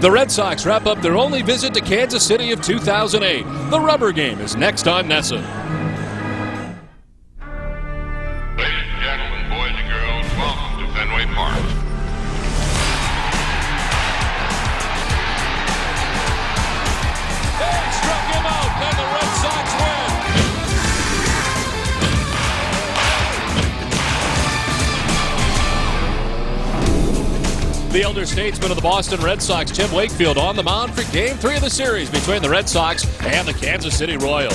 The Red Sox wrap up their only visit to Kansas City of 2008. The rubber game is next on NESN. Ladies and gentlemen, boys and girls, welcome to Fenway Park. They struck him out, and the Red Sox win. The elder statesman of the Boston Red Sox, Tim Wakefield, on the mound for Game 3 of the series between the Red Sox and the Kansas City Royals.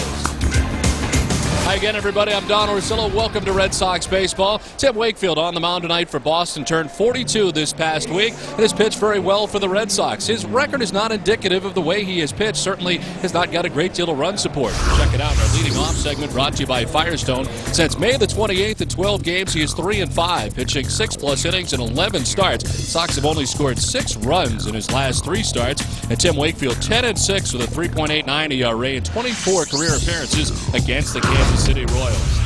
Hi again, everybody. I'm Don Orsillo. Welcome to Red Sox baseball. Tim Wakefield on the mound tonight for Boston. Turned 42 this past week and has pitched very well for the Red Sox. His record is not indicative of the way he has pitched. Certainly has not got a great deal of run support. Check it out in our leading off segment brought to you by Firestone. Since May the 28th in 12 games, he is 3-5, pitching 6+ innings in 11 starts. Sox have only scored 6 runs in his last 3 starts. And Tim Wakefield 10-6 with a 3.89 ERA and 24 career appearances against the Kansas City Royals.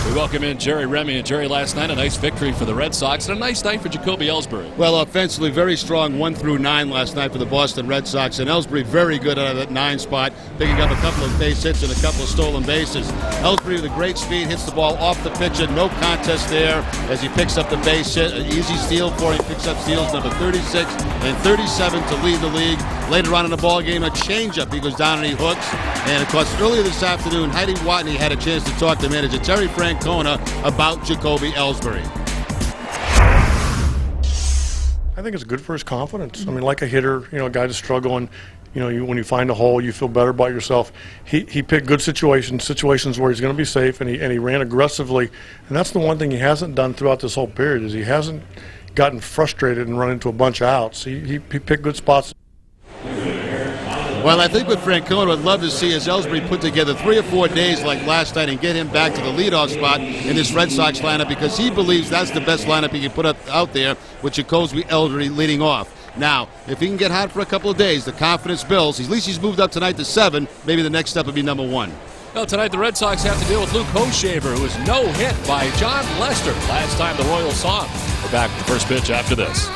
We welcome in Jerry Remy. And Jerry, last night a nice victory for the Red Sox and a nice night for Jacoby Ellsbury. Well, offensively, very strong 1-9 last night for the Boston Red Sox, and Ellsbury very good out of that 9 spot, picking up a couple of base hits and a couple of stolen bases. Ellsbury with a great speed hits the ball off the pitcher, no contest there as he picks up the base hit. An easy steal for him. He picks up steals number 36 and 37 to lead the league. Later on in the ball game, a changeup. He goes down and he hooks. And of course, earlier this afternoon, Heidi Watney had a chance to talk to manager Terry Francona about Jacoby Ellsbury. I think it's good for his confidence. I mean, like a hitter, a guy that's struggling, when you find a hole, you feel better about yourself. He picked good situations where he's going to be safe, and he ran aggressively. And that's the one thing he hasn't done throughout this whole period is he hasn't gotten frustrated and run into a bunch of outs. He picked good spots. Well, I think what Francona would love to see is Ellsbury put together 3 or 4 days like last night and get him back to the leadoff spot in this Red Sox lineup because he believes that's the best lineup he can put out there with Jacoby Ellsbury leading off. Now, if he can get hot for a couple of days, the confidence builds. At least he's moved up tonight to 7. Maybe the next step would be number 1. Well, tonight the Red Sox have to deal with Luke Hochevar, who was no hit by John Lester last time the Royals saw him. We're back with the first pitch after this.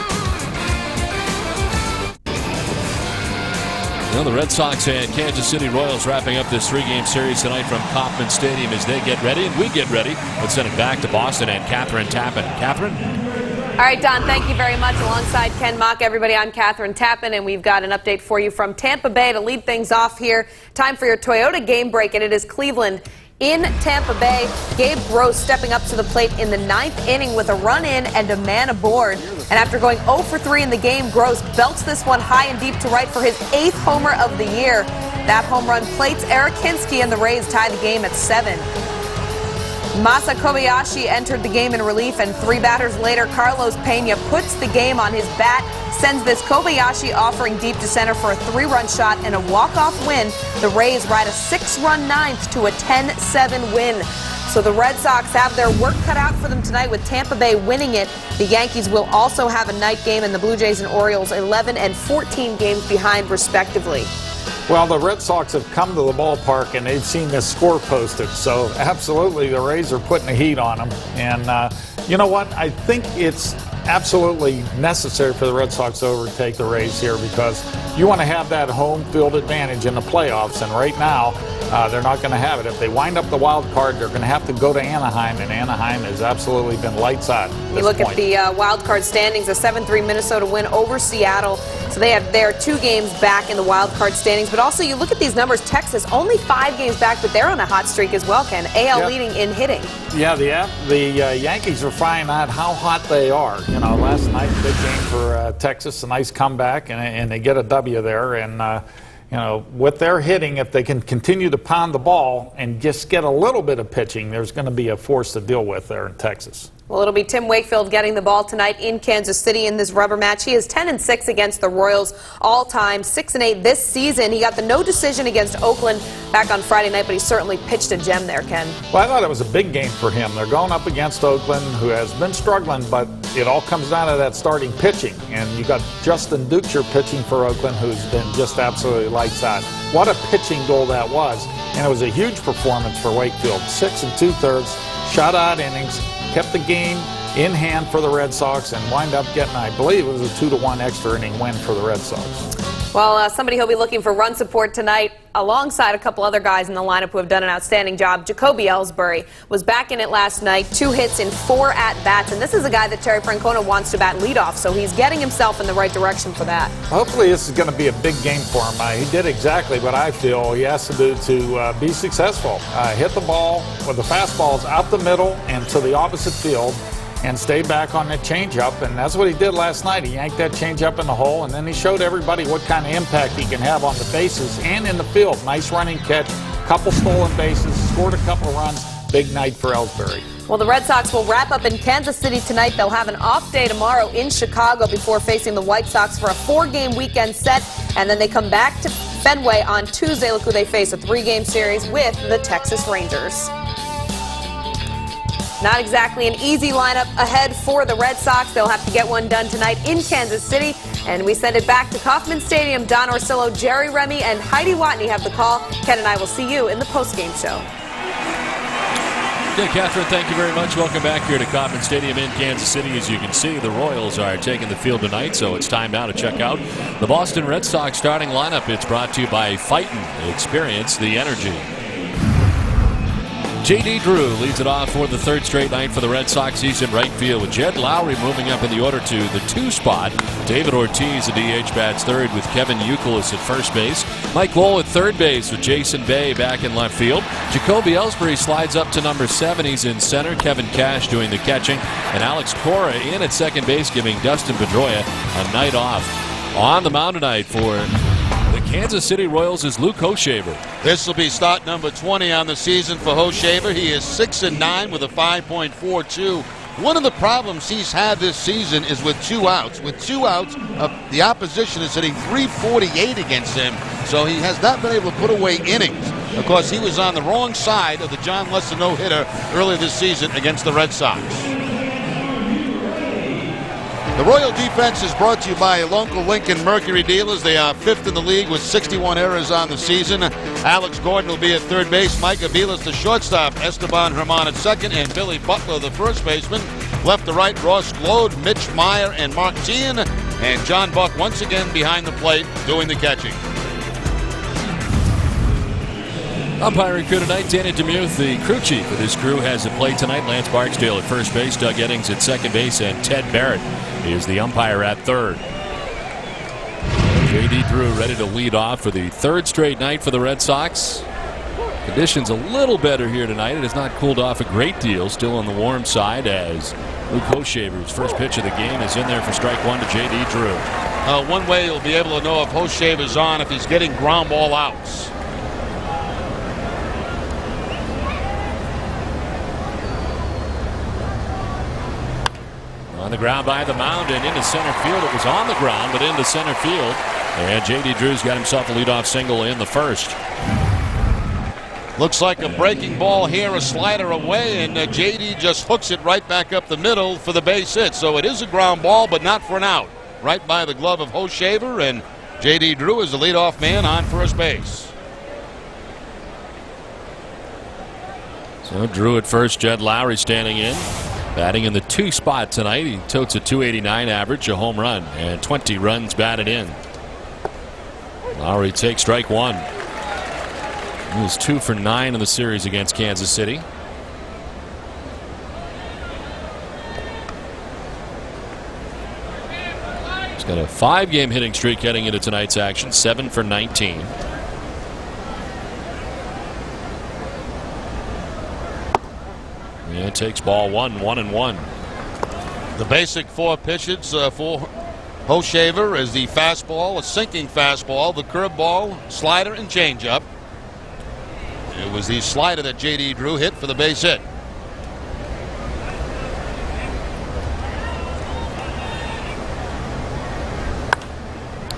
Well, the Red Sox and Kansas City Royals wrapping up this 3-game series tonight from Kauffman Stadium as they get ready, and we get ready. Let's send it back to Boston and Catherine Tappan. Catherine? All right, Don, thank you very much. Alongside Ken Mock, everybody, I'm Catherine Tappan, and we've got an update for you from Tampa Bay to lead things off here. Time for your Toyota game break, and it is Cleveland in Tampa Bay. Gabe Gross stepping up to the plate in the 9th inning with a run in and a man aboard. And after going 0 for 3 in the game, Gross belts this one high and deep to right for his 8th homer of the year. That home run plates Eric Hinske, and the Rays tie the game at 7. Masa Kobayashi entered the game in relief, and 3 batters later, Carlos Pena puts the game on his bat, sends this Kobayashi offering deep to center for a 3-run shot and a walk-off win. The Rays ride a 6-run 9th to a 10-7 win. So the Red Sox have their work cut out for them tonight with Tampa Bay winning it. The Yankees will also have a night game, and the Blue Jays and Orioles 11 and 14 games behind, respectively. Well, the Red Sox have come to the ballpark and they've seen this score posted. So absolutely, the Rays are putting the heat on them. And you know what? I think it's absolutely necessary for the Red Sox to overtake the Rays here because you want to have that home field advantage in the playoffs. And right now, they're not going to have it. If they wind up the wild card, they're going to have to go to Anaheim, and Anaheim has absolutely been lights out. You look at the wild card standings, a 7-3 Minnesota win over Seattle. So they have their 2 games back in the wild card standings. But also, you look at these numbers, Texas only 5 games back, but they're on a hot streak as well, Ken. AL leading in hitting. Yeah, the Yankees are finding out how hot they are. Last night, big game for Texas, a nice comeback, and they get a W there. And with their hitting, if they can continue to pound the ball and just get a little bit of pitching, there's going to be a force to deal with there in Texas. Well, it'll be Tim Wakefield getting the ball tonight in Kansas City in this rubber match. He is 10-6 against the Royals all-time, 6-8 this season. He got the no decision against Oakland back on Friday night, but he certainly pitched a gem there, Ken. Well, I thought it was a big game for him. They're going up against Oakland, who has been struggling, but it all comes down to that starting pitching. And you got Justin Duchar pitching for Oakland, who's been just absolutely lights out. What a pitching goal that was. And it was a huge performance for Wakefield. 6 2/3, shutout innings, kept the game in hand for the Red Sox, and wind up getting, I believe it was a 2-1 extra inning win for the Red Sox. Well, somebody who'll be looking for run support tonight alongside a couple other guys in the lineup who have done an outstanding job. Jacoby Ellsbury was back in it last night, 2 hits in 4 at-bats, and this is a guy that Terry Francona wants to bat leadoff, so he's getting himself in the right direction for that. Hopefully this is going to be a big game for him. He did exactly what I feel he has to do to be successful. Hit the ball with the fastballs out the middle and to the opposite field, and stay back on that changeup, and that's what he did last night. He yanked that changeup in the hole, and then he showed everybody what kind of impact he can have on the bases and in the field. Nice running catch, couple stolen bases, scored a couple runs. Big night for Ellsbury. Well, the Red Sox will wrap up in Kansas City tonight. They'll have an off day tomorrow in Chicago before facing the White Sox for a 4-game weekend set, and then they come back to Fenway on Tuesday. Look who they face, a 3-game series with the Texas Rangers. Not exactly an easy lineup ahead for the Red Sox. They'll have to get one done tonight in Kansas City. And we send it back to Kauffman Stadium. Don Orsillo, Jerry Remy, and Heidi Watney have the call. Ken and I will see you in the postgame show. Okay, Catherine, thank you very much. Welcome back here to Kauffman Stadium in Kansas City. As you can see, the Royals are taking the field tonight, so it's time now to check out the Boston Red Sox starting lineup. It's brought to you by Fightin'. Experience the energy. J.D. Drew leads it off for the 3rd straight night for the Red Sox. He's in right field with Jed Lowry moving up in the order to the 2 spot. David Ortiz, the DH, bats 3rd with Kevin Youkilis at first base. Mike Lowell at 3rd base with Jason Bay back in left field. Jacoby Ellsbury slides up to number 7. He's in center. Kevin Cash doing the catching. And Alex Cora in at second base, giving Dustin Pedroia a night off. On the mound tonight for the Kansas City Royals is Luke Hochevar. This will be start number 20 on the season for Hochevar. He is 6-9 with a 5.42. One of the problems he's had this season is with 2 outs. With 2 outs, the opposition is hitting .348 against him, so he has not been able to put away innings. Of course, he was on the wrong side of the John Lester no-hitter earlier this season against the Red Sox. The Royal defense is brought to you by local Lincoln Mercury dealers. They are 5th in the league with 61 errors on the season. Alex Gordon will be at 3rd base. Mike Aviles, the shortstop. Esteban Herman at 2nd. And Billy Butler, the first baseman. Left to right, Ross Glode, Mitch Meyer, and Mark Teahan. And John Buck once again behind the plate doing the catching. Umpiring crew tonight, Danny Demuth, the crew chief of this crew, has at play tonight. Lance Barksdale at first base, Doug Eddings at second base, and Ted Barrett is the umpire at 3rd. J.D. Drew ready to lead off for the 3rd straight night for the Red Sox. Conditions a little better here tonight. It has not cooled off a great deal. Still on the warm side as Luke Hochevar's first pitch of the game is in there for strike 1 to J.D. Drew. One way you'll be able to know if Hochevar's on if he's getting ground ball outs. On the ground by the mound and into center field. It was on the ground, but into center field. And J.D. Drew's got himself a leadoff single in the 1st. Looks like a breaking ball here, a slider away, and J.D. just hooks it right back up the middle for the base hit. So it is a ground ball, but not for an out. Right by the glove of Hochevar, and J.D. Drew is the leadoff man on first base. So Drew at first, Jed Lowry standing in. Batting in the 2 spot tonight. He totes a .289 average, a home run, and 20 runs batted in. Lowry takes strike 1. He was 2 for 9 in the series against Kansas City. He's got a 5-game hitting streak heading into tonight's action, 7 for 19. And takes ball 1, 1-1. The basic 4 pitches for Hochevar is the fastball, a sinking fastball, the curveball, slider, and changeup. It was the slider that J.D. Drew hit for the base hit.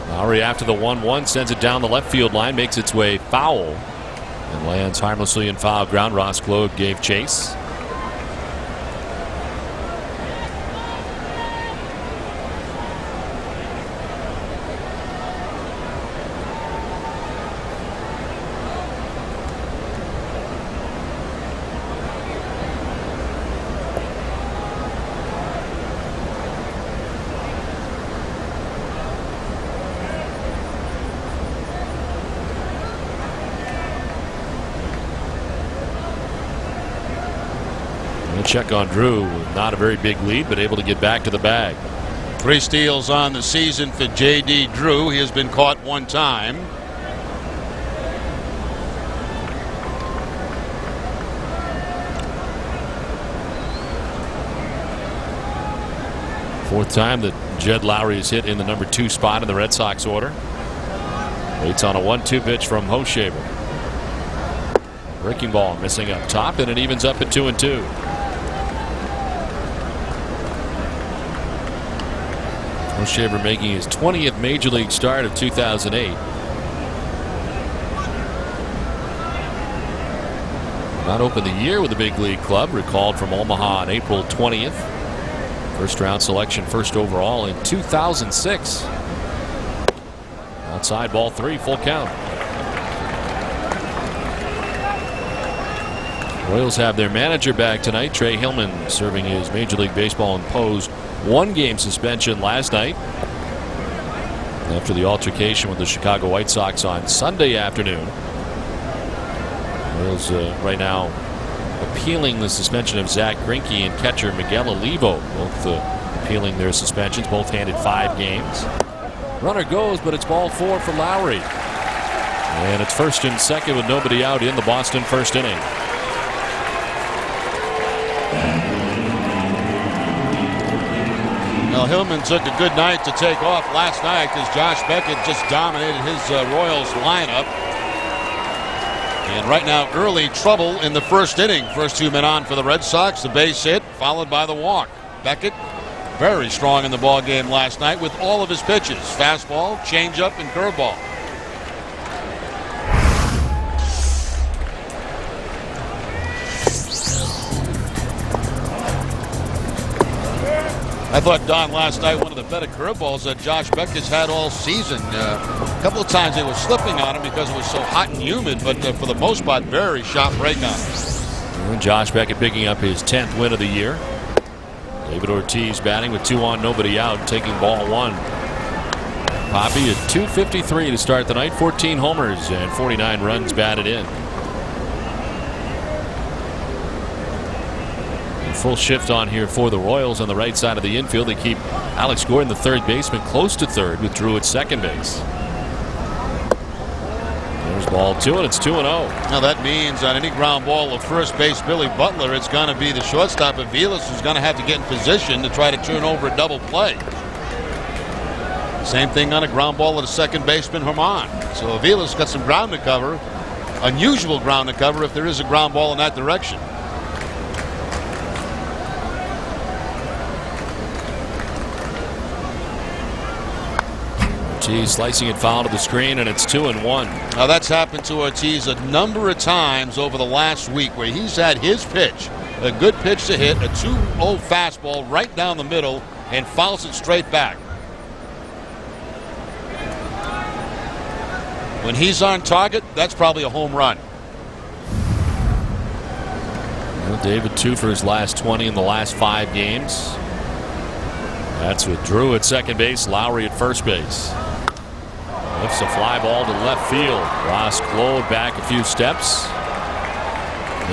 Lowry after the 1-1 sends it down the left field line, makes its way foul, and lands harmlessly in foul ground. Ross Glode gave chase. check on Drew. Not a very big lead, but able to get back to the bag. 3 steals on the season for J.D. Drew. He has been caught 1 time. Fourth time that Jed Lowry has hit in the number 2 spot in the Red Sox order. Waits on a 1-2 pitch from Hoshaver. Breaking ball missing up top, and it evens up at 2-2. Hoshaver making his 20th Major League start of 2008. Not opened the year with the big league club. Recalled from Omaha on April 20th. First round selection, first overall in 2006. Outside ball 3, full count. Royals have their manager back tonight. Trey Hillman serving his Major League Baseball imposed 1-game suspension last night after the altercation with the Chicago White Sox on Sunday afternoon. Royals right now appealing the suspension of Zach Greinke and catcher Miguel Olivo, both appealing their suspensions, both handed 5 games. Runner goes, but it's ball 4 for Lowry. And it's first and second with nobody out in the Boston first inning. Well, Hillman took a good night to take off last night as Josh Beckett just dominated his Royals lineup. And right now, early trouble in the first inning. First 2 men on for the Red Sox. The base hit, followed by the walk. Beckett, very strong in the ball game last night with all of his pitches. Fastball, changeup, and curveball. I thought, Don, last night one of the better curveballs that Josh Beckett's had all season. A couple of times they were slipping on him because it was so hot and humid, but for the most part, very sharp break on him. And Josh Beckett picking up his 10th win of the year. David Ortiz batting with 2 on, nobody out, taking ball 1. Poppy at .253 to start the night, 14 homers and 49 runs batted in. Full shift on here for the Royals on the right side of the infield. They keep Alex Gordon, the third baseman, close to third with Drew at second base. There's ball 2, and it's 2-0. Now that means on any ground ball of first base Billy Butler, it's going to be the shortstop Aviles who's going to have to get in position to try to turn over a double play. Same thing on a ground ball of the second baseman Herman. So Aviles got some ground to cover, unusual ground to cover if there is a ground ball in that direction. Ortiz slicing it foul to the screen, and it's 2-1. Now that's happened to Ortiz a number of times over the last week where he's had his pitch, a good pitch to hit, a 2-0 fastball right down the middle, and fouls it straight back. When he's on target, that's probably a home run. Well, David 2 for his last 20 in the last 5 games. That's with Drew at second base, Lowry at first base. Lifts a fly ball to left field. Ross Globe back a few steps.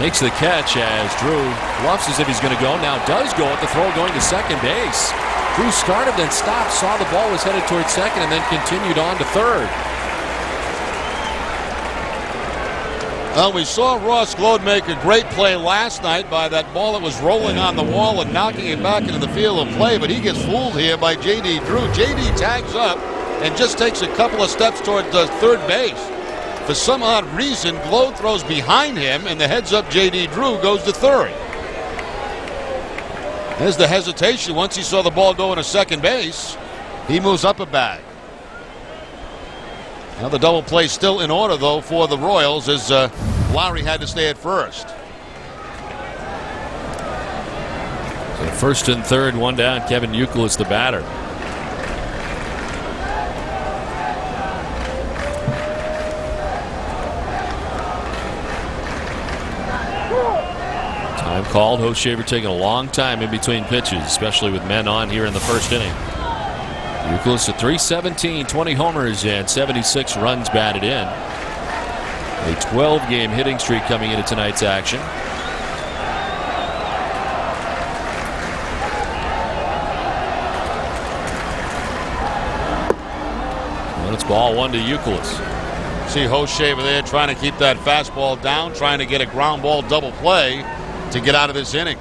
Makes the catch as Drew bluffs as if he's going to go. Now does go at the throw going to second base. Drew started, then stopped, saw the ball was headed towards second, and then continued on to third. Well, we saw Ross Globe make a great play last night by that ball that was rolling on the wall and knocking it back into the field of play, but he gets fooled here by J.D. Drew. J.D. tags up and just takes a couple of steps toward third base. For some odd reason, Globe throws behind him, and the heads-up J.D. Drew goes to third. There's the hesitation once he saw the ball going to second base. He moves up a bag. Now the double play still in order, though, for the Royals as Lowry had to stay at first. So first and third, 1 down. Kevin Youkilis the batter. Time called. Hoshaver taking a long time in between pitches, especially with men on here in the first inning. Youkilis at .317, 20 homers and 76 runs batted in. A 12-game hitting streak coming into tonight's action. it's ball 1 to Youkilis. See Hoshaver there trying to keep that fastball down, trying to get a ground ball double play to get out of this inning.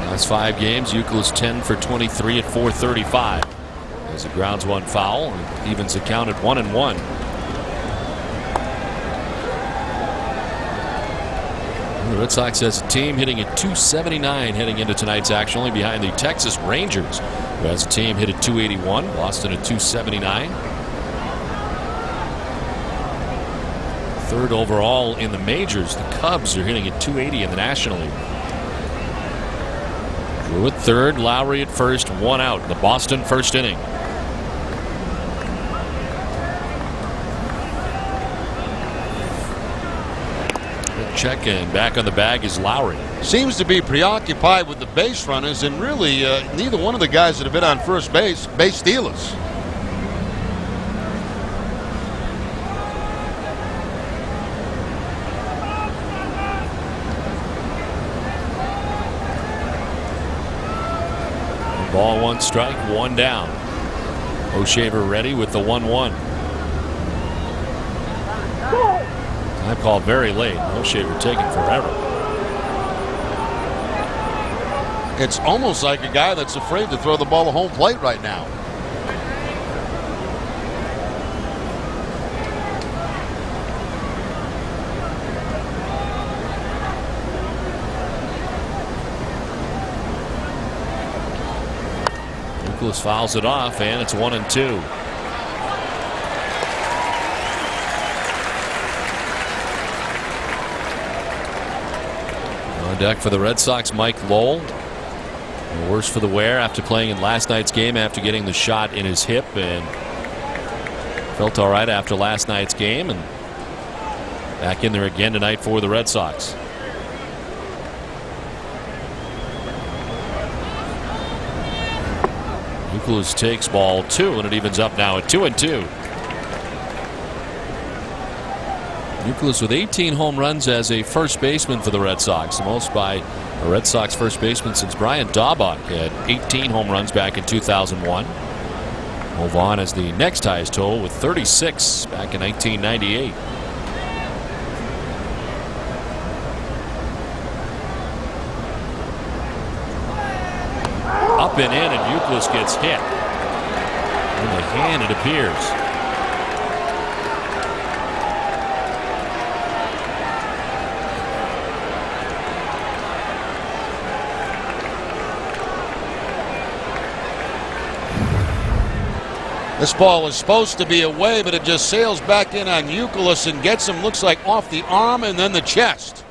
Last 5 games, Youkilis 10 for 23 at .435. As he grounds one foul and evens the count at 1-1. The Red Sox as a team hitting at .279 heading into tonight's action, only behind the Texas Rangers, who as a team hit at .281. Boston at .279. Third overall in the majors. The Cubs are hitting at .280 in the National League. Drew at third, Lowry at first, 1 out. The Boston first inning. Check, and back on the bag is Lowry. Seems to be preoccupied with the base runners, and really neither one of the guys that have been on first base stealers. Ball 1 strike, 1 down. Hoshaver ready with the 1-1. Time call very late. Hoshaver taking forever. It's almost like a guy that's afraid to throw the ball to home plate right now. Youkilis fouls it off, and it's 1-2. On deck for the Red Sox, Mike Lowell. The worse for the wear after playing in last night's game after getting the shot in his hip, and felt all right after last night's game, and back in there again tonight for the Red Sox. Youkilis takes ball 2, and it evens up now at 2-2. Youkilis with 18 home runs as a first baseman for the Red Sox, the most by a Red Sox first baseman since Brian Daubach had 18 home runs back in 2001. Move on as the next highest total with 36 back in 1998. Up and in, and Youkilis gets hit. In the hand, it appears. This ball is supposed to be away, but it just sails back in on Youkilis and gets him, looks like, off the arm and then the chest.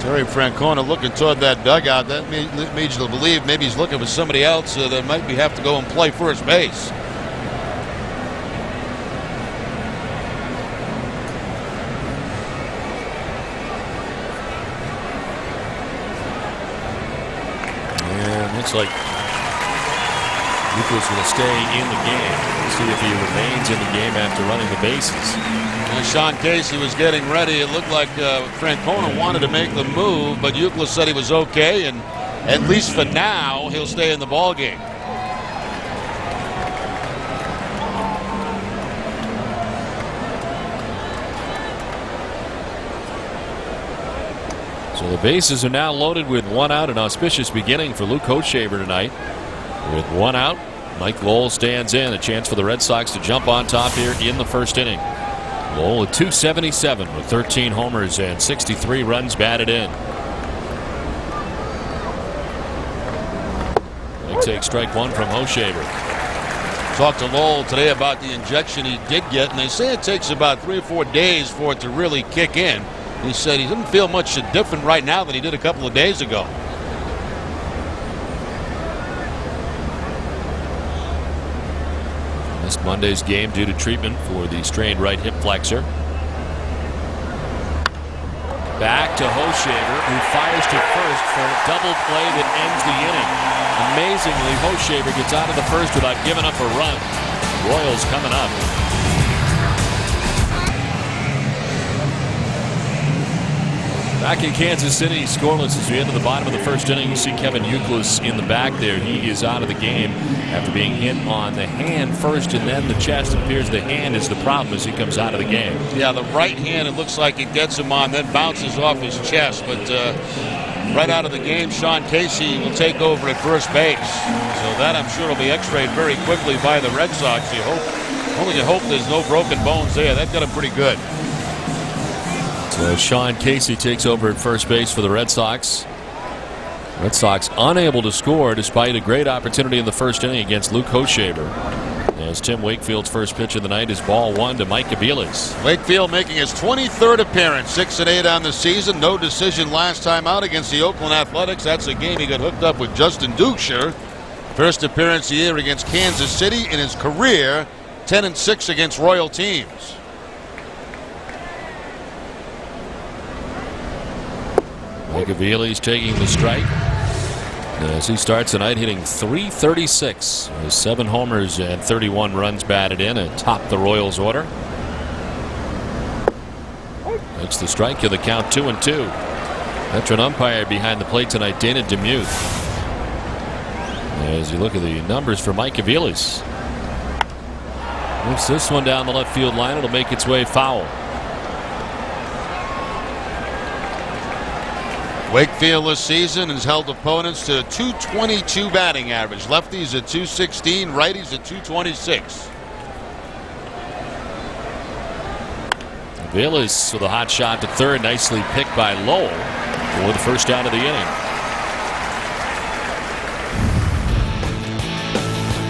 Terry Francona looking toward that dugout. That leads you to believe maybe he's looking for somebody else that might have to go and play first base. And looks like Youkilis will stay in the game. We'll see if he remains in the game after running the bases. And Sean Casey was getting ready. It looked like Francona wanted to make the move, but Youkilis said he was okay, and at least for now, he'll stay in the ball game. So the bases are now loaded with 1 out, an auspicious beginning for Luke Hoshaver tonight. With 1 out, Mike Lowell stands in. A chance for the Red Sox to jump on top here in the first inning. Lowell at .277 with 13 homers and 63 runs batted in. They take strike 1 from Hoshaver. Talked to Lowell today about the injection he did get, and they say it takes about 3 or 4 days for it to really kick in. He said he doesn't feel much different right now than he did a couple of days ago. Missed Monday's game due to treatment for the strained right hip flexor. Back to Hoshaver, who fires to first for a double play that ends the inning. Amazingly, Hoshaver gets out of the first without giving up a run. Royals coming up. Back in Kansas City, scoreless as we enter the bottom of the first inning. You see Kevin Youkilis in the back there. He is out of the game after being hit on the hand first and then the chest. It appears the hand is the problem as he comes out of the game. Yeah, the right hand, it looks like it gets him on, then bounces off his chest. But right out of the game, Sean Casey will take over at first base. So that, I'm sure, will be x-rayed very quickly by the Red Sox. Only you hope there's no broken bones there. That got him pretty good. So Sean Casey takes over at first base for the Red Sox. Red Sox unable to score despite a great opportunity in the first inning against Luke Hoshaver. As Tim Wakefield's first pitch of the night is ball one to Mike Aviles. Wakefield making his 23rd appearance, 6-8 on the season. No decision last time out against the Oakland Athletics. That's a game he got hooked up with Justin Duchscher. First appearance of the year against Kansas City in his career, 10-6 against Royal teams. Mike Aviles taking the strike as he starts the night hitting .336 with 7 homers and 31 runs batted in atop the Royals order. That's the strike. Give the count 2-2. Veteran umpire behind the plate tonight, Dana DeMuth. As you look at the numbers for Mike Aviles, moves this one down the left field line. It'll make its way foul. Wakefield this season has held opponents to a .222 batting average. Lefties at .216, righties at .226. Aviles with a hot shot to third, nicely picked by Lowell for the first out of the inning.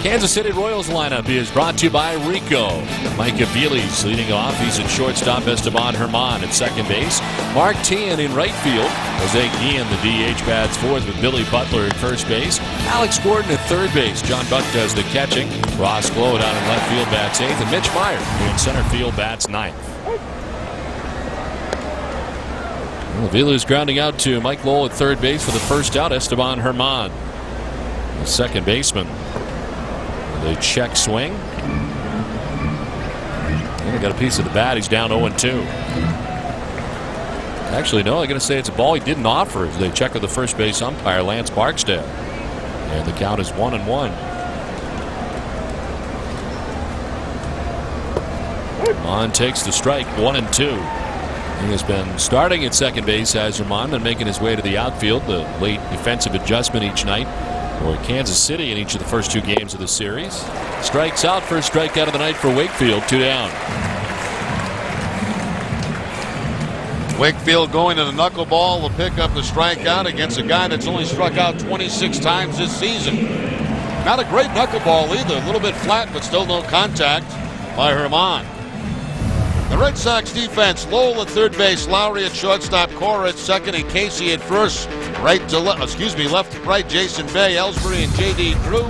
Kansas City Royals lineup is brought to you by Rico. Mike Aviles leading off. He's at shortstop. Esteban Herman at second base. Mark Tian in right field. Jose Guillen, the DH, bats fourth with Billy Butler at first base. Alex Gordon at third base. John Buck does the catching. Ross Glow down in left field bats eighth. And Mitch Meyer in center field bats ninth. Aviles grounding out to Mike Lowell at third base for the first out. Esteban Herman, the second baseman. The check swing. And got a piece of the bat. He's down 0-2. Actually, no, they're going to say it's a ball he didn't offer as they check with the first base umpire, Lance Barksdale. And the count is 1-1. Herman takes the strike, 1-2. He has been starting at second base as Herman, then making his way to the outfield. The late defensive adjustment each night for Kansas City in each of the first 2 games of the series. Strikes out, first strikeout of the night for Wakefield, 2 down. Wakefield going to the knuckleball to pick up the strikeout against a guy that's only struck out 26 times this season. Not a great knuckleball either, a little bit flat, but still no contact by Herman. The Red Sox defense, Lowell at third base, Lowry at shortstop, Cora at second, and Casey at first. Left to right, Jason Bay, Ellsbury, and J.D. Drew,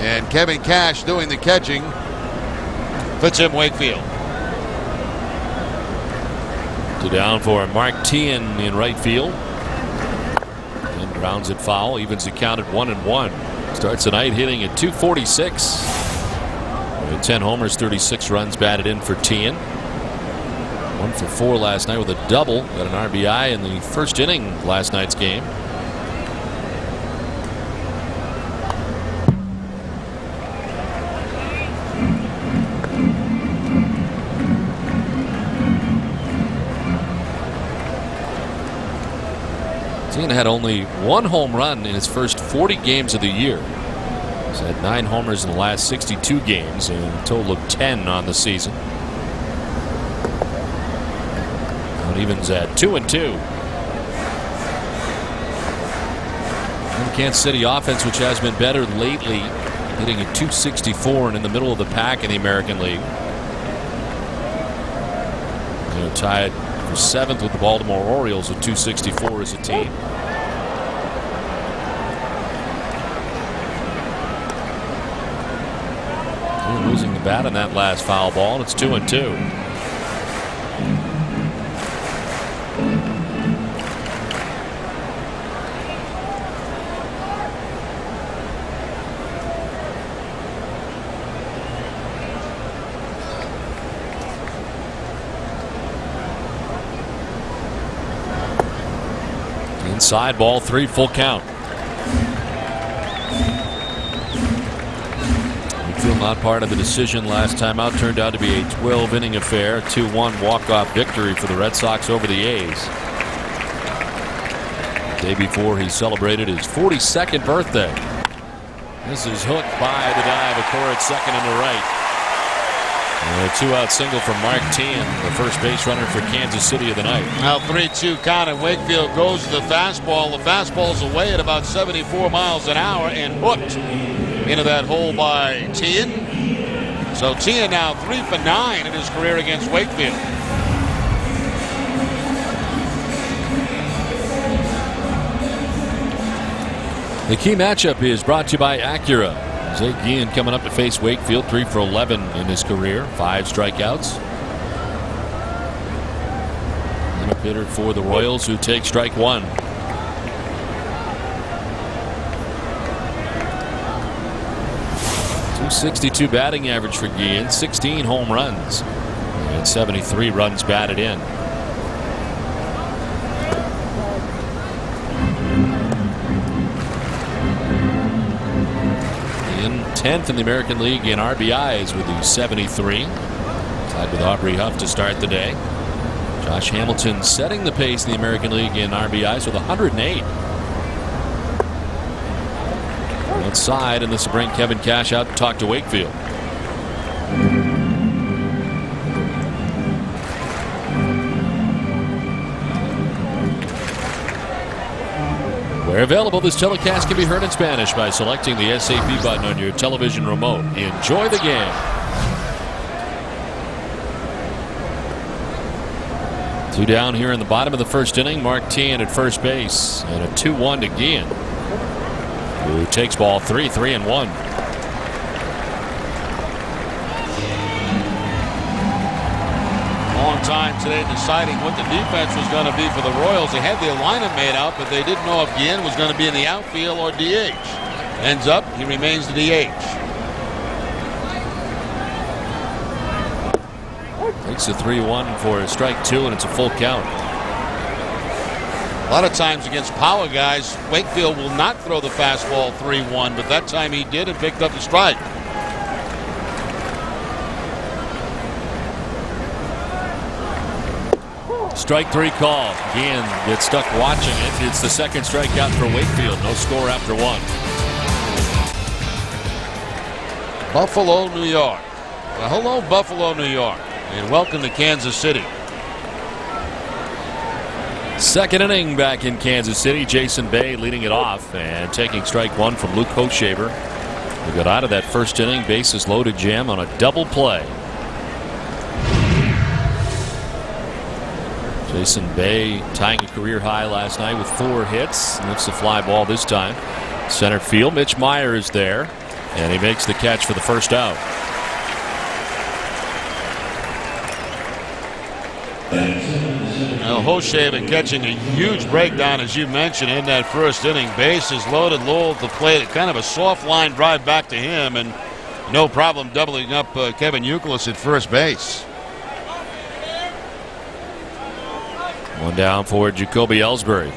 and Kevin Cash doing the catching for Tim Wakefield. 2 down for Mark Tian in right field. And grounds it foul, evens the count at 1-1. Starts the night hitting at .246. With 10 homers, 36 runs batted in for Tian. 1 for 4 last night with a double. Got an RBI in the first inning of last night's game. Tian had only 1 home run in his first 40 games of the year. He's had 9 homers in the last 62 games and a total of 10 on the season. Evens at 2-2. And the Kansas City offense, which has been better lately, hitting at .264 and in the middle of the pack in the American League. Tied for 7th with the Baltimore Orioles at 264 as a team. Losing the bat on that last foul ball, and it's 2-2. Inside, ball 3, full count. Wakefield not part of the decision last time out. Turned out to be a 12-inning affair. A 2-1 walk-off victory for the Red Sox over the A's. The day before, he celebrated his 42nd birthday. This is hooked by the dive of Cora at second and to right. And a 2-out single from Mark Teahan, the first base runner for Kansas City of the night. Now 3-2 count, and Wakefield goes to the fastball. The fastball's away at about 74 miles an hour and hooked into that hole by Teahan. So Teahan now 3 for 9 in his career against Wakefield. The key matchup is brought to you by Acura. Zay Guillen coming up to face Wakefield, 3 for 11 in his career, 5 strikeouts. And a hitter for the Royals who take strike 1. .262 batting average for Guillen, 16 home runs, and 73 runs batted in. In 10th in the American League in RBIs with the 73. Tied with Aubrey Huff to start the day. Josh Hamilton setting the pace in the American League in RBIs with 108. Outside, and this will bring Kevin Cash out to talk to Wakefield. Where available, this telecast can be heard in Spanish by selecting the SAP button on your television remote. Enjoy the game. 2 down here in the bottom of the first inning. Mark Teahan at first base, and a 2-1 to Guillen, who takes ball 3, 3-1. Long time today deciding what the defense was going to be for the Royals. They had the alignment made out, but they didn't know if Guillen was going to be in the outfield or DH. Ends up, he remains the DH. Takes a 3-1 for a strike 2, and it's a full count. A lot of times against power guys, Wakefield will not throw the fastball 3-1, but that time he did and picked up the strike. Strike 3 call. Guillen gets stuck watching it. It's the second strikeout for Wakefield. No score after 1. Buffalo, New York. Well, hello, Buffalo, New York, and welcome to Kansas City. Second inning back in Kansas City. Jason Bay leading it off and taking strike 1 from Luke Hochshaver. We got out of that first inning, bases loaded jam on a double play. Jason Bay tying a career high last night with 4 hits. Lifts a fly ball this time. Center field, Mitch Meyer is there, and he makes the catch for the first out. Now Hochshaver catching a huge breakdown, as you mentioned, in that first inning. Bases loaded, Lowell at the plate. Kind of a soft line drive back to him, and no problem doubling up Kevin Youkilis at first base. 1 down for Jacoby Ellsbury.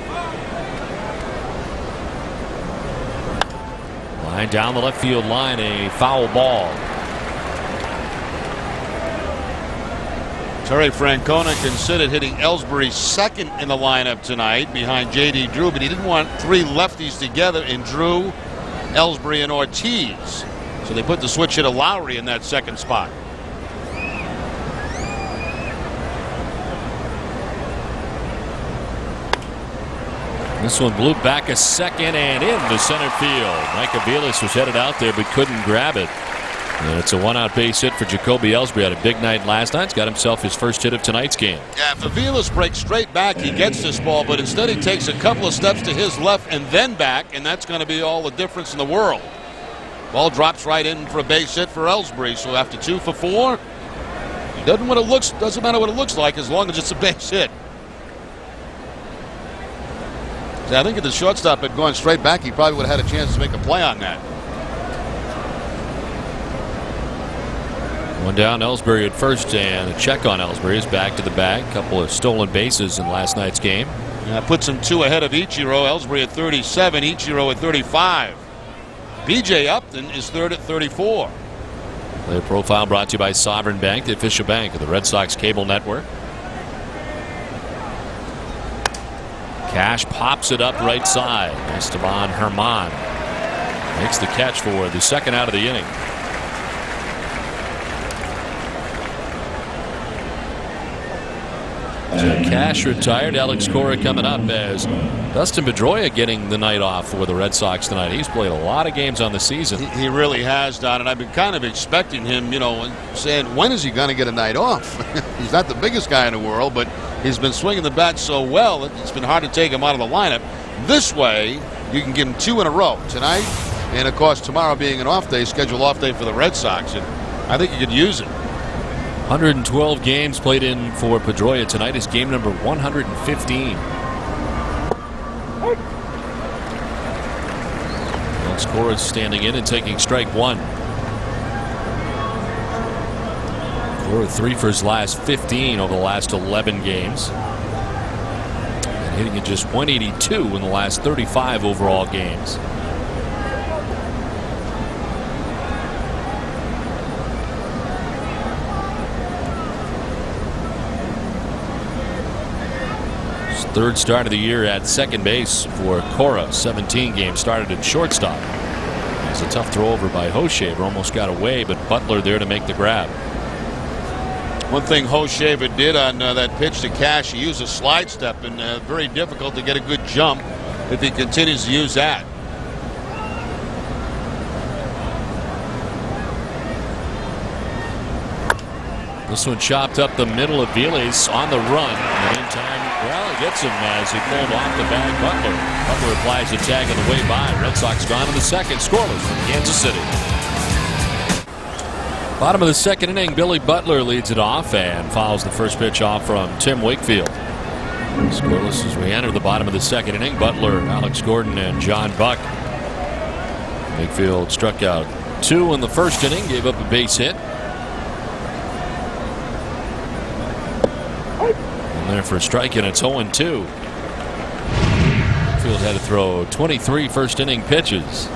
Line down the left field line, a foul ball. Terry Francona considered hitting Ellsbury second in the lineup tonight behind J.D. Drew, but he didn't want 3 lefties together in Drew, Ellsbury, and Ortiz. So they put the switch hitter Lowry in that second spot. This one blew back a second and into center field. Mike Aviles was headed out there but couldn't grab it. And it's a one-out base hit for Jacoby Ellsbury. Had a big night last night. He's got himself his first hit of tonight's game. Yeah, if Aviles breaks straight back, he gets this ball, but instead he takes a couple of steps to his left and then back, and that's going to be all the difference in the world. Ball drops right in for a base hit for Ellsbury, so after 2 for 4, doesn't matter what it looks like as long as it's a base hit. So I think if the shortstop had gone straight back, he probably would have had a chance to make a play on that. One down, Ellsbury at first, and a check on Ellsbury is back to the bag. Couple of stolen bases in last night's game. That puts him 2 ahead of Ichiro. Ellsbury at 37, Ichiro at 35. BJ Upton is third at 34. Player profile brought to you by Sovereign Bank, the official bank of the Red Sox cable network. Cash pops it up right side. Esteban Herman makes the catch for the second out of the inning. So Cash retired. Alex Cora coming up as Dustin Pedroia getting the night off for the Red Sox tonight. He's played a lot of games on the season. He really has, Don, and I've been kind of expecting him, saying, when is he going to get a night off? He's not the biggest guy in the world, but he's been swinging the bat so well, it's been hard to take him out of the lineup. This way, you can give him 2 in a row tonight, and of course, tomorrow being an off day, scheduled off day for the Red Sox, and I think you could use it. 112 games played in for Pedroia. Tonight is game number 115. Alex Cora standing in and taking strike 1. Cora 3 for his last 15 over the last 11 games. And hitting at just 182 in the last 35 overall games. Third start of the year at second base for Cora. 17 games, started at shortstop. It was a tough throw over by Hoshaver. Almost got away, but Butler there to make the grab. One thing Hoshaver did on that pitch to Cash, he used a slide step, and very difficult to get a good jump if he continues to use that. This one chopped up the middle of Viles on the run. And in time, well, he gets him as he pulled off the bag. Butler applies a tag on the way by. Red Sox gone in the second. Scoreless from Kansas City. Bottom of the second inning, Billy Butler leads it off and fouls the first pitch off from Tim Wakefield. Scoreless as we enter the bottom of the second inning. Butler, Alex Gordon, and John Buck. Wakefield struck out 2 in the first inning, gave up a base hit. There for a strike, and it's 0-2. Field had to throw 23 first inning pitches.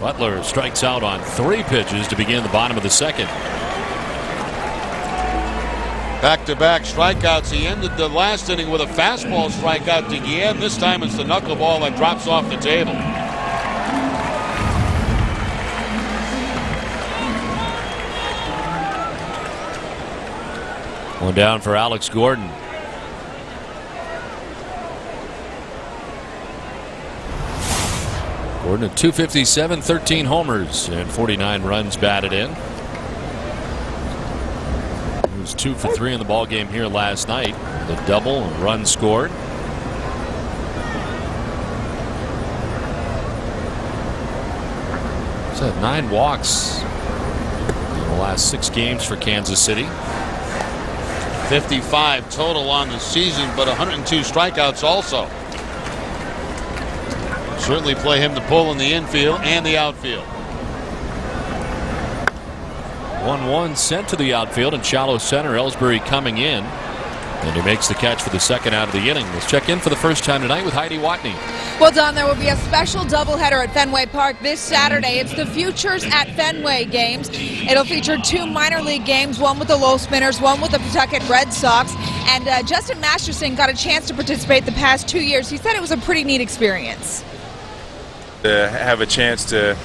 Butler strikes out on 3 pitches to begin the bottom of the second. Back-to-back strikeouts. He ended the last inning with a fastball strikeout to Guillen. This time it's the knuckleball that drops off the table. One down for Alex Gordon. Gordon at 257, 13 homers, and 49 runs batted in. He was 2 for 3 in the ballgame here last night. The double, a run scored. He's had 9 walks in the last 6 games for Kansas City. 55 total on the season, but 102 strikeouts also. Certainly play him to pull in the infield and the outfield. 1-1 sent to the outfield in shallow center. Ellsbury coming in. And he makes the catch for the second out of the inning. Let's check in for the first time tonight with Heidi Watney. Well, Don, there will be a special doubleheader at Fenway Park this Saturday. It's the Futures at Fenway games. It'll feature 2 minor league games, one with the Low Spinners, one with the Pawtucket Red Sox. And Justin Masterson got a chance to participate the past 2 years. He said it was a pretty neat experience. To have a chance to,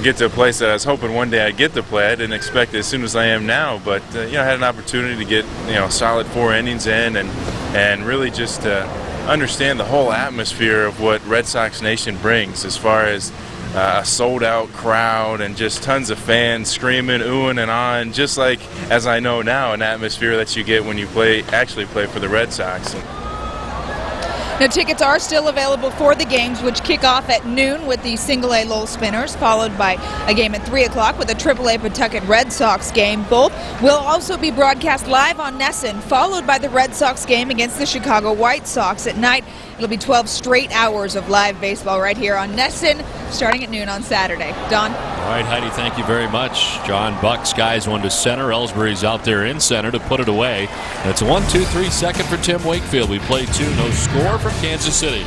get to a place that I was hoping one day I'd get to play. I didn't expect it as soon as I am now, but I had an opportunity to get solid 4 innings in and really just understand the whole atmosphere of what Red Sox Nation brings, as far as a sold-out crowd and just tons of fans screaming, oohing and ahhing, just like, as I know now, an atmosphere that you get when you actually play for the Red Sox. Now, tickets are still available for the games, which kick off at noon with the single-A Lowell Spinners, followed by a game at 3 o'clock with a triple-A Pawtucket Red Sox game. Both will also be broadcast live on NESN, followed by the Red Sox game against the Chicago White Sox at night. It'll be 12 straight hours of live baseball right here on NESN, starting at noon on Saturday. Don? All right, Heidi, thank you very much. John Buck skies one to center. Ellsbury's out there in center to put it away. And it's a 1-2-3 second for Tim Wakefield. We play 2, no score from Kansas City.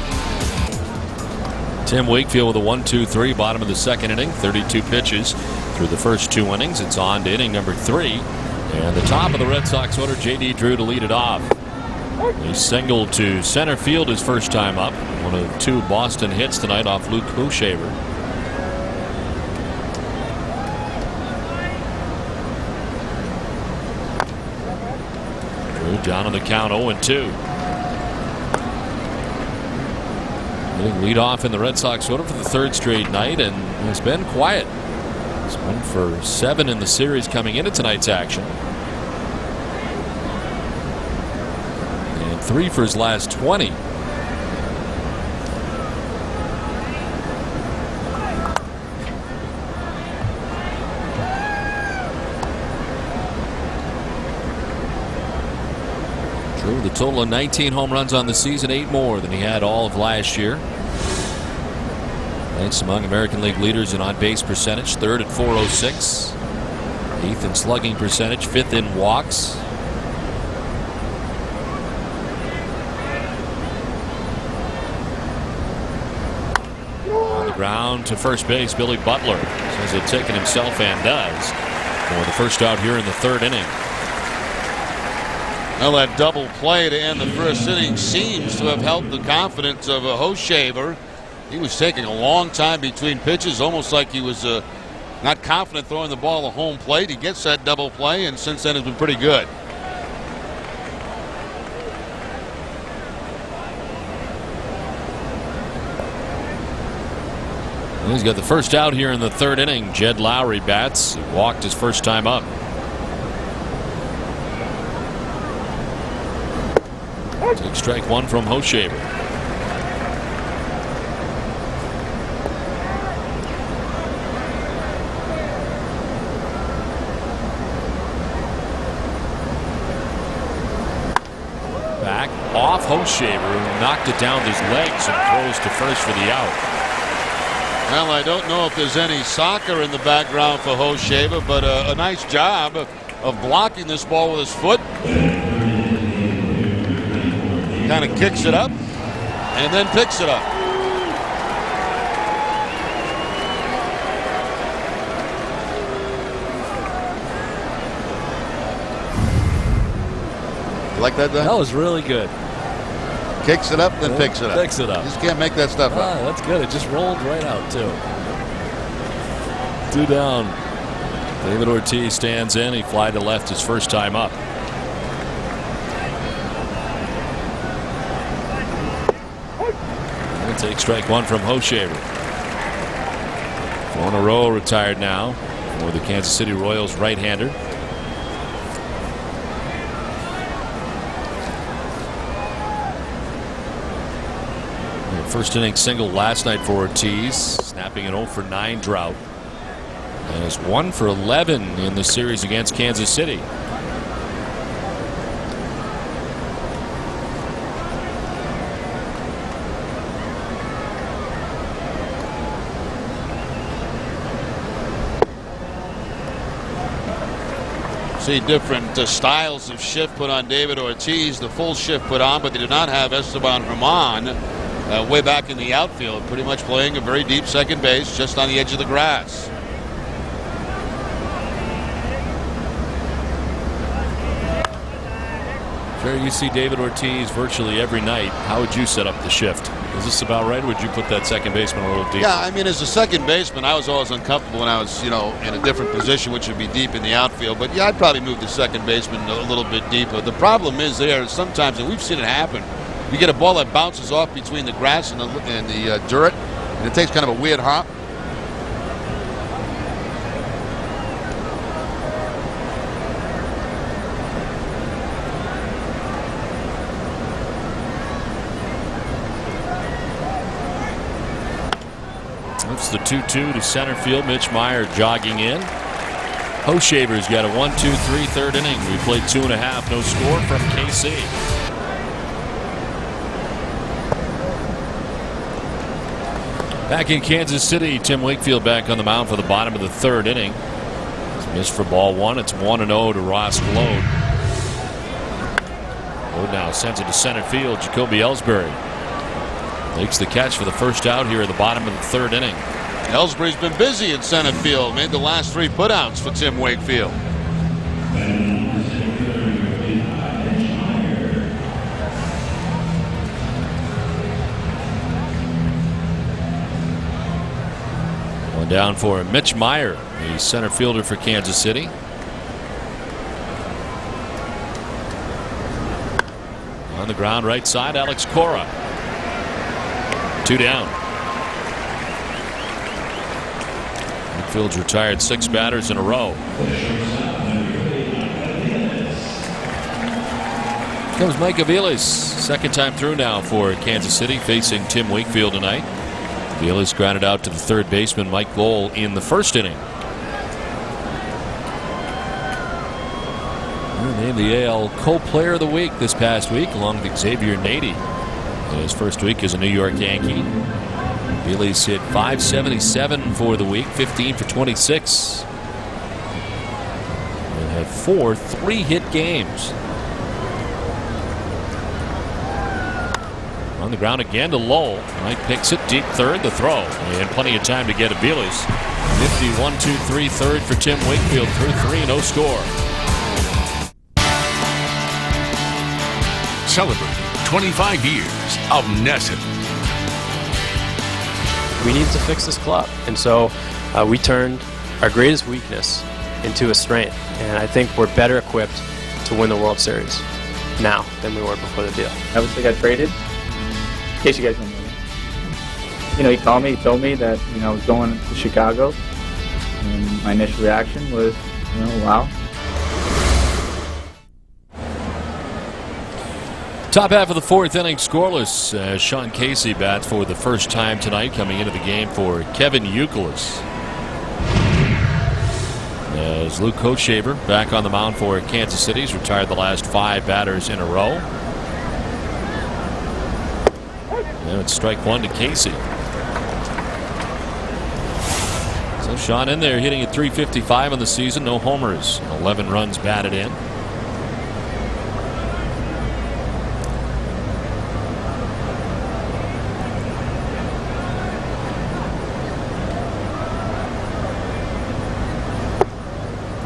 Tim Wakefield with a 1-2-3, bottom of the second inning, 32 pitches through the first 2 innings. It's on to inning number 3. And the top of the Red Sox order, J.D. Drew to lead it off. He singled to center field his first time up. One of 2 Boston hits tonight off Luke Hochshaber. Drew down on the count, 0-2. Lead off in the Red Sox order for the 3rd straight night, and has been quiet. He's 1 for 7 in the series coming into tonight's action. 3 for his last 20. Drew the total of 19 home runs on the season, 8 more than he had all of last year. Ranks among American League leaders in on-base percentage, 3rd at .406, 8th in slugging percentage, 5th in walks. Ground to first base, Billy Butler says he'll take it himself and does for the first out here in the 3rd inning. Well, that double play to end the first inning seems to have helped the confidence of Hochshaber. He was taking a long time between pitches, almost like he was not confident throwing the ball at home plate. He gets that double play, and since then has been pretty good. He's got the first out here in the 3rd inning. Jed Lowry bats. He walked his first time up. Take strike 1 from Hochshaber. Back off Hochshaber, who knocked it down with his legs and throws to first for the out. Well, I don't know if there's any soccer in the background for Hochshaber, but a nice job of blocking this ball with his foot. Kind of kicks it up and then picks it up. You like that, Don? That was really good. Kicks it up, then picks it up. Picks it up. You just can't make that stuff up. That's good. It just rolled right out, too. 2 down. David Ortiz stands in. He fly to left his first time up. We'll take strike 1 from Hochshaber. 4 in a row retired now for the Kansas City Royals right-hander. First inning single last night for Ortiz, snapping an 0 for 9 drought. And is 1 for 11 in the series against Kansas City. See different styles of shift put on David Ortiz. The full shift put on, but they did not have Esteban Herman way back in the outfield, pretty much playing a very deep second base just on the edge of the grass. Sure, you see David Ortiz virtually every night. How would you set up the shift? Is this about right, or would you put that second baseman a little deeper? Yeah, I mean, as a second baseman, I was always uncomfortable when I was, in a different position, which would be deep in the outfield. But yeah, I'd probably move the second baseman a little bit deeper. The problem is sometimes, and we've seen it happen You get a ball that bounces off between the grass and the dirt, and it takes kind of a weird hop. That's the 2-2 to center field. Mitch Meyer jogging in. Hoshaver's got a 1-2-3 third inning. We played 2.5, no score from KC. Back in Kansas City, Tim Wakefield back on the mound for the bottom of the third inning. He's missed for ball one. It's 1-0 to Ross Glode. Glode now sends it to center field. Jacoby Ellsbury makes the catch for the first out here at the bottom of the third inning. Ellsbury's been busy in center field. Made the last 3 putouts for Tim Wakefield. One down for Mitch Meyer, the center fielder for Kansas City. On the ground right side, Alex Cora. 2 down. Wakefield's retired 6 batters in a row. Comes Mike Aviles, second time through now for Kansas City, facing Tim Wakefield tonight. Aviles grounded out to the third baseman Mike Lowell in the first inning. Named the AL Co-Player of the Week this past week, along with Xavier Nady. In his first week as a New York Yankee. Aviles hit .577 for the week, 15 for 26. And had 4 3-hit games. On the ground again to Lowell. Mike picks it deep third, the throw. And plenty of time to get Aviles. Nifty 1-2-3 third for Tim Wakefield through 3, no score. Celebrate 25 years of NESN. We need to fix this club, and so we turned our greatest weakness into a strength, and I think we're better equipped to win the World Series now than we were before the deal. Obviously got traded. In case you guys don't know. He called me, he told me that, I was going to Chicago, and my initial reaction was, wow. Top half of the fourth inning scoreless as Sean Casey bats for the first time tonight, coming into the game for Kevin Youkilis. As Luke Hoshaver back on the mound for Kansas City. He's retired the last 5 batters in a row. And it's strike 1 to Casey. So Sean in there hitting at .355 on the season, no homers, 11 runs batted in.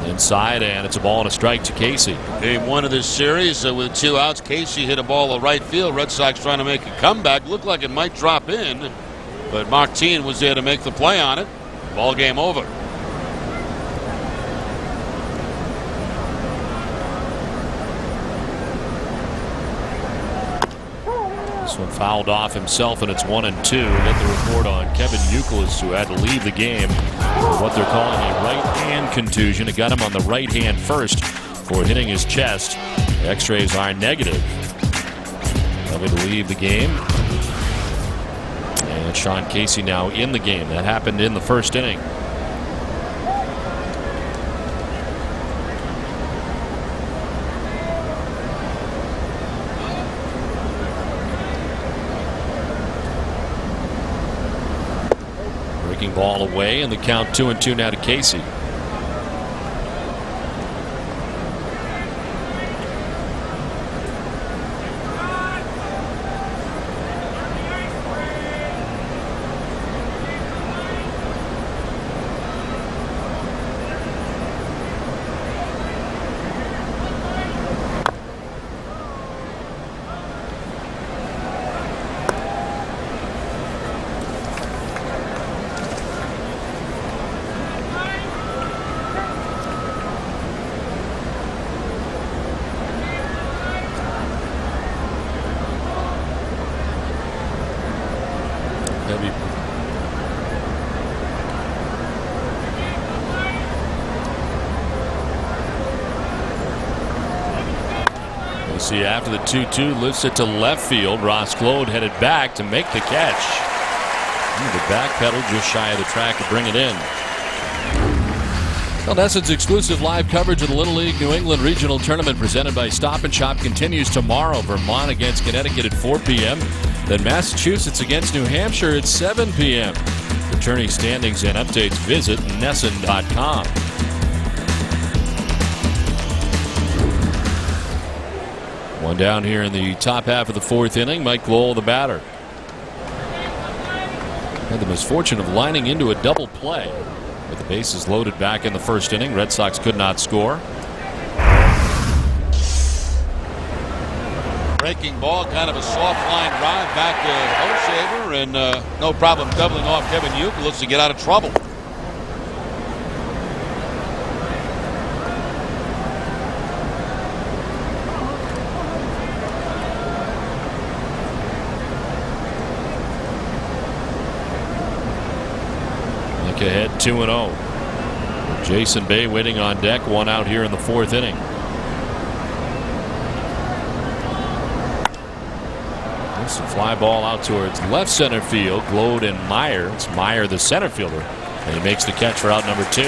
Inside, and it's a ball and a strike to Casey. Game 1 of this series with 2 outs. Casey hit a ball to right field. Red Sox trying to make a comeback. Looked like it might drop in, but Martin was there to make the play on it. Ball game over. This one fouled off himself, and it's 1-2. Get the report on Kevin Youkilis, who had to leave the game for what they're calling a right hand contusion. It got him on the right hand first for hitting his chest. The X-rays are negative. Having to leave the game. And Sean Casey now in the game. That happened in the first inning. Breaking ball away, and the count 2-2 now to Casey. You see after the 2-2, lifts it to left field. Ross Claude headed back to make the catch. The back pedal just shy of the track to bring it in. Well, Nesson's exclusive live coverage of the Little League New England Regional Tournament presented by Stop and Shop continues tomorrow. Vermont against Connecticut at 4 p.m. Then Massachusetts against New Hampshire at 7 p.m. For tourney standings and updates, visit Nesson.com. One down here in the top half of the fourth inning. Mike Lowell, the batter. Had the misfortune of lining into a double play. With the bases loaded back in the first inning, Red Sox could not score. Breaking ball, kind of a soft line drive back to O'Shaver, and no problem doubling off Kevin Uke. Looks to get out of trouble. Ahead 2-0. Jason Bay waiting on deck. One out here in the fourth inning. It's a fly ball out towards left center field. Glode and Meyer. It's Meyer, the center fielder, and he makes the catch for out number 2.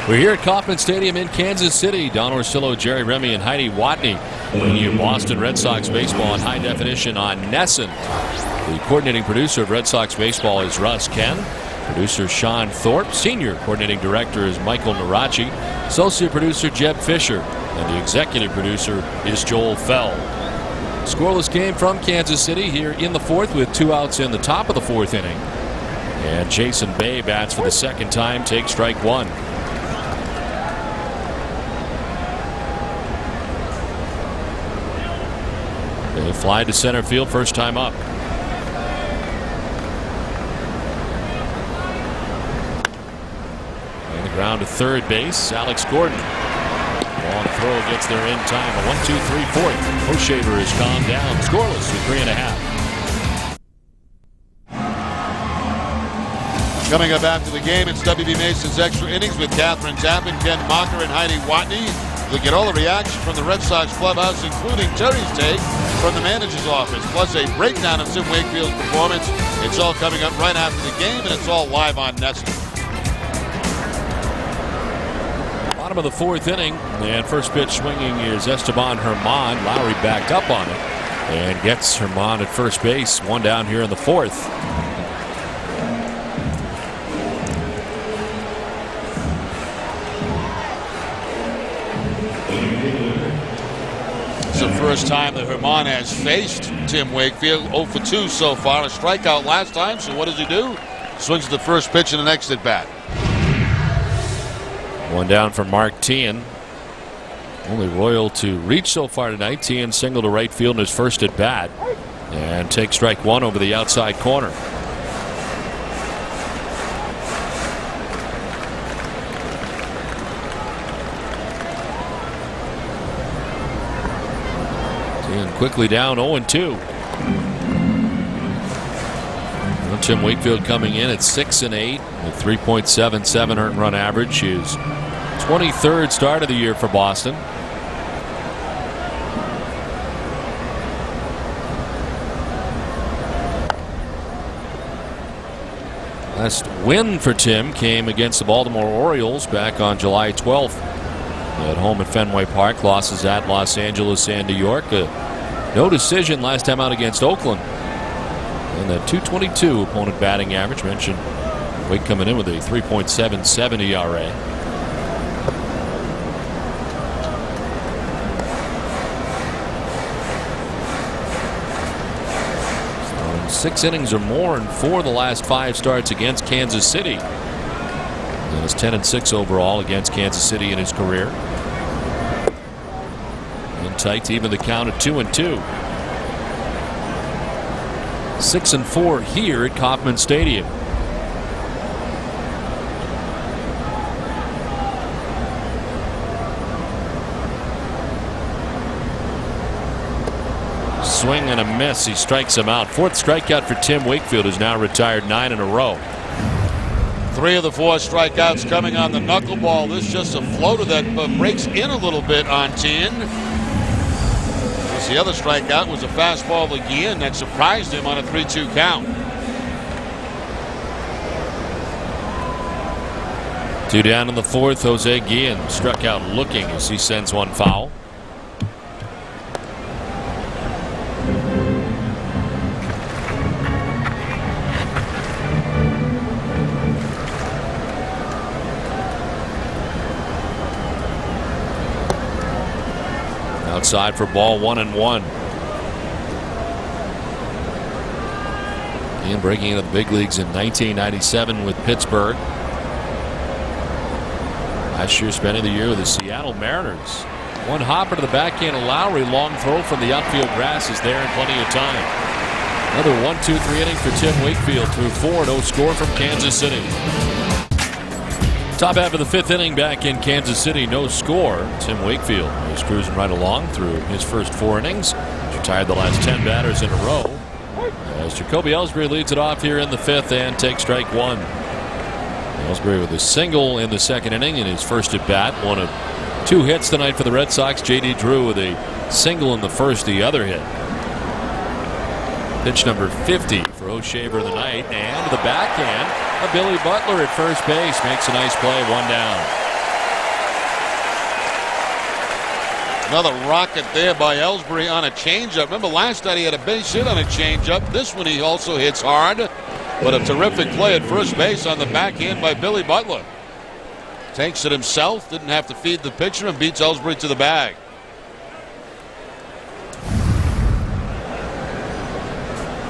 We're here at Kauffman Stadium in Kansas City. Don Orsillo, Jerry Remy, and Heidi Watney bringing you Boston Red Sox baseball in high definition on Nesson. The coordinating producer of Red Sox baseball is Russ Ken. Producer Sean Thorpe. Senior coordinating director is Michael Narachi. Associate producer Jeb Fisher. And the executive producer is Joel Fell. Scoreless game from Kansas City here in the fourth with 2 outs in the top of the fourth inning. And Jason Bay bats for the second time, takes strike 1. They fly to center field first time up. Ground to third base. Alex Gordon. Long throw gets there in time. A 1-2-3-4. O'Shaver is calmed down. Scoreless with 3.5. Coming up after the game, it's WB Mason's Extra Innings with Catherine Tappan, Ken Mocker, and Heidi Watney. We'll get all the reaction from the Red Sox clubhouse, including Terry's take from the manager's office, plus a breakdown of Tim Wakefield's performance. It's all coming up right after the game, and it's all live on Nesson. Bottom of the fourth inning, and first pitch swinging is Esteban Herman. Lowry backed up on it and gets Herman at first base. One down here in the fourth. It's the first time that Herman has faced Tim Wakefield. 0 for 2 so far. A strikeout last time, so what does he do? Swings at the first pitch in the next at bat. One down for Mark Teahan. Only Royal to reach so far tonight. Teahan single to right field in his first at bat and takes strike 1 over the outside corner. Teahan quickly down 0-2. Tim Wakefield coming in at 6-8 with 3.77 earned run average. His 23rd start of the year for Boston. Last win for Tim came against the Baltimore Orioles back on July 12th at home at Fenway Park. Losses at Los Angeles and New York. No decision last time out against Oakland. And that .222 opponent batting average. Mentioned Wake coming in with a 3.77 ERA. 6 innings or more in 4 of the last 5 starts against Kansas City. And is 10-6 overall against Kansas City in his career. And tight to even the count at 2-2. 6-4 here at Kauffman Stadium. Swing and a miss. He strikes him out. 4th strikeout for Tim Wakefield, who's now retired 9 in a row. 3 of the 4 strikeouts coming on the knuckleball. This is just a floater that breaks in a little bit on Tien. The other strikeout was a fastball to Guillen that surprised him on a 3-2 count. 2 down in the 4th. Jose Guillen struck out looking as he sends one foul. Outside for ball 1-1. And breaking into the big leagues in 1997 with Pittsburgh. Last year spending the year with the Seattle Mariners. One hopper to the backhand of Lowry. Long throw from the outfield grass is there in plenty of time. Another 1-2-3 inning for Tim Wakefield through 4. No score from Kansas City. Top half of the 5th inning back in Kansas City. No score. Tim Wakefield is cruising right along through his first 4 innings. He's retired the last 10 batters in a row. As Jacoby Ellsbury leads it off here in the 5th and takes strike 1. Ellsbury with a single in the 2nd inning in his first at bat. One of 2 hits tonight for the Red Sox. J.D. Drew with a single in the first, the other hit. Pitch number 50 for O'Shaver of the night, and the backhand of Billy Butler at first base makes a nice play. 1 down. Another rocket there by Ellsbury on a changeup. Remember last night he had a base hit on a changeup. This one he also hits hard. But a terrific play at first base on the backhand by Billy Butler. Takes it himself, didn't have to feed the pitcher, and beats Ellsbury to the bag.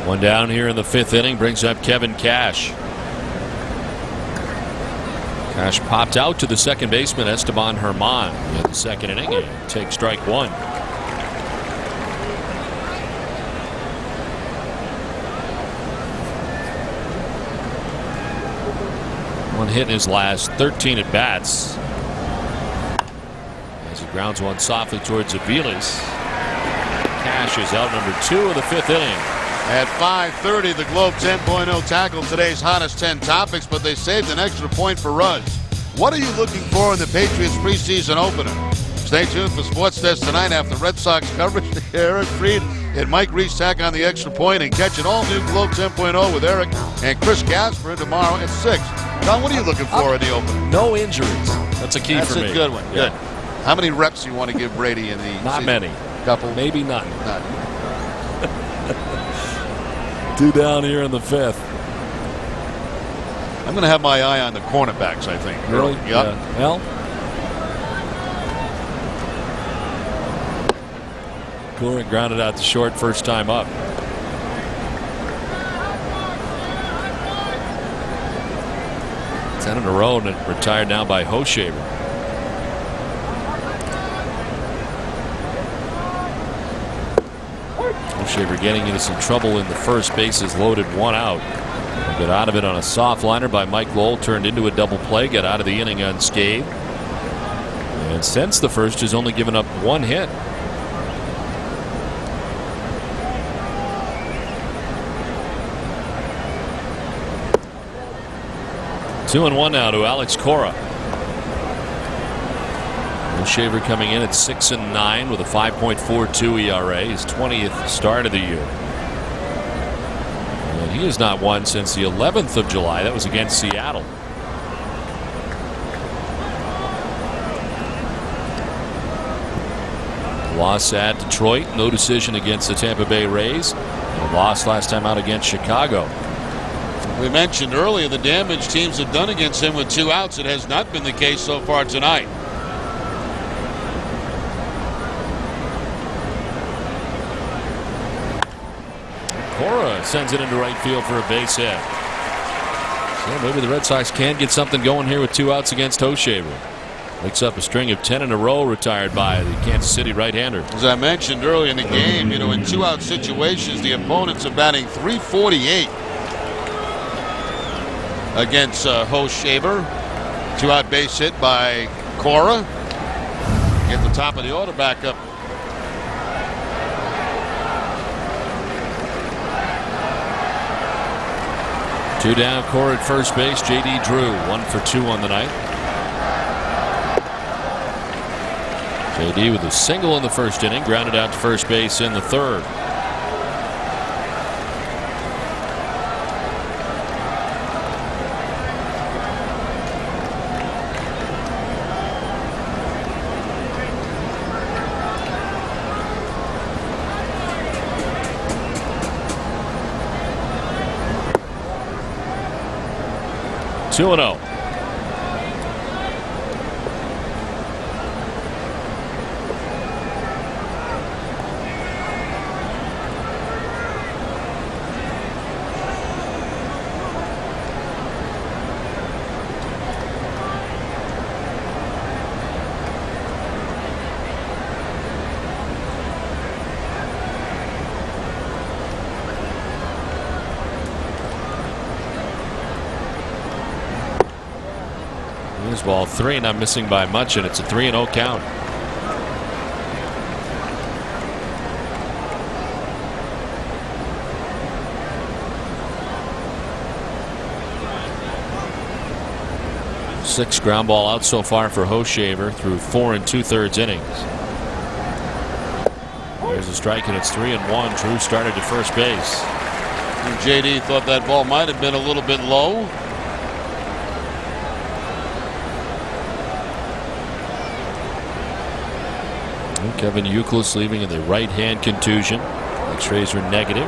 One down here in the 5th inning brings up Kevin Cash. Cash popped out to the second baseman Esteban Herman in the 2nd inning and takes strike 1. One hit in his last 13 at bats. As he grounds one softly towards Aviles. Cash is out number 2 of the 5th inning. At 5:30, the Globe 10.0 tackled today's hottest 10 topics, but they saved an extra point for Ruz. What are you looking for in the Patriots preseason opener? Stay tuned for Sports Desk tonight after Red Sox coverage. Eric Freed and Mike Reese tack on the extra point and catch an all-new Globe 10.0 with Eric and Chris Gasper tomorrow at 6. Don, what are you looking for in the opener? No injuries. That's a key for me. That's a good one. Yeah. Good. How many reps do you want to give Brady in the Not season? many. Couple? Maybe none. None. 2 down here in the 5th. I'm going to have my eye on the cornerbacks, I think. Really? Yep. Yeah. Well, Cooler grounded out to short first time up. Ten in a row and retired now by O'Shaver. O'Shaver getting into some trouble in the first, bases loaded, 1 out. Get out of it on a soft liner by Mike Lowell, turned into a double play, get out of the inning unscathed. And since the first has only given up 1 hit. Two and 1 now to Alex Cora. O'Shaver coming in at 6-9 with a 5.42 ERA, his 20th start of the year. And he has not won since the 11th of July. That was against Seattle. Loss at Detroit, no decision against the Tampa Bay Rays. And a loss last time out against Chicago. We mentioned earlier the damage teams have done against him with 2 outs. It has not been the case so far tonight. Cora sends it into right field for a base hit. So maybe the Red Sox can get something going here with 2 outs against O'Shaver. Makes up a string of 10 in a row retired by the Kansas City right-hander. As I mentioned earlier in the game, in 2-out situations, the opponents are batting .348 against O'Shaver. 2-out base hit by Cora. Get the top of the order back up. Two down, Cora at first base. J.D. Drew, 1 for 2 on the night. J.D. with a single in the first inning, grounded out to first base in the third. Two and 0. Ball 3, not missing by much, and it's a 3-0 count. Six ground ball out so far for Hoshaver through 4 2/3 innings. There's a strike, and it's 3-1. Drew started to first base. And JD thought that ball might have been a little bit low. Kevin Youkilis leaving in the right hand contusion. X-rays are negative.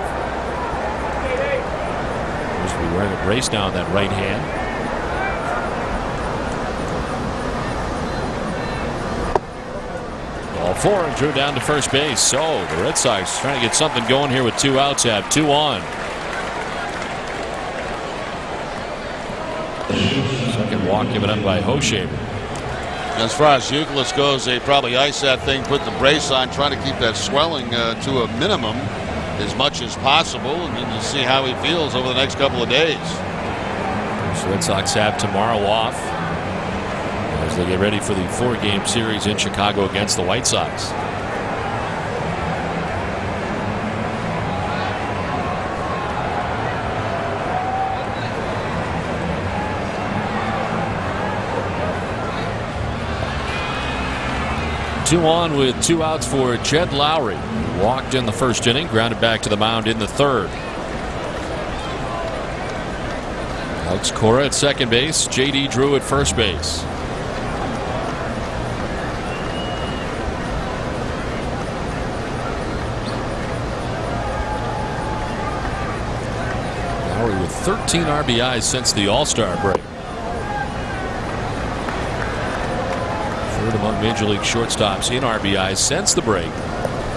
He's to be wearing a brace now on that right hand. Ball 4, and Drew down to first base. So the Red Sox trying to get something going here with 2 outs, have 2 on. Second walk given up by Hoshaver. As far as Youkilis goes, they probably ice that thing, put the brace on, trying to keep that swelling to a minimum as much as possible, and then you see how he feels over the next couple of days. The Red Sox have tomorrow off as they get ready for the 4-game series in Chicago against the White Sox. Two on with 2 outs for Jed Lowry. Walked in the first inning, grounded back to the mound in the third. Alex Cora at second base, J.D. Drew at first base. Lowry with 13 RBIs since the All-Star break. Among Major League shortstops in RBIs since the break.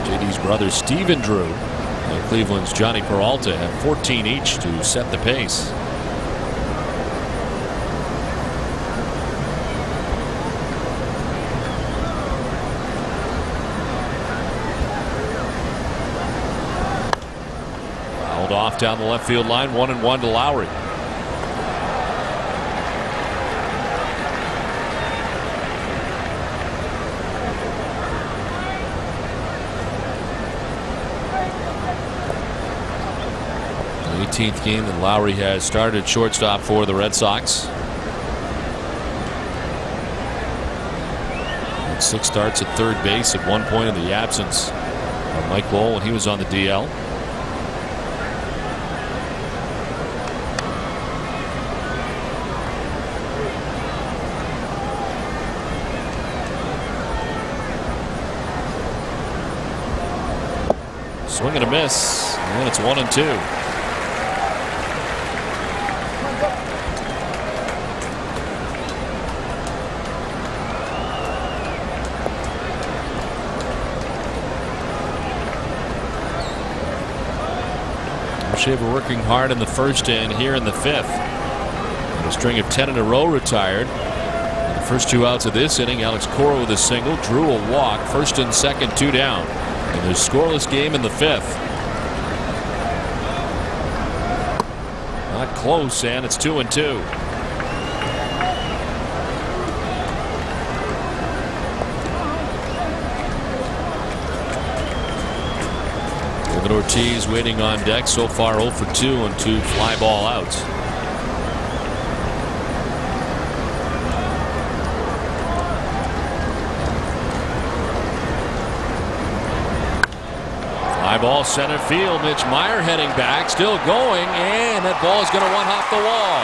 JD's brother Stephen Drew and Cleveland's Johnny Peralta have 14 each to set the pace. Fouled off down the left field line, 1-1 to Lowry. The 18th game that Lowry has started shortstop for the Red Sox. And 6 starts at third base at one point in the absence of Mike Lowell when he was on the DL. Swing and a miss, and it's 1-2. Shaver working hard in the first and here in the fifth. And a string of 10 in a row retired. And the first 2 outs of this inning, Alex Cora with a single, Drew a walk, first and second, 2 down. And there's a scoreless game in the fifth. Not close, and it's 2-2. David Ortiz waiting on deck. So far 0 for 2 on 2 fly ball outs. High ball center field. Mitch Meyer heading back, still going, and that ball is going to one-hop the wall.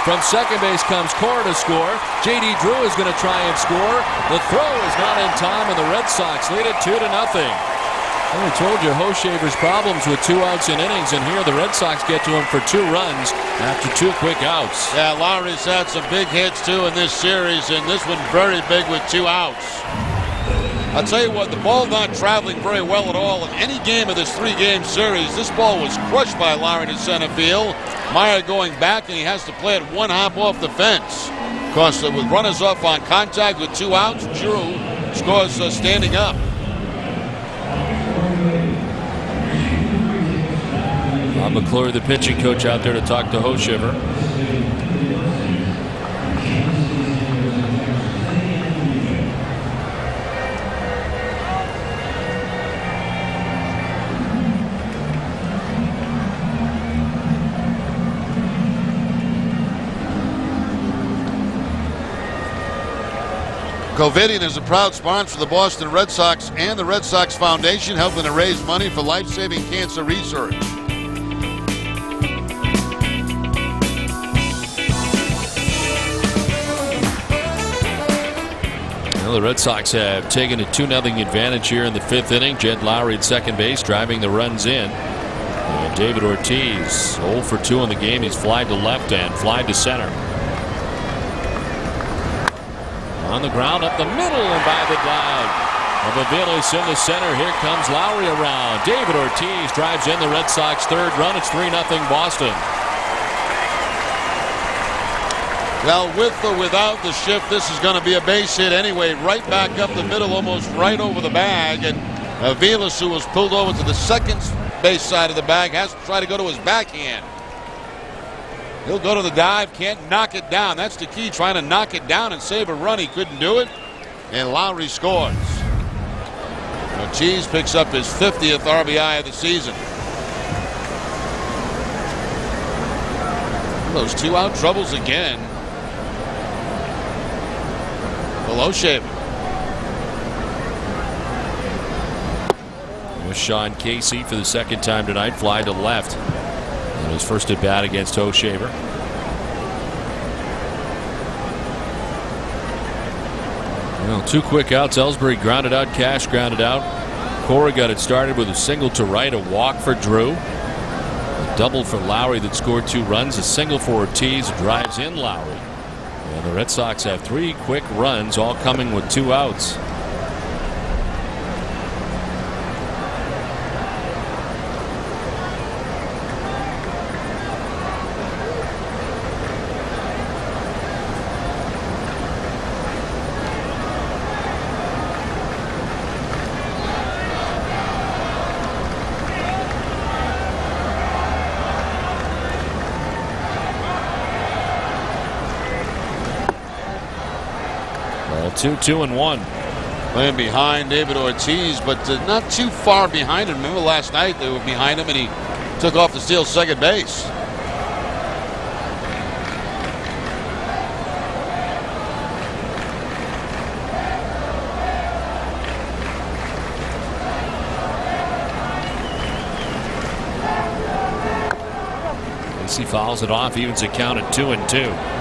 From second base comes Cora to score. J.D. Drew is going to try and score. The throw is not in time, and the Red Sox lead it 2-0. I told you Hoshaver's problems with 2 outs in innings, and here the Red Sox get to him for 2 runs after 2 quick outs. Yeah, Lowry's had some big hits too in this series, and this one very big with 2 outs. I'll tell you what, the ball not traveling very well at all in any game of this 3-game series. This ball was crushed by Lowry to center field. Meyer going back, and he has to play it 1 hop off the fence. Of course, with runners off on contact with 2 outs, Drew scores standing up. Bob McClure, the pitching coach, out there to talk to Hoshaver. Covidien is a proud sponsor of the Boston Red Sox and the Red Sox Foundation, helping to raise money for life-saving cancer research. Well, the Red Sox have taken a 2-0 advantage here in the 5th inning. Jed Lowry at second base, driving the runs in. And David Ortiz 0 for 2 in the game. He's flied to left and flied to center. On the ground up the middle and by the dive of Aviles in the center. Here comes Lowry around. David Ortiz drives in the Red Sox 3rd run. It's 3-0 Boston. Well, with or without the shift, this is going to be a base hit anyway. Right back up the middle, almost right over the bag. And Aviles, who was pulled over to the second base side of the bag, has to try to go to his backhand. He'll go to the dive, can't knock it down. That's the key, trying to knock it down and save a run. He couldn't do it, and Lowry scores. Ortiz picks up his 50th RBI of the season. Those 2-out troubles again. Below Shaver. There's Sean Casey for the 2nd time tonight, fly to left. And his first at bat against Hoshaver. Well, 2 quick outs. Ellsbury grounded out. Cash grounded out. Cora got it started with a single to right, a walk for Drew. A double for Lowry that scored 2 runs. A single for Ortiz, drives in Lowry. And the Red Sox have 3 quick runs, all coming with 2 outs. Well, 2-2-1. Playing behind David Ortiz, but not too far behind him. Remember last night they were behind him and he took off to steal second base. He fouls it off, evens the count at 2-2.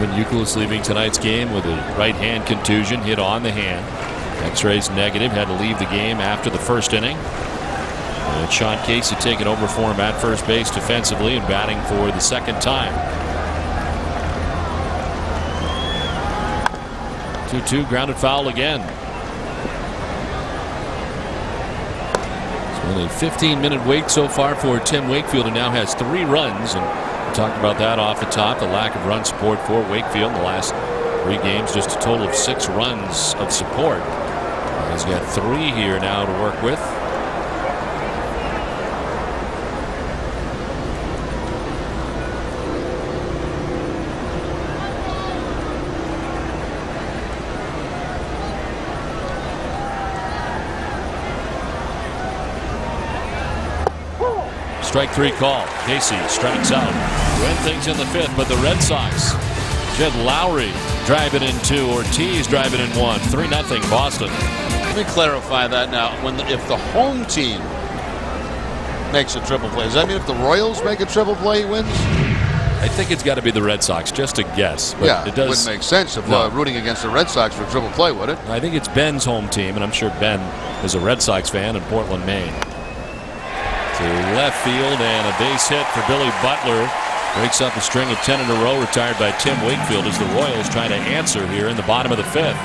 Youkilis leaving tonight's game with a right hand contusion, hit on the hand. X-rays negative, had to leave the game after the 1st inning. And Sean Casey taking over for him at first base defensively and batting for the 2nd time. 2-2, grounded foul again. It's only a 15-minute wait so far for Tim Wakefield, and now has 3 runs. And we talked about that off the top, the lack of run support for Wakefield in the last 3 games, just a total of 6 runs of support. He's got 3 here now to work with. Strike 3 call. Casey strikes out. Win things in the 5th, but the Red Sox, Jed Lowry driving in 2, Ortiz driving in 1. 3-0 Boston. Let me clarify that now. If the home team makes a triple play, does that mean if the Royals make a triple play, he wins? I think it's got to be the Red Sox, just a guess. But Yeah, it does. wouldn't make sense if rooting against the Red Sox for a triple play, would it? I think it's Ben's home team, and I'm sure Ben is a Red Sox fan in Portland, Maine. To left field, and a base hit for Billy Butler. Breaks up a string of 10 in a row, retired by Tim Wakefield, as the Royals try to answer here in the bottom of the 5th.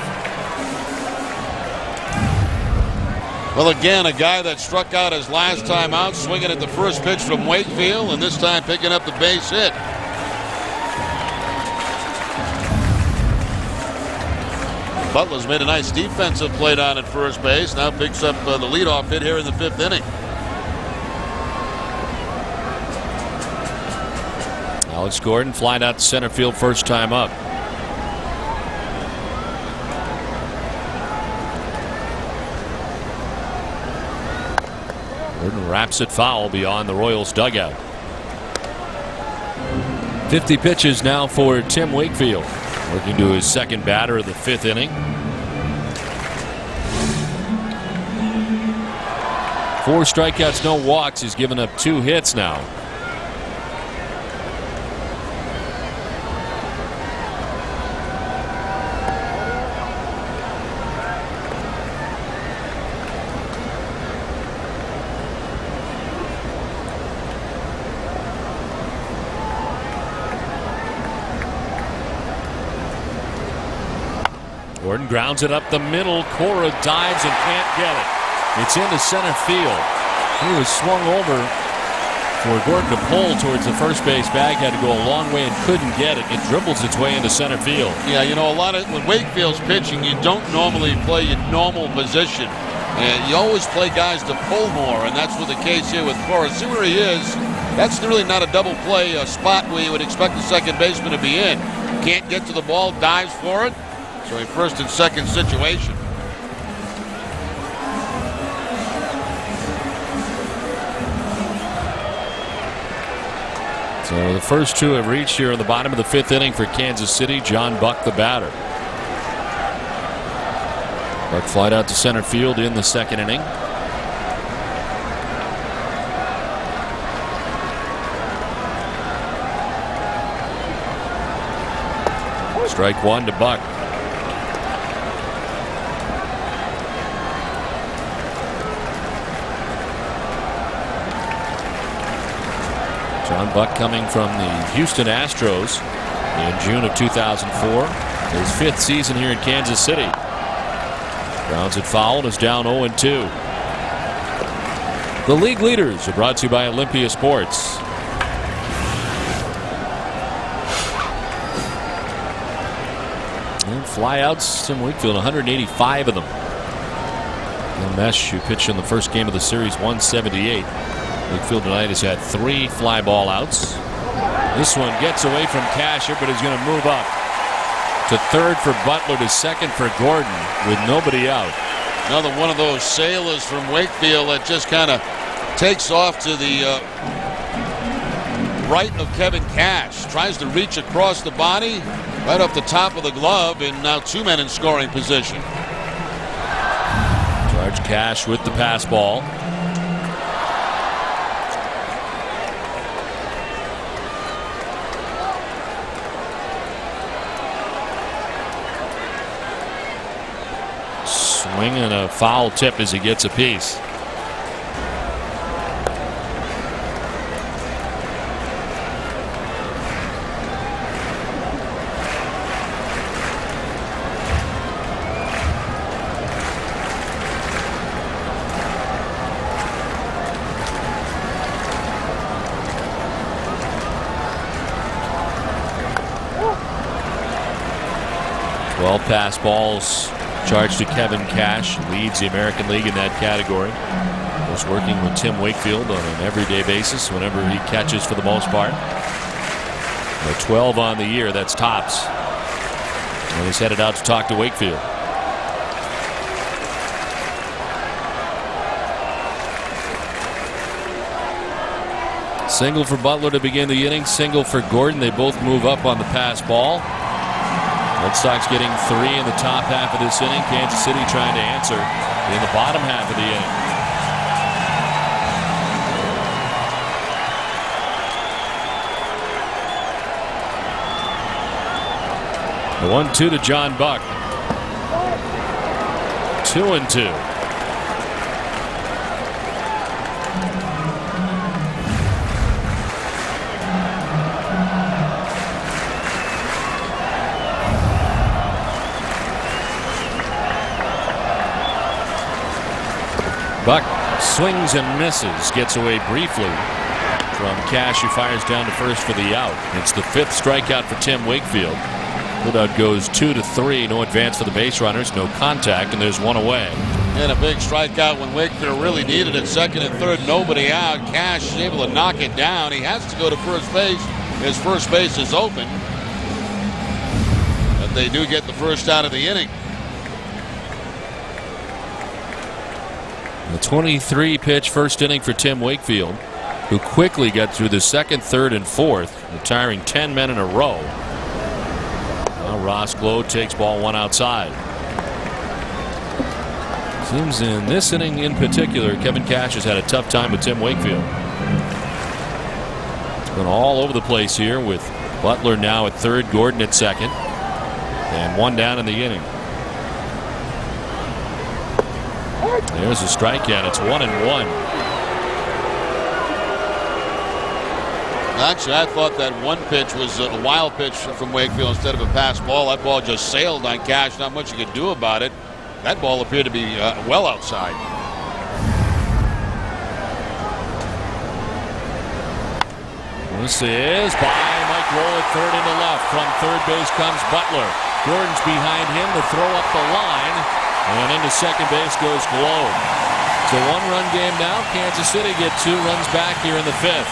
Well, again, a guy that struck out his last time out, swinging at the first pitch from Wakefield, and this time picking up the base hit. Butler's made a nice defensive play down at first base. Now picks up the leadoff hit here in the 5th inning. Alex Gordon flying out to center field first time up. Gordon wraps it foul beyond the Royals dugout. 50 pitches now for Tim Wakefield. Working to his second batter of the 5th inning. 4 strikeouts, no walks. He's given up 2 hits now. Gordon grounds it up the middle. Cora dives and can't get it. It's into center field. He was swung over for Gordon to pull towards the first base bag. Had to go a long way and couldn't get it. It dribbles its way into center field. Yeah, you know, when Wakefield's pitching, you don't normally play your normal position. And you always play guys to pull more, and that's what the case here with Cora. See where he is. That's really not a double play, a spot where you would expect the second baseman to be in. Can't get to the ball, dives for it. So a first and second situation. So the first 2 have reached here in the bottom of the 5th inning for Kansas City. John Buck, the batter. Buck flied out to center field in the 2nd inning. Strike 1 to Buck. John Buck coming from the Houston Astros in June of 2004. His 5th season here in Kansas City. Grounds it foul and is down 0-2. The league leaders are brought to you by Olympia Sports. And flyouts, Tim Wakefield, 185 of them. And Mesh, who pitched in the first game of the series, 178. Wakefield tonight has had 3 fly ball outs. This one gets away from Casher, but he's going to move up to 3rd for Butler, to 2nd for Gordon, with nobody out. Another one of those sailors from Wakefield that just kind of takes off to the right of Kevin Cash. Tries to reach across the body, right off the top of the glove, and now 2 men in scoring position. George Cash with the pass ball. Swing and a foul tip as he gets a piece. Well, pass balls charged to Kevin Cash, leads the American League in that category. Was working with Tim Wakefield on an everyday basis whenever he catches for the most part. 12 on the year, that's tops. And he's headed out to talk to Wakefield. Single for Butler to begin the inning, single for Gordon. They both move up on the pass ball. Red Sox getting 3 in the top half of this inning. Kansas City trying to answer in the bottom half of the inning. The 1-2 to John Buck. 2-2. Buck swings and misses, gets away briefly from Cash, who fires down to first for the out. It's the 5th strikeout for Tim Wakefield. Putout goes 2-3, no advance for the base runners, no contact, and there's 1 away. And a big strikeout when Wakefield really needed it. 2nd and 3rd, nobody out. Cash is able to knock it down. He has to go to first base. His first base is open. But they do get the first out of the inning. The 23-pitch first inning for Tim Wakefield, who quickly got through the 2nd, 3rd, and 4th, retiring 10 men in a row. Now Ross Gload takes ball 1 outside. Seems in this inning in particular, Kevin Cash has had a tough time with Tim Wakefield. Been all over the place here with Butler now at 3rd, Gordon at 2nd, and 1 down in the inning. There's a strikeout. It's 1-1. Actually, I thought that one pitch was a wild pitch from Wakefield instead of a pass ball. That ball just sailed on Cash. Not much you could do about it. That ball appeared to be well outside. This is by Mike Lowell at 3rd into left. From 3rd base comes Butler. Gordon's behind him to throw up the line. And into 2nd base goes Globe. It's a 1-run game now. Kansas City get 2 runs back here in the 5th.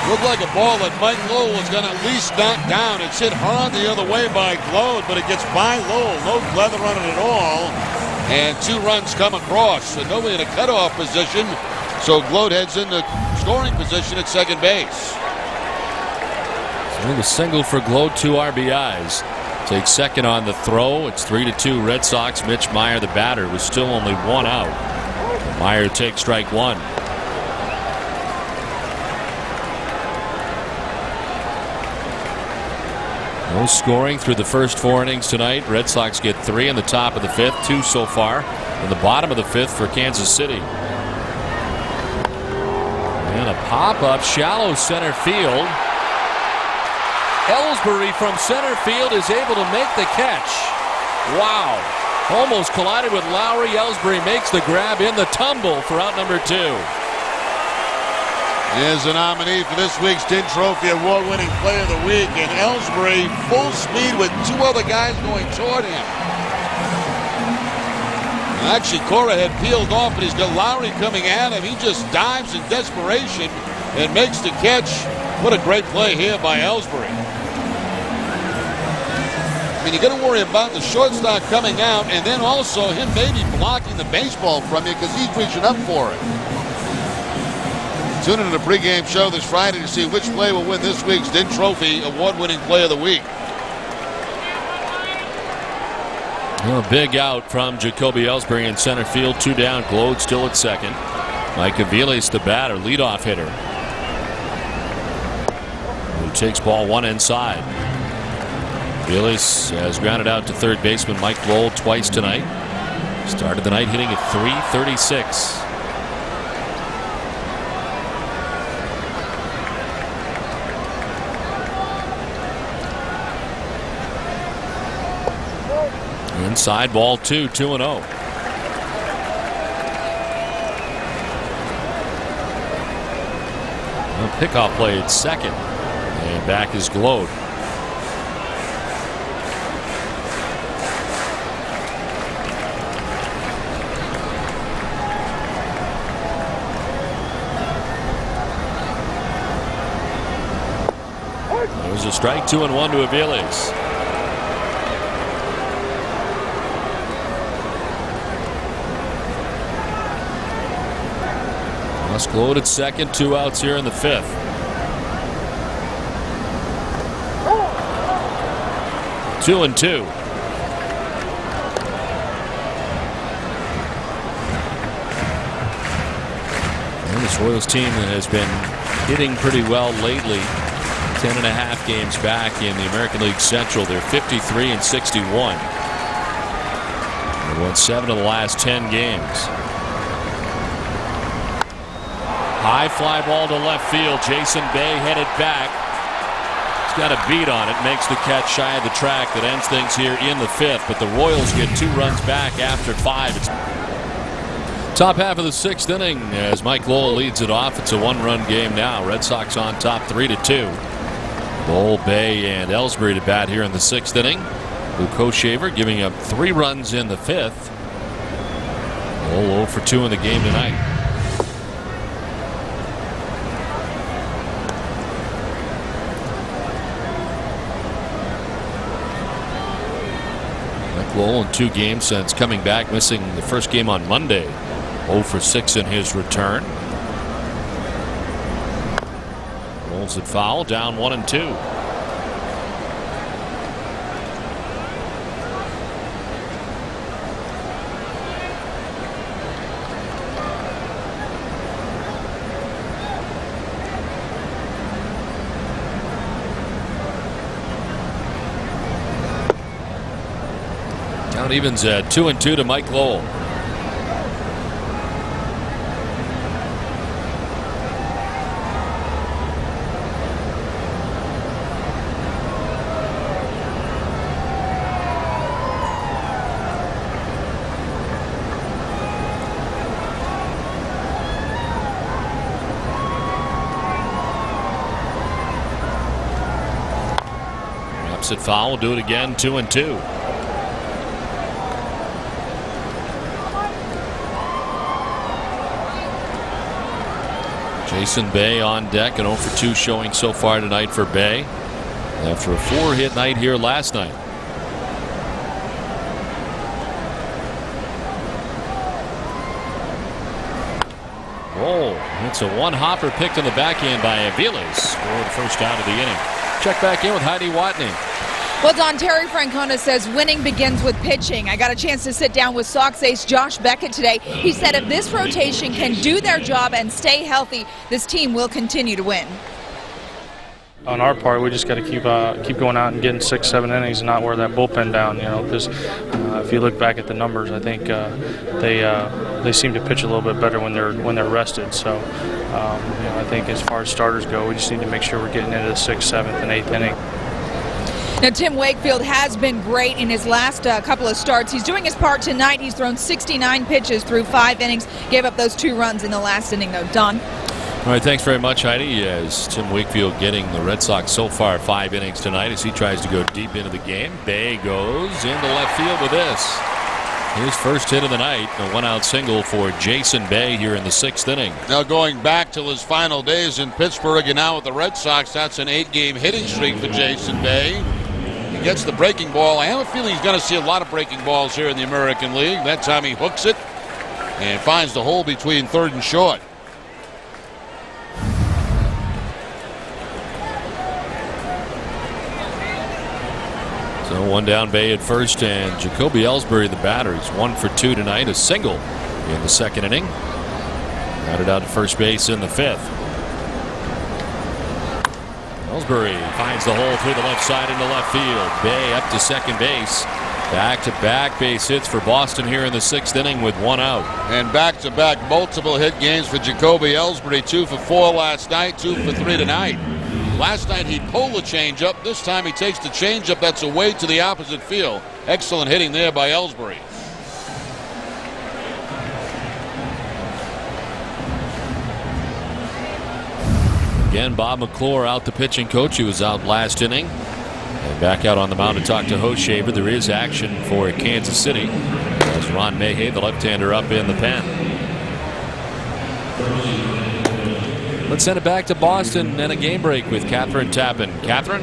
Looked like a ball that Mike Lowell was going to at least knock down. It's hit hard the other way by Globe, but it gets by Lowell. No leather on it at all. And 2 runs come across. So nobody in a cutoff position. So Globe heads into scoring position at 2nd base. The single for Glow, 2 RBIs. Takes 2nd on the throw. It's 3-2 Red Sox. Mitch Meyer, the batter, was still only 1 out. Meyer takes strike 1. No scoring through the first 4 innings tonight. Red Sox get 3 in the top of the 5th, 2 so far in the bottom of the 5th for Kansas City. And a pop-up, shallow center field. Ellsbury from center field is able to make the catch. Wow. Almost collided with Lowry. Ellsbury makes the grab in the tumble for out number 2. Is a nominee for this week's Tin Trophy Award-winning Player of the Week, and Ellsbury full speed with 2 other guys going toward him. Actually, Cora had peeled off, but he's got Lowry coming at him. He just dives in desperation and makes the catch. What a great play here by Ellsbury. I mean, you got to worry about the shortstop coming out, and then also him maybe blocking the baseball from you because he's reaching up for it. Tune in to the pregame show this Friday to see which play will win this week's Tin Trophy Award-winning Play of the Week. A big out from Jacoby Ellsbury in center field. 2 down. Glode still at 2nd. Mike Aviles, the batter, leadoff hitter, who takes ball 1 inside. Aviles has grounded out to 3rd baseman Mike Lowell twice tonight. Started the night hitting at .336. Inside ball 2, 2-0. Pickoff play at 2nd. And back is Glode. There's a strike, 2-1 to Aviles. Rusk loaded second, 2 outs here in the 5th. Two and two. And this Royals team that has been hitting pretty well lately. 10.5 games back in the American League Central. They're 53 and 61. They won 7 of the last 10 games. High fly ball to left field. Jason Bay headed back. He's got a beat on it. Makes the catch shy of the track. That ends things here in the 5th. But the Royals get 2 runs back after 5. It's top half of the 6th inning as Mike Lowell leads it off. It's a 1-run game now. Red Sox on top 3-2. Lowell, Bay, and Ellsbury to bat here in the 6th inning. Luke Hoshaver giving up 3 runs in the 5th. Lowell 0 for 2 in the game tonight. Lowell in 2 games since coming back, missing the first game on Monday. 0 for 6 in his return. Rolls it foul, down 1-2. Count evens at 2-2 to Mike Lowell. Raps it foul, do it again, 2-2. Jason Bay on deck, an 0 for 2 showing so far tonight for Bay after a 4-hit night here last night. Oh, it's a 1-hopper picked on the backhand by Aviles for the first out of the inning. Check back in with Heidi Watney. Well, Don, Terry Francona says winning begins with pitching. I got a chance to sit down with Sox ace Josh Beckett today. He said if this rotation can do their job and stay healthy, this team will continue to win. On our part, we just got to keep going out and getting 6-7 innings and not wear that bullpen down. You know, because if you look back at the numbers, I think they seem to pitch a little bit better when they're rested. So, I think as far as starters go, we just need to make sure we're getting into the 6th, 7th, and 8th inning. Now, Tim Wakefield has been great in his last couple of starts. He's doing his part tonight. He's thrown 69 pitches through 5 innings. Gave up those 2 runs in the last inning, though. Don? All right, thanks very much, Heidi. As Tim Wakefield getting the Red Sox so far 5 innings tonight as he tries to go deep into the game. Bay goes into left field with this. His first hit of the night, a 1-out single for Jason Bay here in the 6th inning. Now going back to his final days in Pittsburgh and now with the Red Sox, that's an 8-game hitting streak for Jason Bay. He gets the breaking ball. I have a feeling he's going to see a lot of breaking balls here in the American League. That time he hooks it and finds the hole between third and short. So 1 down, Bay at first, and Jacoby Ellsbury, the batter. He's 1 for 2 tonight, a single in the 2nd inning. Batted out to first base in the 5th. Ellsbury finds the hole through the left side into left field. Bay up to second base. Back-to-back base hits for Boston here in the 6th inning with 1 out. And back-to-back multiple hit games for Jacoby Ellsbury. 2 for 4 last night, 2 for 3 tonight. Last night he pulled the changeup. This time he takes the changeup that's away to the opposite field. Excellent hitting there by Ellsbury. Again, Bob McClure out the pitching coach. He was out last inning. And back out on the mound to talk to Hoshaver. There is action for Kansas City as Ron Mayhay, the left-hander, up in the pen. Let's send it back to Boston and a game break with Catherine Tappan. Catherine?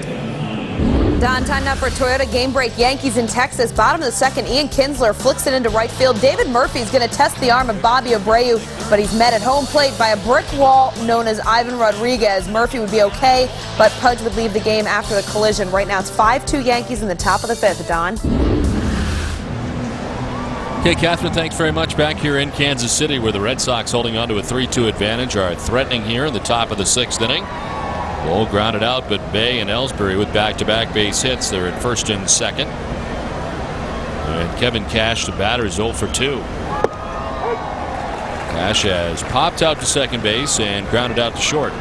Don, time now for Toyota Game Break. Yankees in Texas. Bottom of the second, Ian Kinsler flicks it into right field. David Murphy's going to test the arm of Bobby Abreu, but he's met at home plate by a brick wall known as Ivan Rodriguez. Murphy would be okay, but Pudge would leave the game after the collision. Right now it's 5-2 Yankees in the top of the fifth. Don. Okay, Catherine, thanks very much. Back here in Kansas City, where the Red Sox, holding on to a 3-2 advantage, are threatening here in the top of the sixth inning. Ball grounded out, but Bay and Ellsbury with back-to-back base hits. They're at first and second. And Kevin Cash, the batter, is 0 for 2. Cash has popped out to second base and grounded out to short.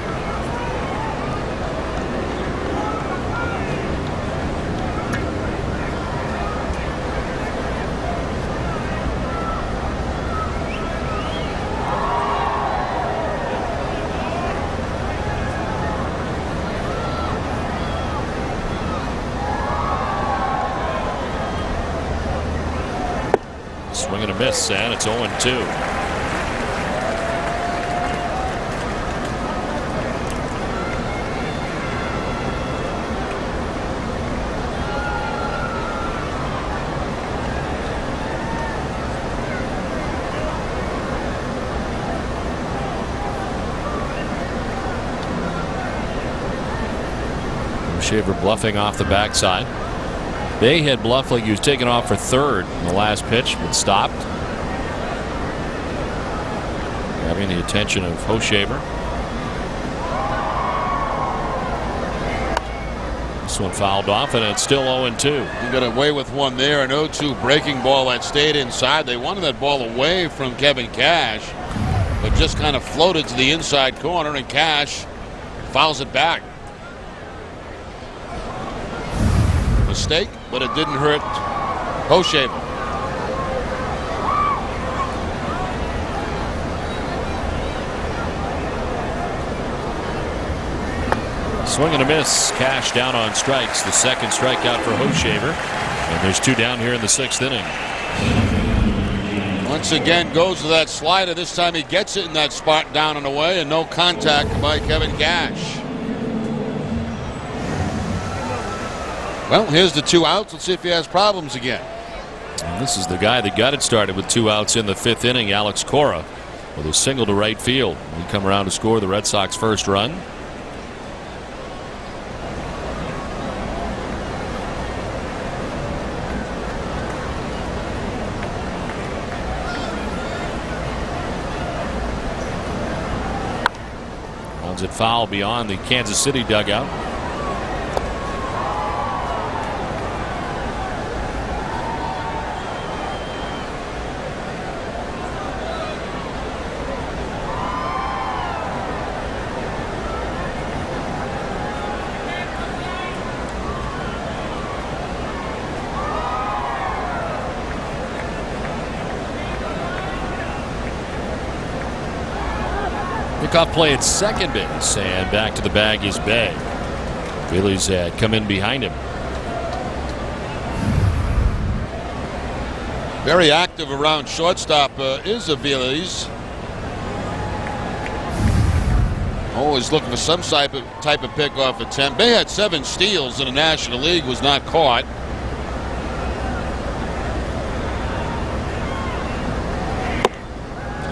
Swing and a miss, and it's 0-2. Shaver bluffing off the backside. Bay had bluffed like he was taking off for third in the last pitch, but stopped. Grabbing the attention of Hoshaver. This one fouled off, and it's still 0-2. He got away with one there, an 0-2 breaking ball that stayed inside. They wanted that ball away from Kevin Cash, but just kind of floated to the inside corner, and Cash fouls it back. Mistake, but it didn't hurt Hoshaver. Swing and a miss. Cash down on strikes. The second strikeout for Hoshaver. And there's 2 down here in the sixth inning. Once again goes to that slider. This time he gets it in that spot down and away, and no contact by Kevin Cash. Well, here's the 2 outs. Let's see if he has problems again. And this is the guy that got it started with 2 outs in the fifth inning, Alex Cora, with a single to right field. We come around to score the Red Sox first run. Runs it foul beyond the Kansas City dugout. Pickoff play at second base, and back to the bag is Bay. Phillies had come in behind him. Very active around shortstop is Aviles. Always looking for some type of pickoff attempt. Bay had 7 steals in the National League, was not caught.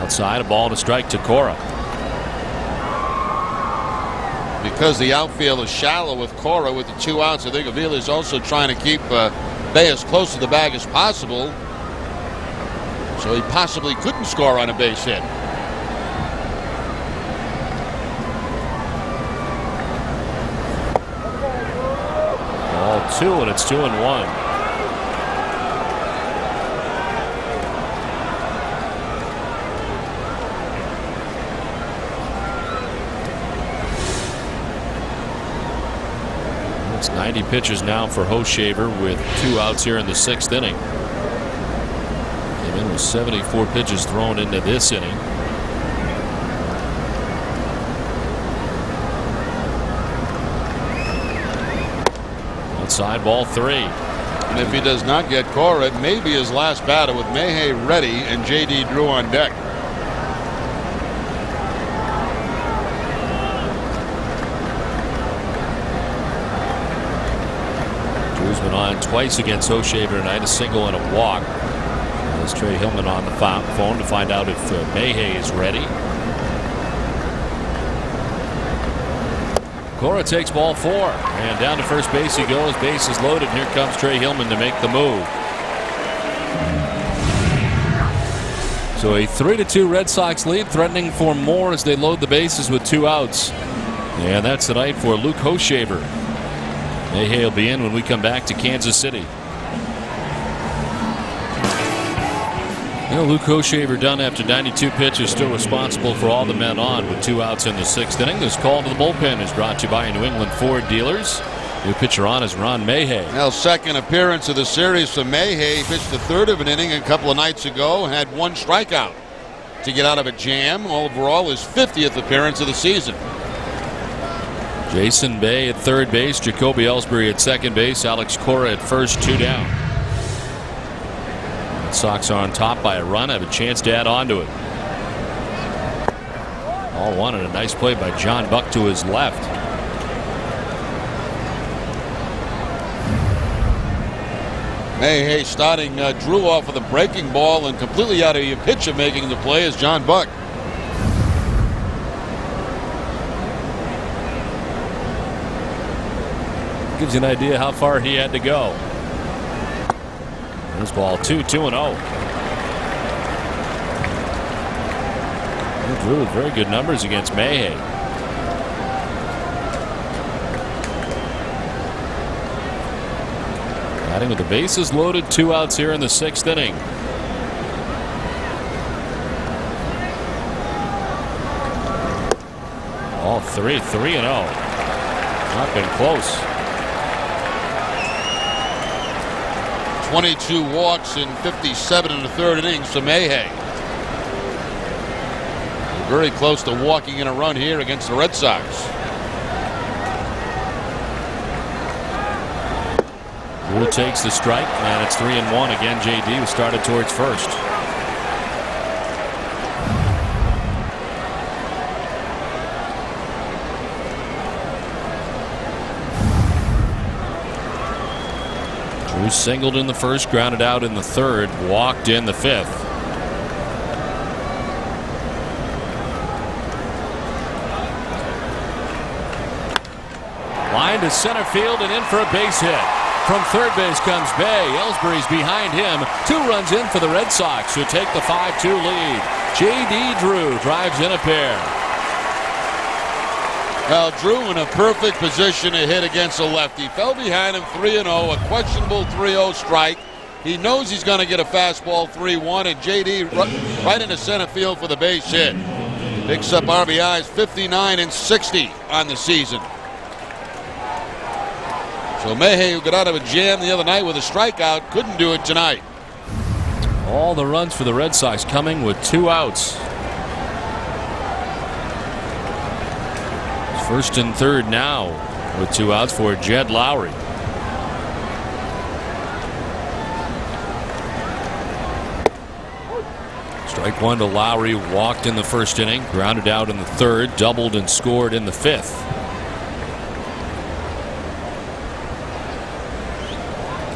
Outside, a ball to strike to Cora. Because the outfield is shallow with Cora with the 2 outs, I think Avila is also trying to keep Bay as close to the bag as possible, so he possibly couldn't score on a base hit. Ball 2, and it's 2-1. It's 90 pitches now for Hoshaver with 2 outs here in the sixth inning. Came in with 74 pitches thrown into this inning. Outside, ball 3. And if he does not get Cora, it may be his last batter with Mayhay ready and J.D. Drew on deck. Drew's been on twice against O'Shaver tonight, a single and a walk. There's Trey Hillman on the phone to find out if Mayhay is ready. Cora takes ball 4, and down to first base he goes. Base is loaded. Here comes Trey Hillman to make the move. So a 3-2 Red Sox lead, threatening for more as they load the bases with 2 outs. And that's the night for Luke O'Shaver. Mayhay will be in when we come back to Kansas City. Luke O'Shaver done after 92 pitches, still responsible for all the men on with 2 outs in the 6th inning. This call to the bullpen is brought to you by New England Ford Dealers. New pitcher on is Ron Mayhay. Now, second appearance of the series for Mayhay. He pitched the 3rd of an inning a couple of nights ago, had 1 strikeout to get out of a jam. Overall, his 50th appearance of the season. Jason Bay at third base, Jacoby Ellsbury at second base, Alex Cora at first, 2 down. Red Sox are on top by a run, have a chance to add on to it. All one, and a nice play by John Buck to his left. Mayhay starting Drew off with a breaking ball, and completely out of your pitcher making the play is John Buck. Gives you an idea how far he had to go. This ball 2-0. Drew with very good numbers against Mayhay. Batting with the bases loaded, 2 outs here in the 6th inning. All 3-0. Not been close. 22 walks in 57 in the 3rd innings for Mayhay. Very close to walking in a run here against the Red Sox. Drew takes the strike, and it's 3-1 again. JD was started towards first. Drew singled in the 1st, grounded out in the 3rd, walked in the 5th. Line to center field and in for a base hit. From third base comes Bay. Ellsbury's behind him. 2 runs in for the Red Sox, who take the 5-2 lead. J.D. Drew drives in a pair. Well, Drew in a perfect position to hit against a lefty. Fell behind him 3-0, a questionable 3-0 strike. He knows he's going to get a fastball 3-1, and J.D. right into center field for the base hit. Picks up RBIs 59 and 60 on the season. So Mayhay, who got out of a jam the other night with a strikeout, couldn't do it tonight. All the runs for the Red Sox coming with 2 outs. 1st and 3rd now with 2 outs for Jed Lowry. Strike 1 to Lowry, walked in the 1st inning, grounded out in the 3rd, doubled and scored in the 5th.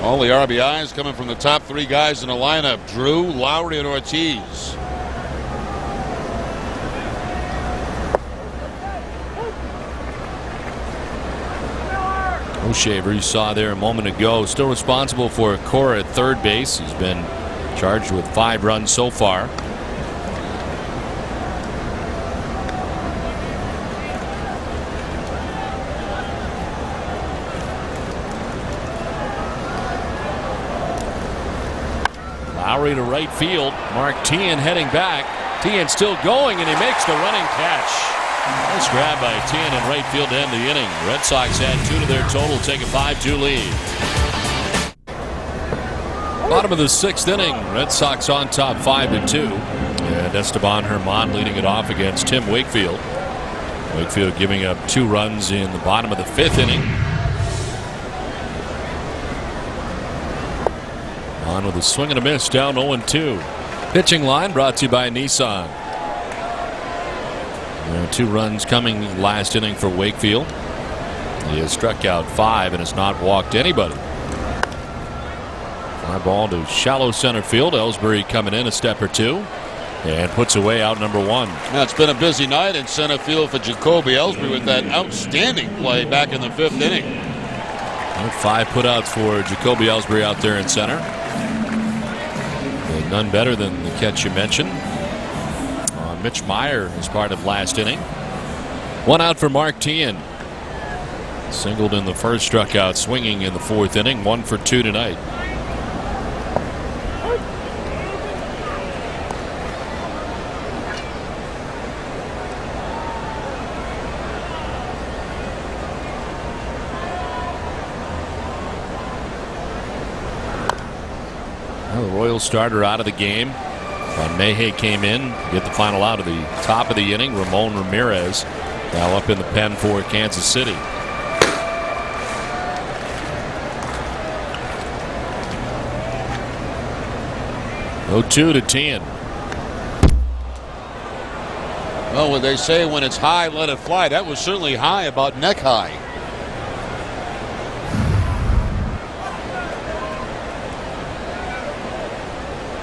All the RBIs coming from the top 3 guys in the lineup: Drew, Lowry, and Ortiz. O'Shaver, you saw there a moment ago, still responsible for Cora at third base. He's been charged with 5 runs so far. Lowry to right field. Mark Teahan heading back. Teahan still going, and he makes the running catch. Nice grab by Teahan in right field to end the inning. Red Sox add 2 to their total, take a 5-2 lead. Bottom of the 6th inning. Red Sox on top 5-2. And Esteban Herman leading it off against Tim Wakefield. Wakefield giving up 2 runs in the bottom of the 5th inning. On with a swing and a miss, down 0-2. Pitching line brought to you by Nissan. There are 2 runs coming last inning for Wakefield. He has struck out 5 and has not walked anybody. High ball to shallow center field. Ellsbury coming in a step or two and puts away out number 1. Now, it's been a busy night in center field for Jacoby Ellsbury with that outstanding play back in the 5th inning. 5 putouts for Jacoby Ellsbury out there in center. And none better than the catch you mentioned. Mitch Meyer is part of last inning. 1 out for Mark Teahan. Singled in the first, struck out swinging in the 4th inning. 1 for 2 tonight. Well, the Royals starter out of the game. Mayhay came in, get the final out of the top of the inning. Ramon Ramirez now up in the pen for Kansas City. 0-2 to Teahan. Well, what they say, when it's high, let it fly. That was certainly high, about neck high.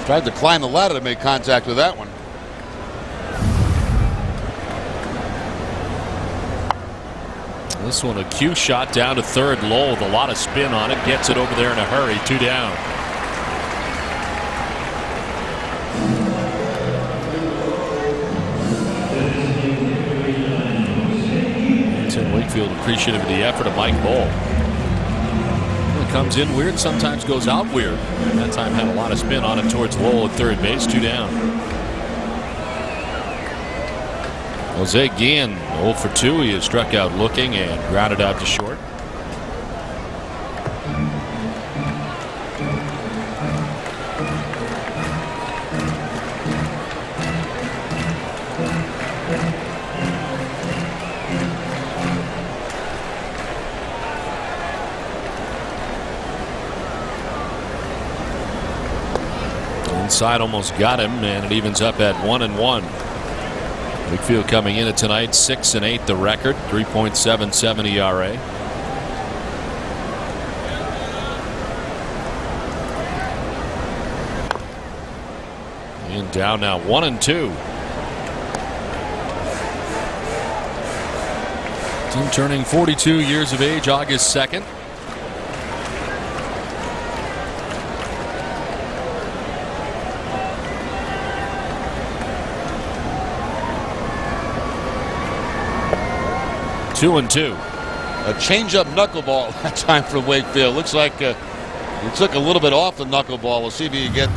Tried to climb the ladder to make contact with that one. This one a cue shot down to third low with a lot of spin on it. Gets it over there in a hurry. 2 down. Tim Wakefield appreciative of the effort of Mike Bull. Comes in weird, sometimes goes out weird. That time had a lot of spin on it towards Lowell at third base. 2 down. Jose Guillen 0 for 2. He has struck out looking and grounded out to short. Inside almost got him, and it evens up at 1-1. Wakefield coming in at tonight 6-8 the record, 3.77 ERA. And down now 1-2. Tim turning 42 years of age August 2nd. Two and two. A change-up knuckleball that time for Wakefield. Looks like it took a little bit off the knuckleball. We'll see if he can get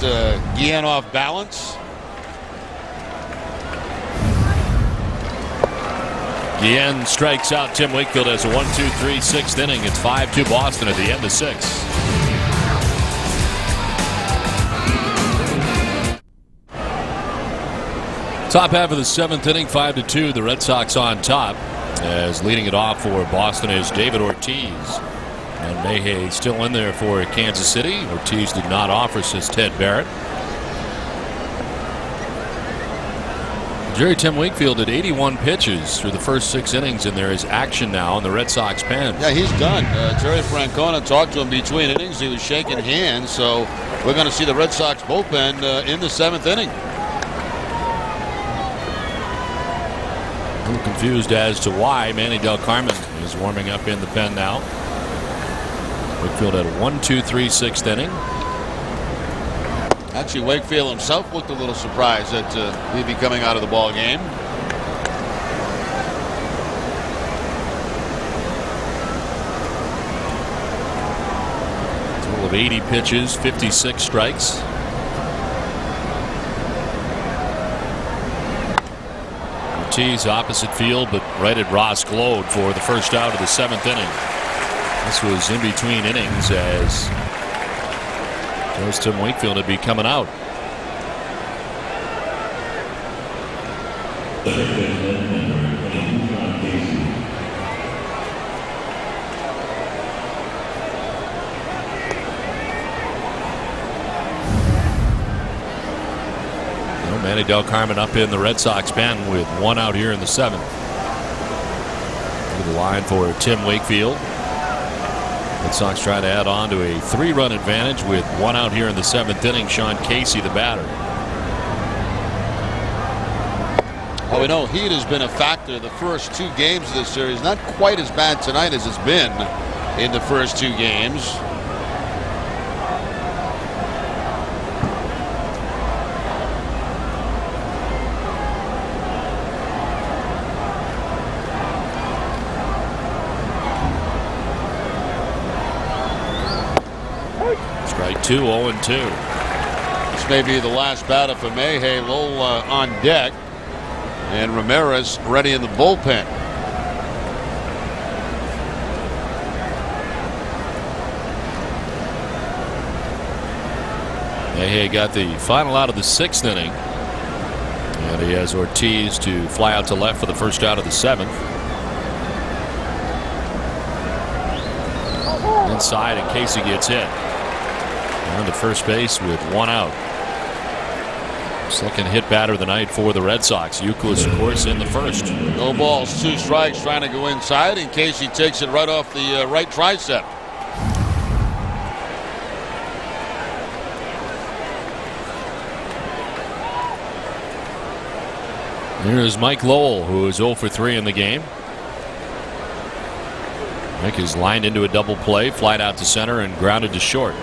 Guillen off balance. Guillen strikes out Tim Wakefield as a 1-2-3 6th inning. It's 5-2 Boston at the end of 6. Top half of the 7th inning, 5-2. The Red Sox on top. As leading it off for Boston is David Ortiz. And Mayhay still in there for Kansas City. Ortiz did not offer, says Ted Barrett. Jerry Tim Wakefield at 81 pitches through the first 6 innings, and there is action now in the Red Sox pen. Yeah, he's done. Terry Francona talked to him between innings. He was shaking hands, so we're going to see the Red Sox bullpen in the 7th inning. A little confused as to why Manny Del Carmen is warming up in the pen now. Wakefield had a 1-2-3 6th inning. Actually, Wakefield himself looked a little surprised that he'd be coming out of the ball game. Total of 80 pitches, 56 strikes. Ortiz opposite field, but right at Ross Glode for the first out of the 7th inning. This was in between innings as Tim Wakefield would be coming out. Manny Del Carmen up in the Red Sox pen with 1 out here in the 7th. To the line for Tim Wakefield. Red Sox try to add on to a 3-run advantage with 1 out here in the 7th inning. Sean Casey, the batter. Well, we know heat has been a factor the first 2 games of this series. Not quite as bad tonight as it's been in the first 2 games. Strike 2, 0-2. This may be the last batter for Mayhew. Lowell on deck. And Ramirez ready in the bullpen. Mayhew got the final out of the 6th inning. And he has Ortiz to fly out to left for the first out of the 7th. Inside, and Casey gets hit. On to first base with 1 out. Second hit batter of the night for the Red Sox. Euclid, of course, in the first. No balls, 2 strikes, trying to go inside, and Casey takes it right off the right tricep. Here's Mike Lowell, who is 0 for 3 in the game. Mike is lined into a double play, flied out to center, and grounded to short.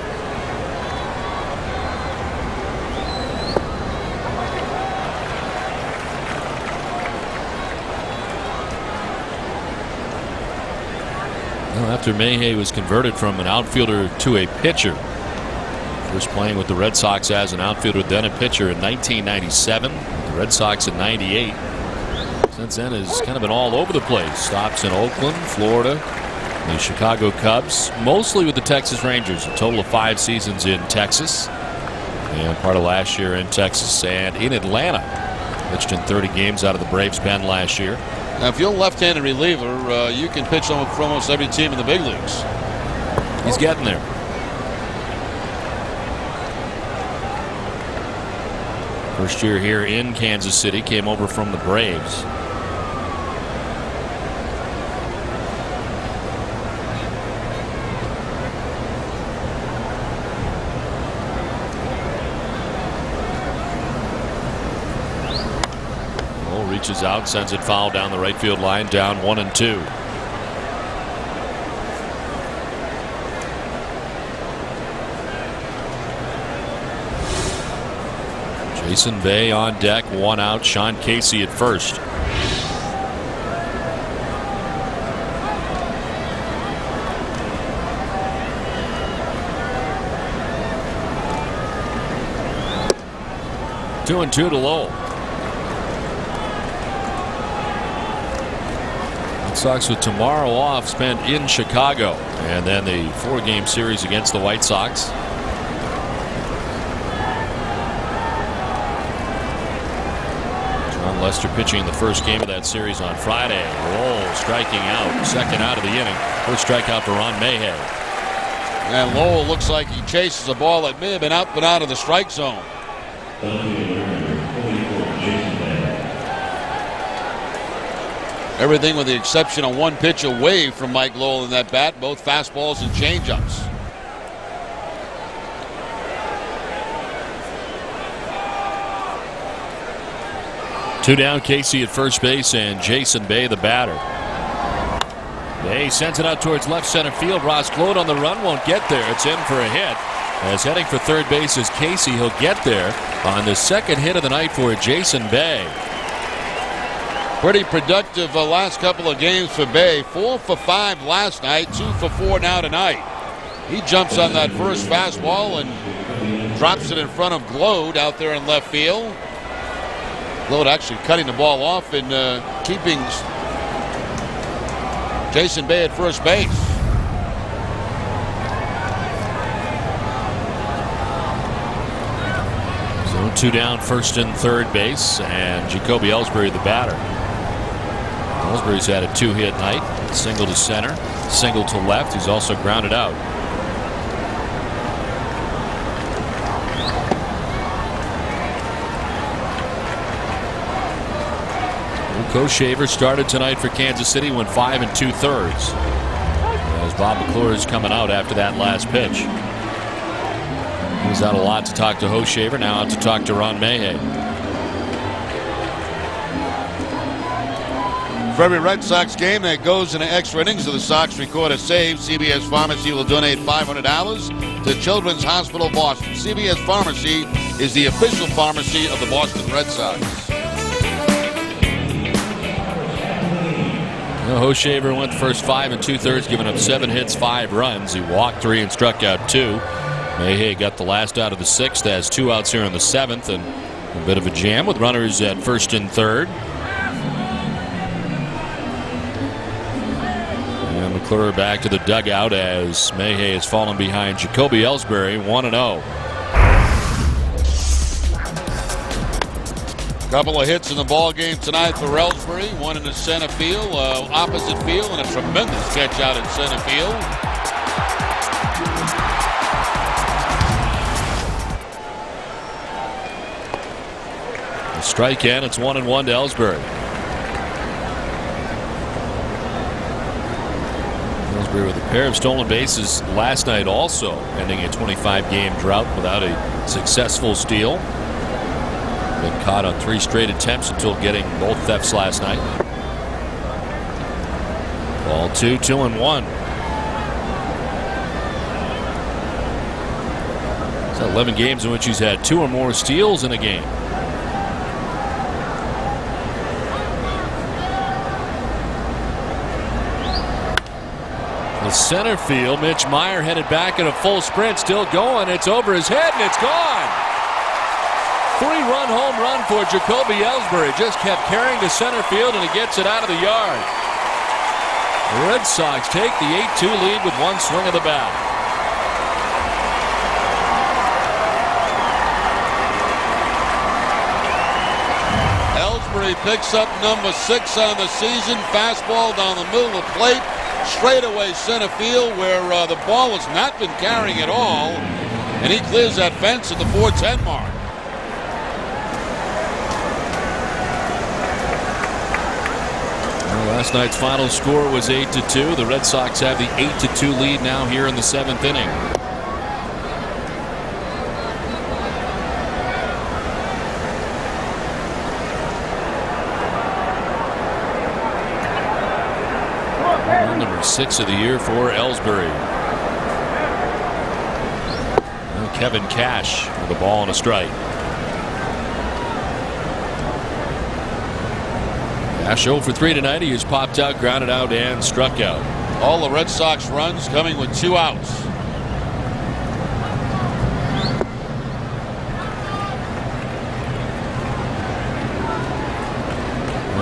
Well, after Mayhew was converted from an outfielder to a pitcher, first playing with the Red Sox as an outfielder, then a pitcher in 1997. The Red Sox in 98. Since then has kind of been all over the place. Stops in Oakland, Florida, the Chicago Cubs, mostly with the Texas Rangers. A total of 5 seasons in Texas, and part of last year in Texas and in Atlanta. Pitched in 30 games out of the Braves pen last year. Now, if you're a left-handed reliever, you can pitch for almost every team in the big leagues. He's getting there. First year here in Kansas City, came over from the Braves. Reaches out, sends it foul down the right field line, down 1-2. Jason Bay on deck, 1 out. Sean Casey at first. Two and 2 to Lowell. Sox with tomorrow off spent in Chicago, and then the 4-game series against the White Sox. John Lester pitching the first game of that series on Friday. Lowell striking out, second out of the inning. First strikeout for Ron Mayhew. And Lowell looks like he chases a ball that may have been up and out of the strike zone. Everything with the exception of 1 pitch away from Mike Lowell in that bat, both fastballs and changeups. Two down, Casey at first base, and Jason Bay the batter. Bay sends it out towards left center field. Ross Claude on the run, won't get there. It's in for a hit. As heading for third base is Casey. He'll get there on the second hit of the night for Jason Bay. Pretty productive last couple of games for Bay. 4 for 5 last night, 2 for 4 now tonight. He jumps on that first fastball and drops it in front of Glode out there in left field. Glode actually cutting the ball off and keeping Jason Bay at first base. So 2 down, first and third base, and Jacoby Ellsbury the batter. Ellsbury's had a 2-hit night. Single to center, single to left. He's also grounded out. Will Shaver started tonight for Kansas City, went 5 2/3. As Bob McClure is coming out after that last pitch. He was out a lot to talk to Hoshaver, now out to talk to Ron Mayhew. For every Red Sox game that goes into extra innings, the Sox record a save, CBS Pharmacy will donate $500 to Children's Hospital Boston. CBS Pharmacy is the official pharmacy of the Boston Red Sox. Hoshaver went the first 5 2/3, giving up 7 hits, 5 runs. He walked 3 and struck out 2. Mayhew got the last out of the 6th, has 2 outs here in the 7th, and a bit of a jam with runners at 1st and 3rd. And McClure back to the dugout as Mayhew has fallen behind Jacoby Ellsbury, 1-0. Couple of hits in the ball game tonight for Ellsbury. One in the center field, opposite field, and a tremendous catch out in center field. A strike in. It's 1-1 to Ellsbury. Ellsbury with a pair of stolen bases last night, also ending a 25-game drought without a successful steal. Been caught on 3 straight attempts until getting both thefts last night. Ball 2, 2-1. It's 11 games in which he's had 2 or more steals in a game. The center field, Mitch Meyer headed back in a full sprint, still going. It's over his head and it's gone. 3-run home run for Jacoby Ellsbury. Just kept carrying to center field and he gets it out of the yard. The Red Sox take the 8-2 lead with 1 swing of the bat. Ellsbury picks up number 6 on the season. Fastball down the middle of the plate. Straightaway center field where the ball has not been carrying at all. And he clears that fence at the 4:10 mark. Last night's final score was 8-2. The Red Sox have the 8-2 lead now here in the 7th inning. Number 6 of the year for Ellsbury. And Kevin Cash with a ball and a strike. Cash 0 for 3 tonight. He has popped out, grounded out, and struck out. All the Red Sox runs coming with 2 outs.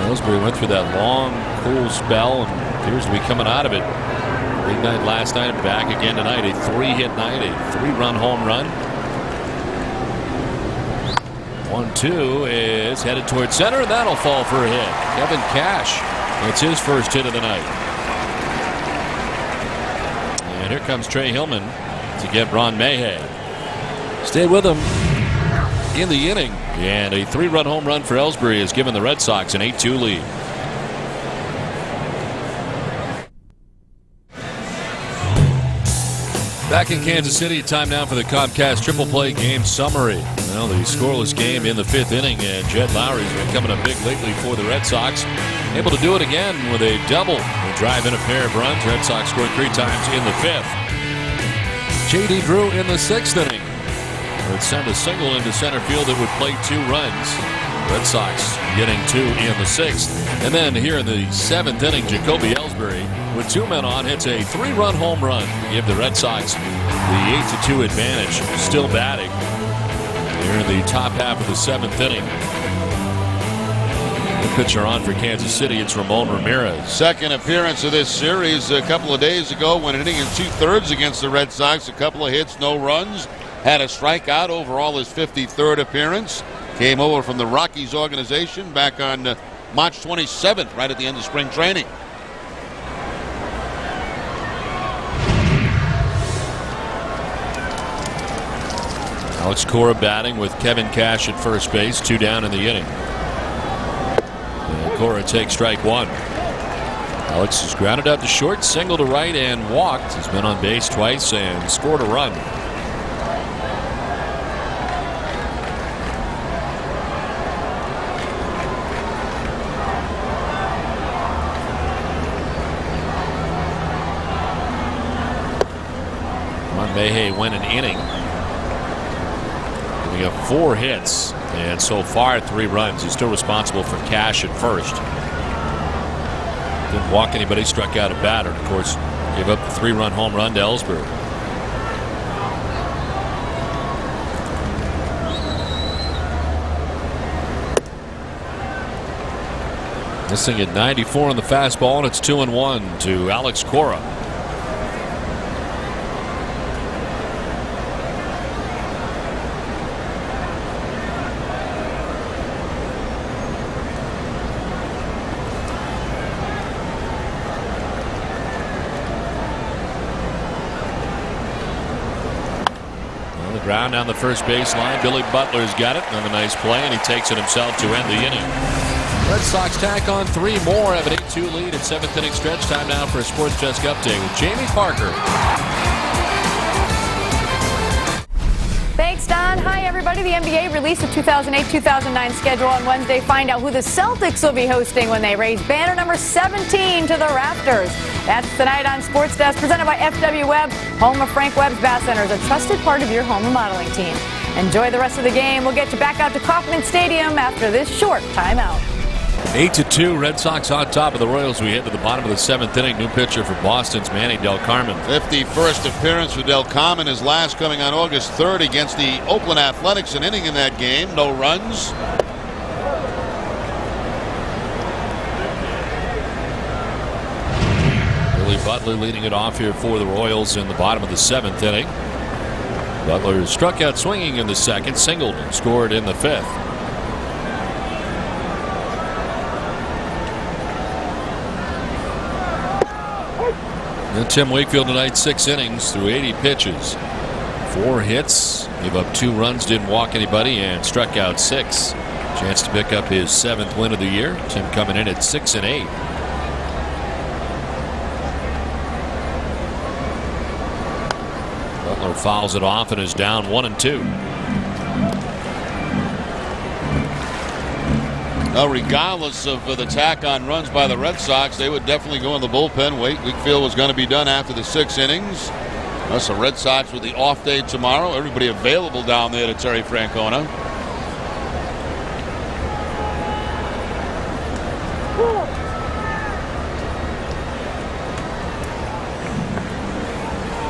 Ellsbury went through that long, cool spell and appears to be coming out of it. Big night last night and back again tonight. A 3-hit night, a 3-run home run. 1-2 is headed towards center, and that'll fall for a hit. Kevin Cash, it's his first hit of the night. And here comes Trey Hillman to get Ron Mayhew. Stayed with him in the inning, and a 3-run home run for Ellsbury has given the Red Sox an 8-2 lead. Back in Kansas City, time now for the Comcast Triple Play game summary. Well, the scoreless game in the 5th inning, and Jed Lowry's been coming up big lately for the Red Sox. Able to do it again with a double. They drive in a pair of runs. Red Sox scored 3 times in the 5th. J.D. Drew in the 6th inning would send a single into center field that would play 2 runs. Red Sox getting 2 in the 6th. And then here in the 7th inning, Jacoby Ellsbury, with 2 men on, hits a 3-run home run to give the Red Sox the 8-2 advantage. Still batting here in the top half of the 7th inning. The pitcher on for Kansas City, it's Ramon Ramirez. Second appearance of this series a couple of days ago, went an inning and 2/3 against the Red Sox. A couple of hits, no runs. Had a strikeout overall his 53rd appearance. Came over from the Rockies organization back on March 27th, right at the end of spring training. Alex Cora batting with Kevin Cash at first base, 2 down in the inning. And Cora takes strike 1. Alex has grounded out to short, single to right, and walked. He's been on base twice and scored a run. Mayhay went an inning. We have 4 hits and so far 3 runs. He's still responsible for Cash at first. Didn't walk anybody, struck out a batter. Of course, gave up the 3-run home run to Ellsbury. This thing at 94 on the fastball, and it's 2-1 to Alex Cora. Ground down the first base line. Billy Butler's got it. Another nice play, and he takes it himself to end the inning. Red Sox tack on 3 more. Have an 8-2 lead at 7th inning stretch. Time now for a Sports Desk update with Jamie Parker. Thanks, Don. Hi, everybody. The NBA released the 2008-2009 schedule on Wednesday. Find out who the Celtics will be hosting when they raise banner number 17 to the rafters. That's tonight on Sports Desk, presented by FW Webb, home of Frank Webb's Bath Centers, a trusted part of your home remodeling team. Enjoy the rest of the game. We'll get you back out to Kauffman Stadium after this short timeout. 8-2, Red Sox on top of the Royals. We head to the bottom of the 7th inning. New pitcher for Boston's Manny Del Carmen. 51st appearance for Del Carmen. His last coming on August 3rd against the Oakland Athletics. An inning in that game. No runs. Billy Butler leading it off here for the Royals in the bottom of the 7th inning. Butler struck out swinging in the 2nd, singled and scored in the 5th. And Tim Wakefield tonight, 6 innings through 80 pitches. 4 hits, gave up 2 runs, didn't walk anybody, and struck out 6. Chance to pick up his 7th win of the year. Tim coming in at 6-8. Butler fouls it off and is down 1-2. Now, regardless of the tack on runs by the Red Sox, they would definitely go in the bullpen. Wakefield was going to be done after the 6 innings. That's the Red Sox with the off day tomorrow. Everybody available down there to Terry Francona.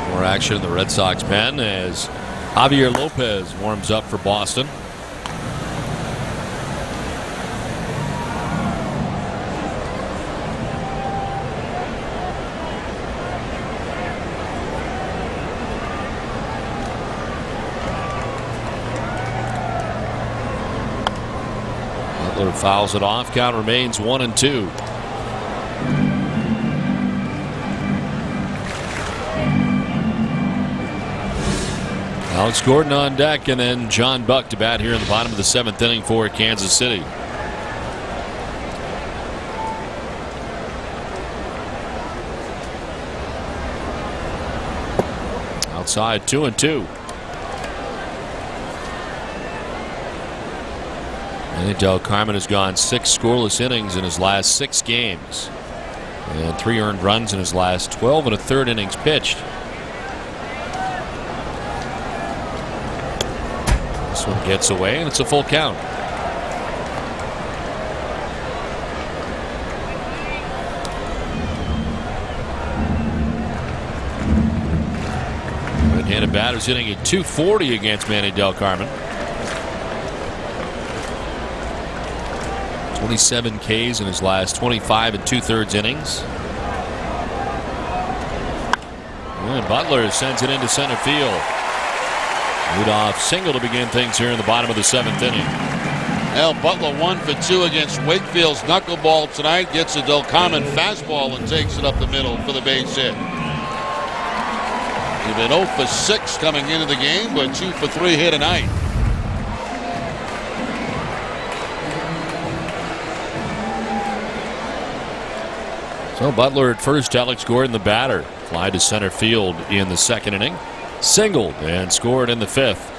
More action in the Red Sox pen as Javier Lopez warms up for Boston. Butler fouls it off. Count remains 1-2. Alex Gordon on deck, and then John Buck to bat here in the bottom of the 7th inning for Kansas City. Outside, 2-2. And Del Carmen has gone 6 scoreless innings in his last 6 games, and 3 earned runs in his last 12 1/3 innings pitched. This one gets away, and it's a full count. Right-handed batter's hitting at .240 against Manny Del Carmen. 27 Ks in his last 25 2/3 innings. And Butler sends it into center field. Leadoff single to begin things here in the bottom of the 7th inning. Well, Butler 1 for 2 against Wakefield's knuckleball tonight. Gets a Del Carmen fastball and takes it up the middle for the base hit. He's been 0 for 6 coming into the game, but 2 for 3 here tonight. So Butler at first, Alex Gordon the batter. Fly to center field in the second inning. Singled and scored in the fifth.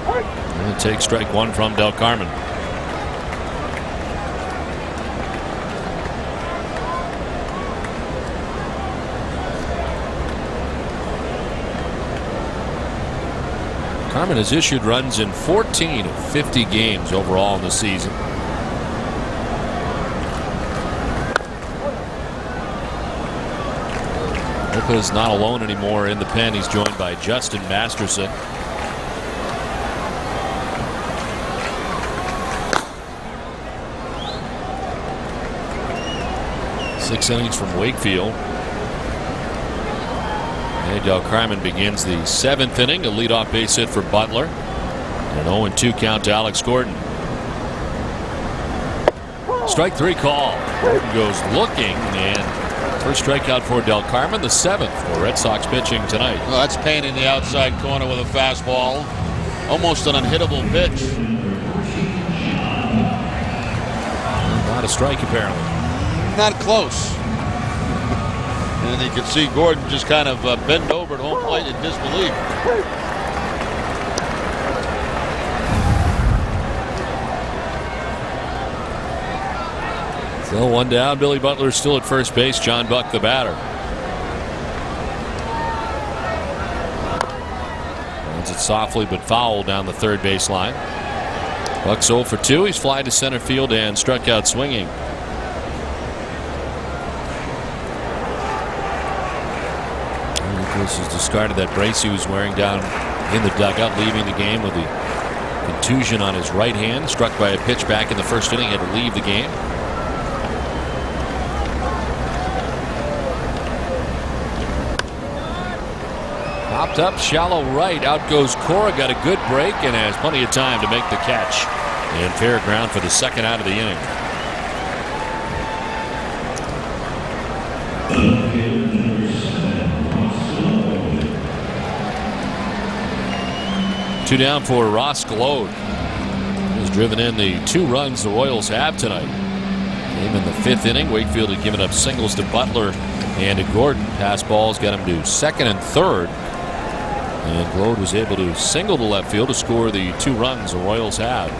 And take strike one from Del Carmen. Carmen has issued runs in 14 of 50 games overall in the season. Lopez not alone anymore in the pen. He's joined by Justin Masterson. Six innings from Wakefield. And Del Carmen begins the seventh inning. A leadoff base hit for Butler. An 0-2 count to Alex Gordon. Strike three call. Gordon goes looking, and first strikeout for Del Carmen, the seventh for Red Sox pitching tonight. Well, that's Payne in the outside corner with a fastball. Almost an unhittable pitch. Not a strike, apparently. Not close. And you can see Gordon just kind of bend over at home plate in disbelief. So one down. Billy Butler still at first base. John Buck the batter. Runs it softly but foul down the third base line. Buck's 0 for 2. He's fly to center field and struck out swinging. Nicholas has discarded that brace he was wearing down in the dugout, leaving the game with a contusion on his right hand. Struck by a pitch back in the first inning, had to leave the game. Popped up, shallow right. Out goes Cora. Got a good break and has plenty of time to make the catch. And fair ground for the second out of the inning. Two down for Ross Glode. He's driven in the 2 runs the Royals have tonight. Game in the fifth inning. Wakefield had given up singles to Butler and to Gordon. Pass balls got him to second and third. And Glode was able to single to left field to score the 2 runs the Royals have.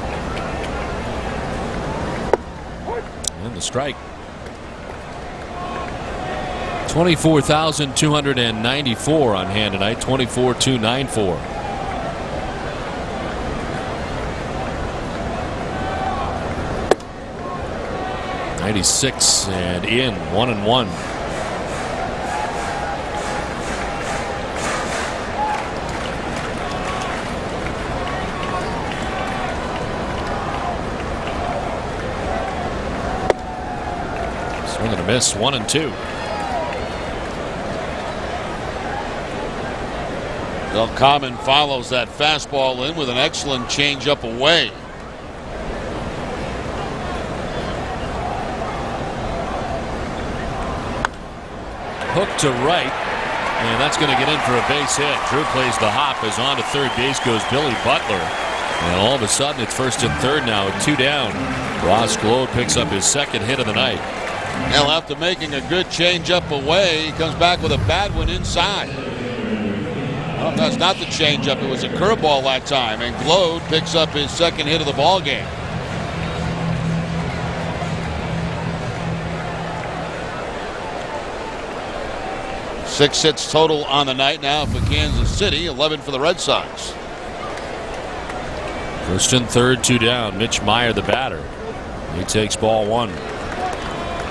And the strike. 24,294 on hand tonight. 24,294. '96 and in 1-1. Swing and a miss, 1-2. Del Carmen follows that fastball in with an excellent changeup away. Hook to right, and that's going to get in for a base hit. Drew plays the hop as on to third base goes Billy Butler. And all of a sudden it's first and third now with 2 down. Ross Glode picks up his second hit of the night. Now after making a good changeup away, he comes back with a bad one inside. Well, that's not the changeup. It was a curveball that time, and Glode picks up his second hit of the ball game. Six hits total on the night now for Kansas City, 11 for the Red Sox. First and third, 2 down. Mitch Meyer, the batter. He takes ball 1.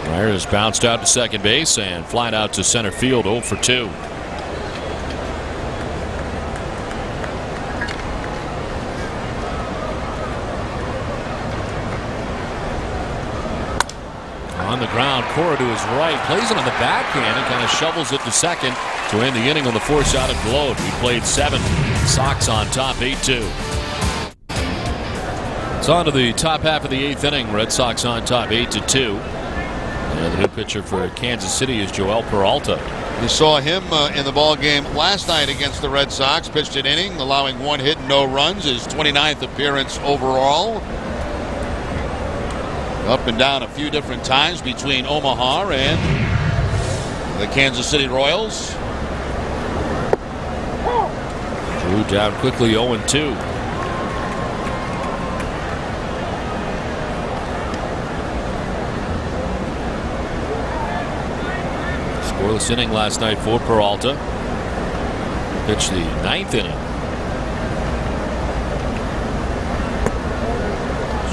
Meyer is bounced out to second base and flying out to center field, 0 for 2. On the ground, Cora to his right, plays it on the backhand and kind of shovels it to second to end the inning on the force out of Glode. We played 7. Sox on top, 8-2. It's on to the top half of the 8th inning. Red Sox on top, 8-2. And the new pitcher for Kansas City is Joel Peralta. You saw him in the ball game last night against the Red Sox. Pitched an inning, allowing 1 hit and no runs. His 29th appearance overall. Up and down a few different times between Omaha and the Kansas City Royals. Drew down quickly, 0-2. Scoreless inning last night for Peralta. Pitched the 9th inning.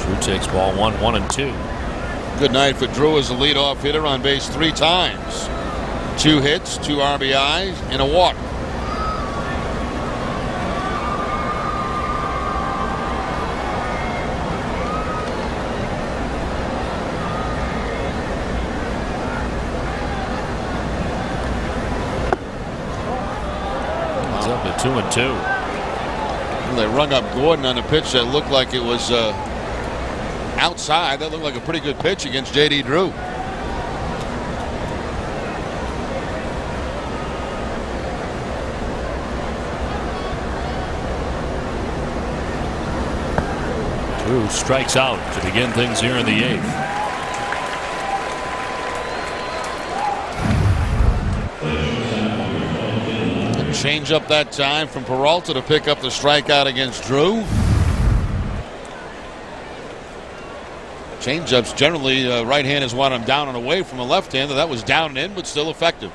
Drew takes ball 1, 1-2. Good night for Drew as the leadoff hitter, on base 3 times. 2 hits, 2 RBIs, and a walk. He's up to 2-2. Well, they rung up Gordon on a pitch that looked like it was outside. That looked like a pretty good pitch against J.D. Drew. Drew strikes out to begin things here in the 8th. Change up that time from Peralta to pick up the strikeout against Drew. Changeups generally, right hand is want them down and away from a left hander. That was down and in, but still effective.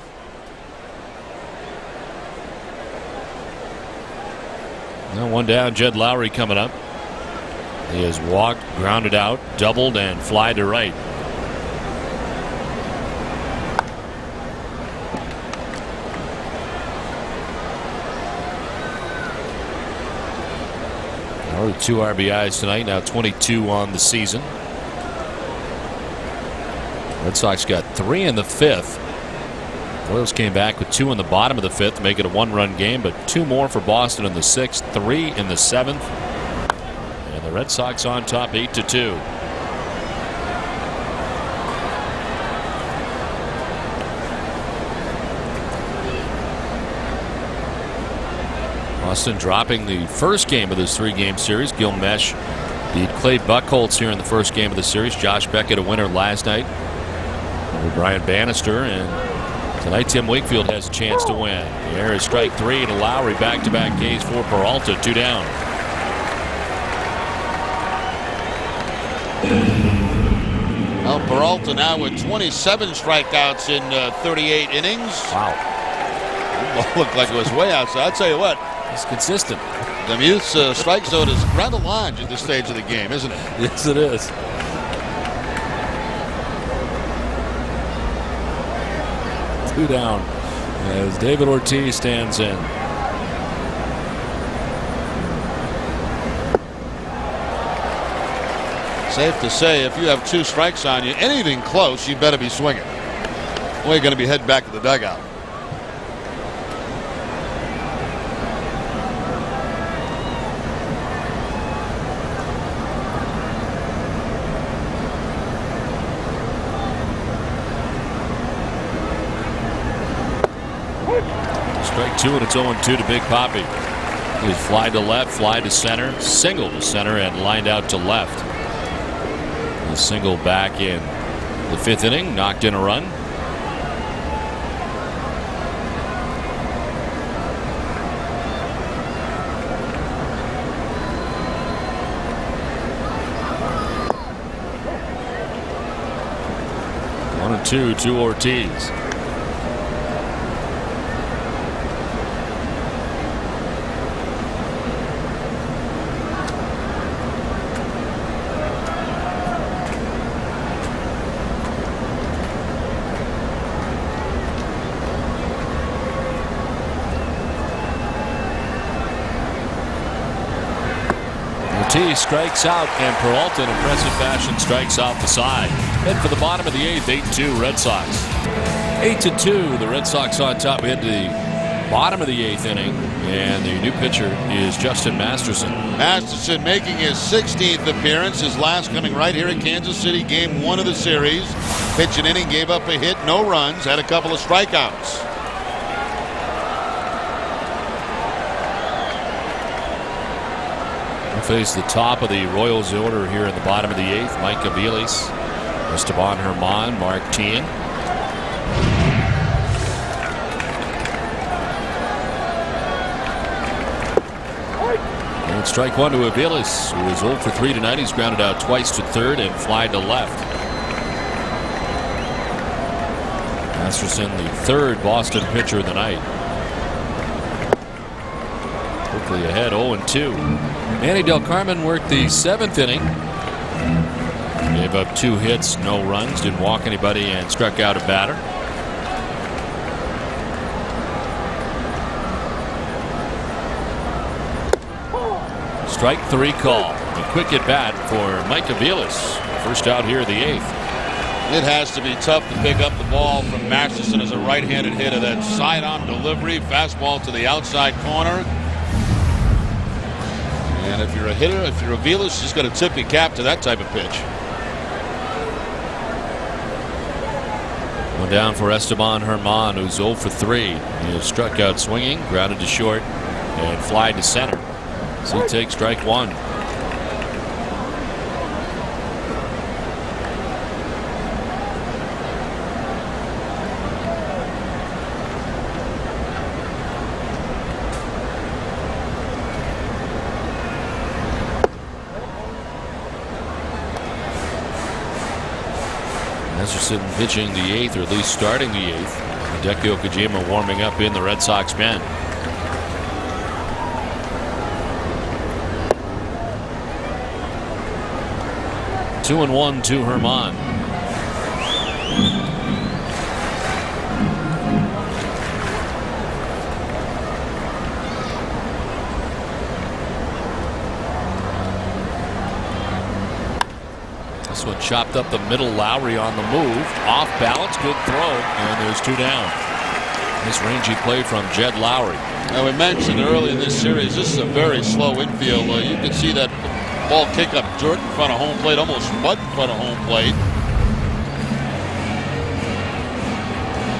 Now 1 down, Jed Lowry coming up. He has walked, grounded out, doubled, and fly to right. Already 2 RBIs tonight, now 22 on the season. Red Sox got 3 in the 5th. Royals came back with 2 in the bottom of the 5th to make it a 1-run game, but 2 more for Boston in the 6th, 3 in the 7th. And the Red Sox on top 8-2. Boston dropping the first game of this 3-game series. Gil Mesh beat Clay Buchholz here in the first game of the series. Josh Beckett a winner last night over Brian Bannister, and tonight Tim Wakefield has a chance to win. There is strike 3 to Lowry. Back-to-back Ks for Peralta. 2 down. Well, Peralta now with 27 strikeouts in 38 innings. Wow. Looked like it was way outside. I'll tell you what. It's consistent. The Muth's strike zone is rather large at this stage of the game, isn't it? Yes, it is. Two down as David Ortiz stands in. Safe to say, if you have 2 strikes on you, anything close, you better be swinging. Or you're going to be heading back to the dugout. Strike 2, and it's 0-2 to Big Papi. He fly to left, fly to center, single to center, and lined out to left. The single back in the 5th inning, knocked in a run. One and two to Ortiz. Ortiz strikes out, and Peralta in impressive fashion strikes out the side. Head for the bottom of the 8th, 8-2 Red Sox. 8-2, the Red Sox on top. We head to the bottom of the 8th inning, and the new pitcher is Justin Masterson. Masterson making his 16th appearance, his last coming right here at Kansas City, game 1 of the series. Pitched an inning, gave up a hit, no runs, had a couple of strikeouts. face the top of the Royals order here in the bottom of the 8th. Mike Aviles, Esteban Herman, Mark Teahan. And strike one to Aviles, who is 0 for 3 tonight. He's grounded out twice to third and fly to left. Masterson, the third Boston pitcher of the night. Quickly ahead, 0-2. Manny Del Carmen worked the 7th inning. Gave up 2 hits, no runs, didn't walk anybody, and struck out a batter. Strike 3 call. A quick at bat for Mike Aviles. First out here of the 8th. It has to be tough to pick up the ball from Masterson as a right-handed hitter. That sidearm delivery, fastball to the outside corner. And if you're a hitter, if you're Aviles, you just got to tip your cap to that type of pitch. One down for Esteban Herman, who's 0 for 3. He has struck out swinging, grounded to short, and fly to center. So he takes strike 1. Masterson pitching the 8th, or at least starting the 8th. Hideki Okajima warming up in the Red Sox pen. Two and 1 to Herman. This one chopped up the middle. Lowry on the move. Off balance. Good throw. And there's 2 down. Nice rangy play from Jed Lowry. Now, we mentioned early in this series, this is a very slow infield. You can see that ball kick up dirt in front of home plate, almost mud in front of home plate.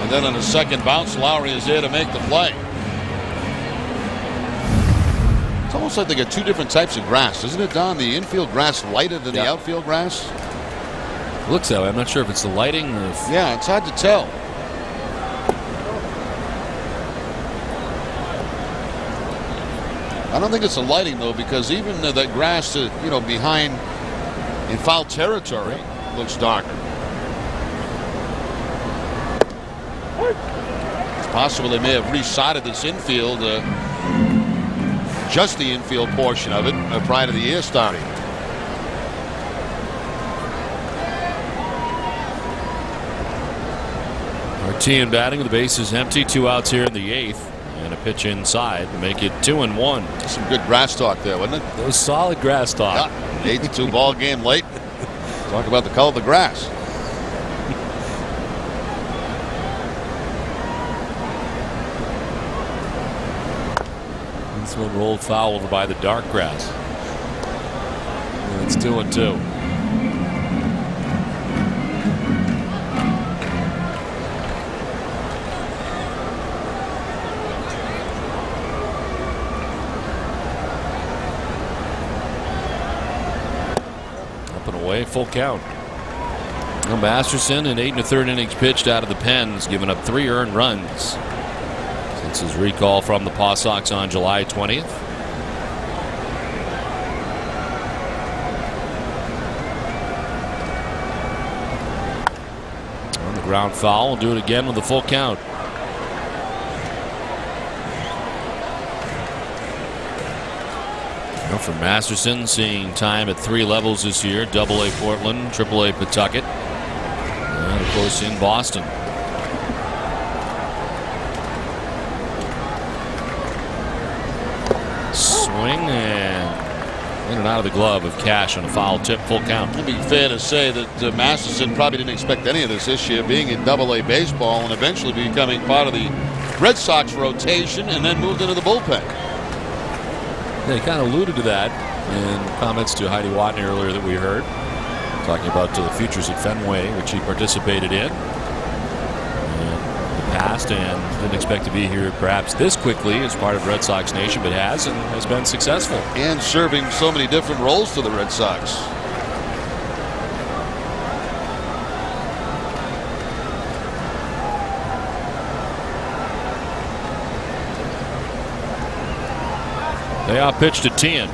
And then on the second bounce, Lowry is there to make the play. It's almost like they got 2 different types of grass, isn't it, Don? The infield grass lighter than the outfield grass? Looks that way. I'm not sure if it's the lighting or if... Yeah, it's hard to tell. I don't think it's the lighting, though, because even that grass, behind in foul territory looks darker. It's possible they may have resodded this infield, just the infield portion of it, prior to the year starting. Martin batting with the bases empty. 2 outs here in the 8th. And a pitch inside to make it 2 and 1. Some good grass talk there, wasn't it? That was solid grass talk. Yeah, 8-2 ball game late. Talk about the color of the grass. This one rolled foul over by the dark grass. And it's 2 and 2. Away, full count. Now Masterson in 8 1/3 innings pitched out of the pen has given up 3 earned runs since his recall from the Paw Sox on July 20th. On the ground foul, we'll do it again with a full count. For Masterson, seeing time at 3 levels this year: AA Portland, AAA Pawtucket, and of course in Boston. Swing and in and out of the glove of Cash on a foul tip, full count. It'd be fair to say that Masterson probably didn't expect any of this year, being in AA baseball and eventually becoming part of the Red Sox rotation, and then moved into the bullpen. They kind of alluded to that in comments to Heidi Watney earlier that we heard, talking about the Futures at Fenway, which he participated in. And the past and didn't expect to be here perhaps this quickly as part of Red Sox Nation, but has and has been successful. And serving so many different roles for the Red Sox. They outpitched to Tien.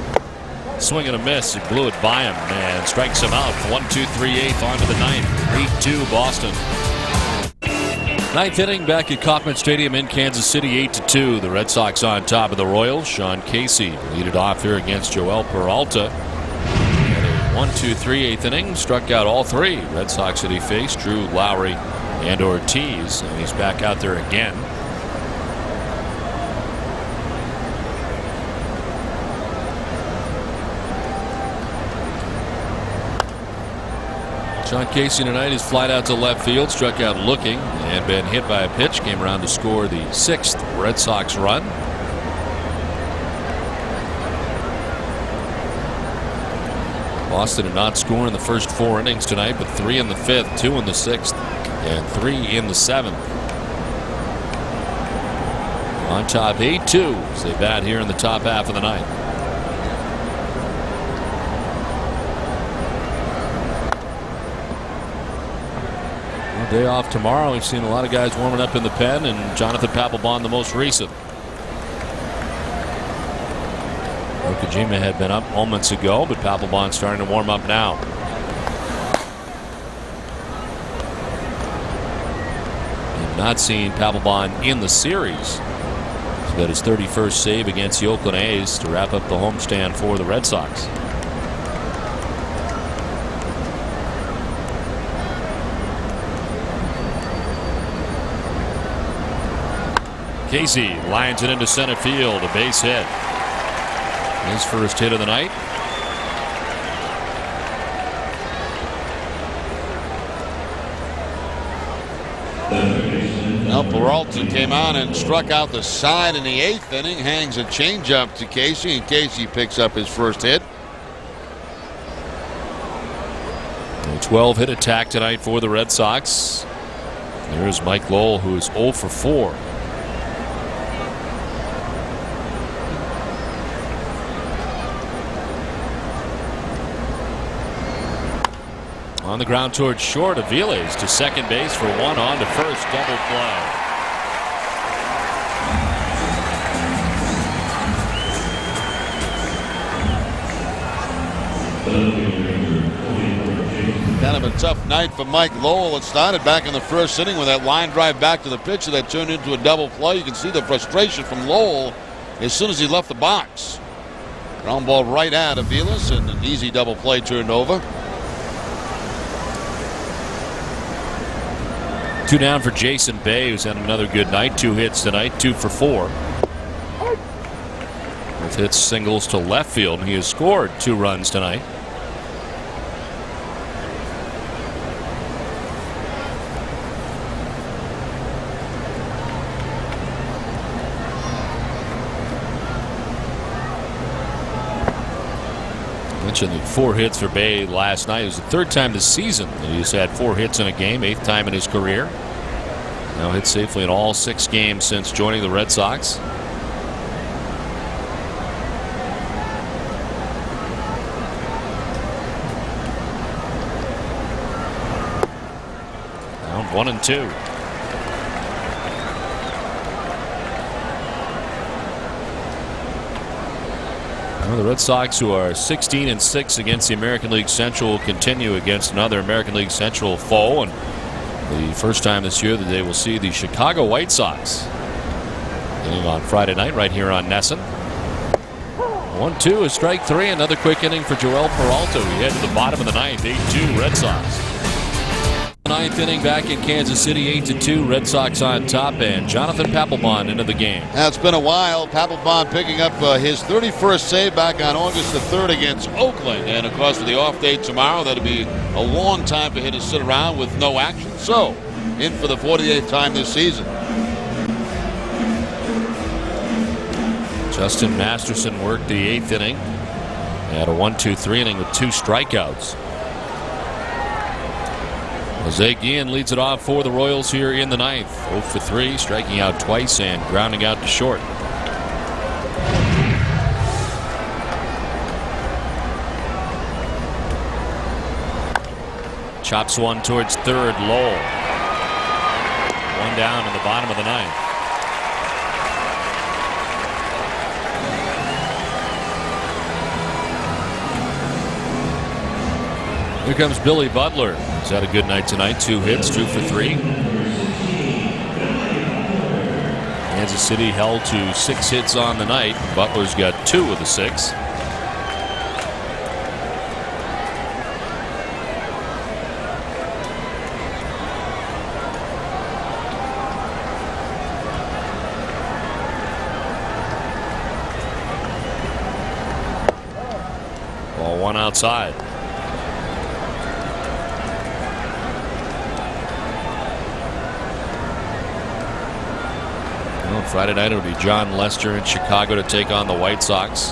Swing and a miss. He blew it by him and strikes him out. 1-2-3-8 on to the ninth. 8-2 Boston. Ninth inning back at Kauffman Stadium in Kansas City, 8-2. The Red Sox on top of the Royals. Sean Casey lead it off here against Joel Peralta. And a 1-2-3 8th inning. Struck out all three Red Sox that he faced, Drew, Lowry, and Ortiz. And he's back out there again. Sean Casey tonight is flied out to left field, struck out looking, and been hit by a pitch. Came around to score the 6th Red Sox run. Boston did not score in the first 4 innings tonight, but 3 in the 5th, 2 in the 6th, and 3 in the 7th. On top 8-2 as they bat here in the top half of the ninth. Day off tomorrow. We've seen a lot of guys warming up in the pen, and Jonathan Papelbon the most recent. Okajima had been up moments ago, but Papelbon starting to warm up now. We've not seen Papelbon in the series. He's got his 31st save against the Oakland A's to wrap up the homestand for the Red Sox. Casey lines it into center field, a base hit. His first hit of the night. Now Peralta came on and struck out the side in the 8th inning, hangs a changeup to Casey, and Casey picks up his first hit. A 12-hit attack tonight for the Red Sox. There's Mike Lowell, who is 0 for 4. On the ground towards short, Aviles to second base for 1, on to first, double play. Kind of a tough night for Mike Lowell. It started back in the first inning with that line drive back to the pitcher that turned into a double play. You can see the frustration from Lowell as soon as he left the box. Ground ball right at Aviles, and an easy double play turned over. 2 down for Jason Bay, who's had another good night. 2 hits tonight, 2 for 4. With hits, singles to left field, and he has scored 2 runs tonight. Mentioned the 4 hits for Bay last night. It was the 3rd time this season that he's had 4 hits in a game, 8th time in his career. Now hit safely in all 6 games since joining the Red Sox. Now 1-2. Well, the Red Sox, who are 16-6 against the American League Central, will continue against another American League Central foe, and the first time this year that they will see the Chicago White Sox beginning on Friday night right here on Nesson. 1-2 is strike 3. Another quick inning for Joel Peralta. We head to the bottom of the ninth. 8-2 Red Sox. Ninth inning back in Kansas City, 8-2 Red Sox on top, and Jonathan Papelbon into the game. Now it's been a while. Papelbon picking up his 31st save back on August the 3rd against Oakland, and of course with the off day tomorrow, that'll be a long time for him to sit around with no action. So in for the 48th time this season. Justin Masterson worked the 8th inning. He had a 1-2-3 inning with 2 strikeouts. Jose Guillen leads it off for the Royals here in the ninth. 0 for 3, striking out twice and grounding out to short. Chops one towards third. Lowell. One down in the bottom of the ninth. Here comes Billy Butler. He's had a good night tonight. 2 hits, 2 for 3. Kansas City held to 6 hits on the night. Butler's got 2 of the 6. Ball one outside. Friday night, it'll be John Lester in Chicago to take on the White Sox.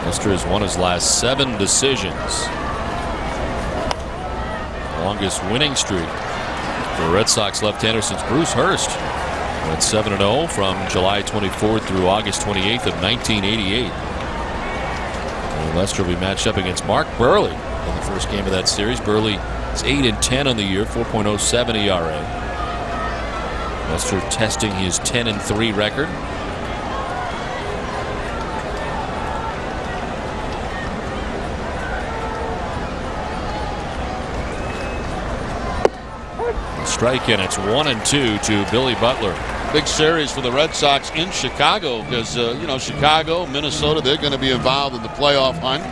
Lester has won his last 7 decisions. Longest winning streak for Red Sox left-hander since Bruce Hurst. Went 7-0 from July 24th through August 28th of 1988. And Lester will be matched up against Mark Burley in the first game of that series. Burley is 8-10 on the year, 4.07 ERA. Lester testing his 10-3 record. Strike, and it's 1-2 to Billy Butler. Big series for the Red Sox in Chicago because, Chicago, Minnesota, they're going to be involved in the playoff hunt.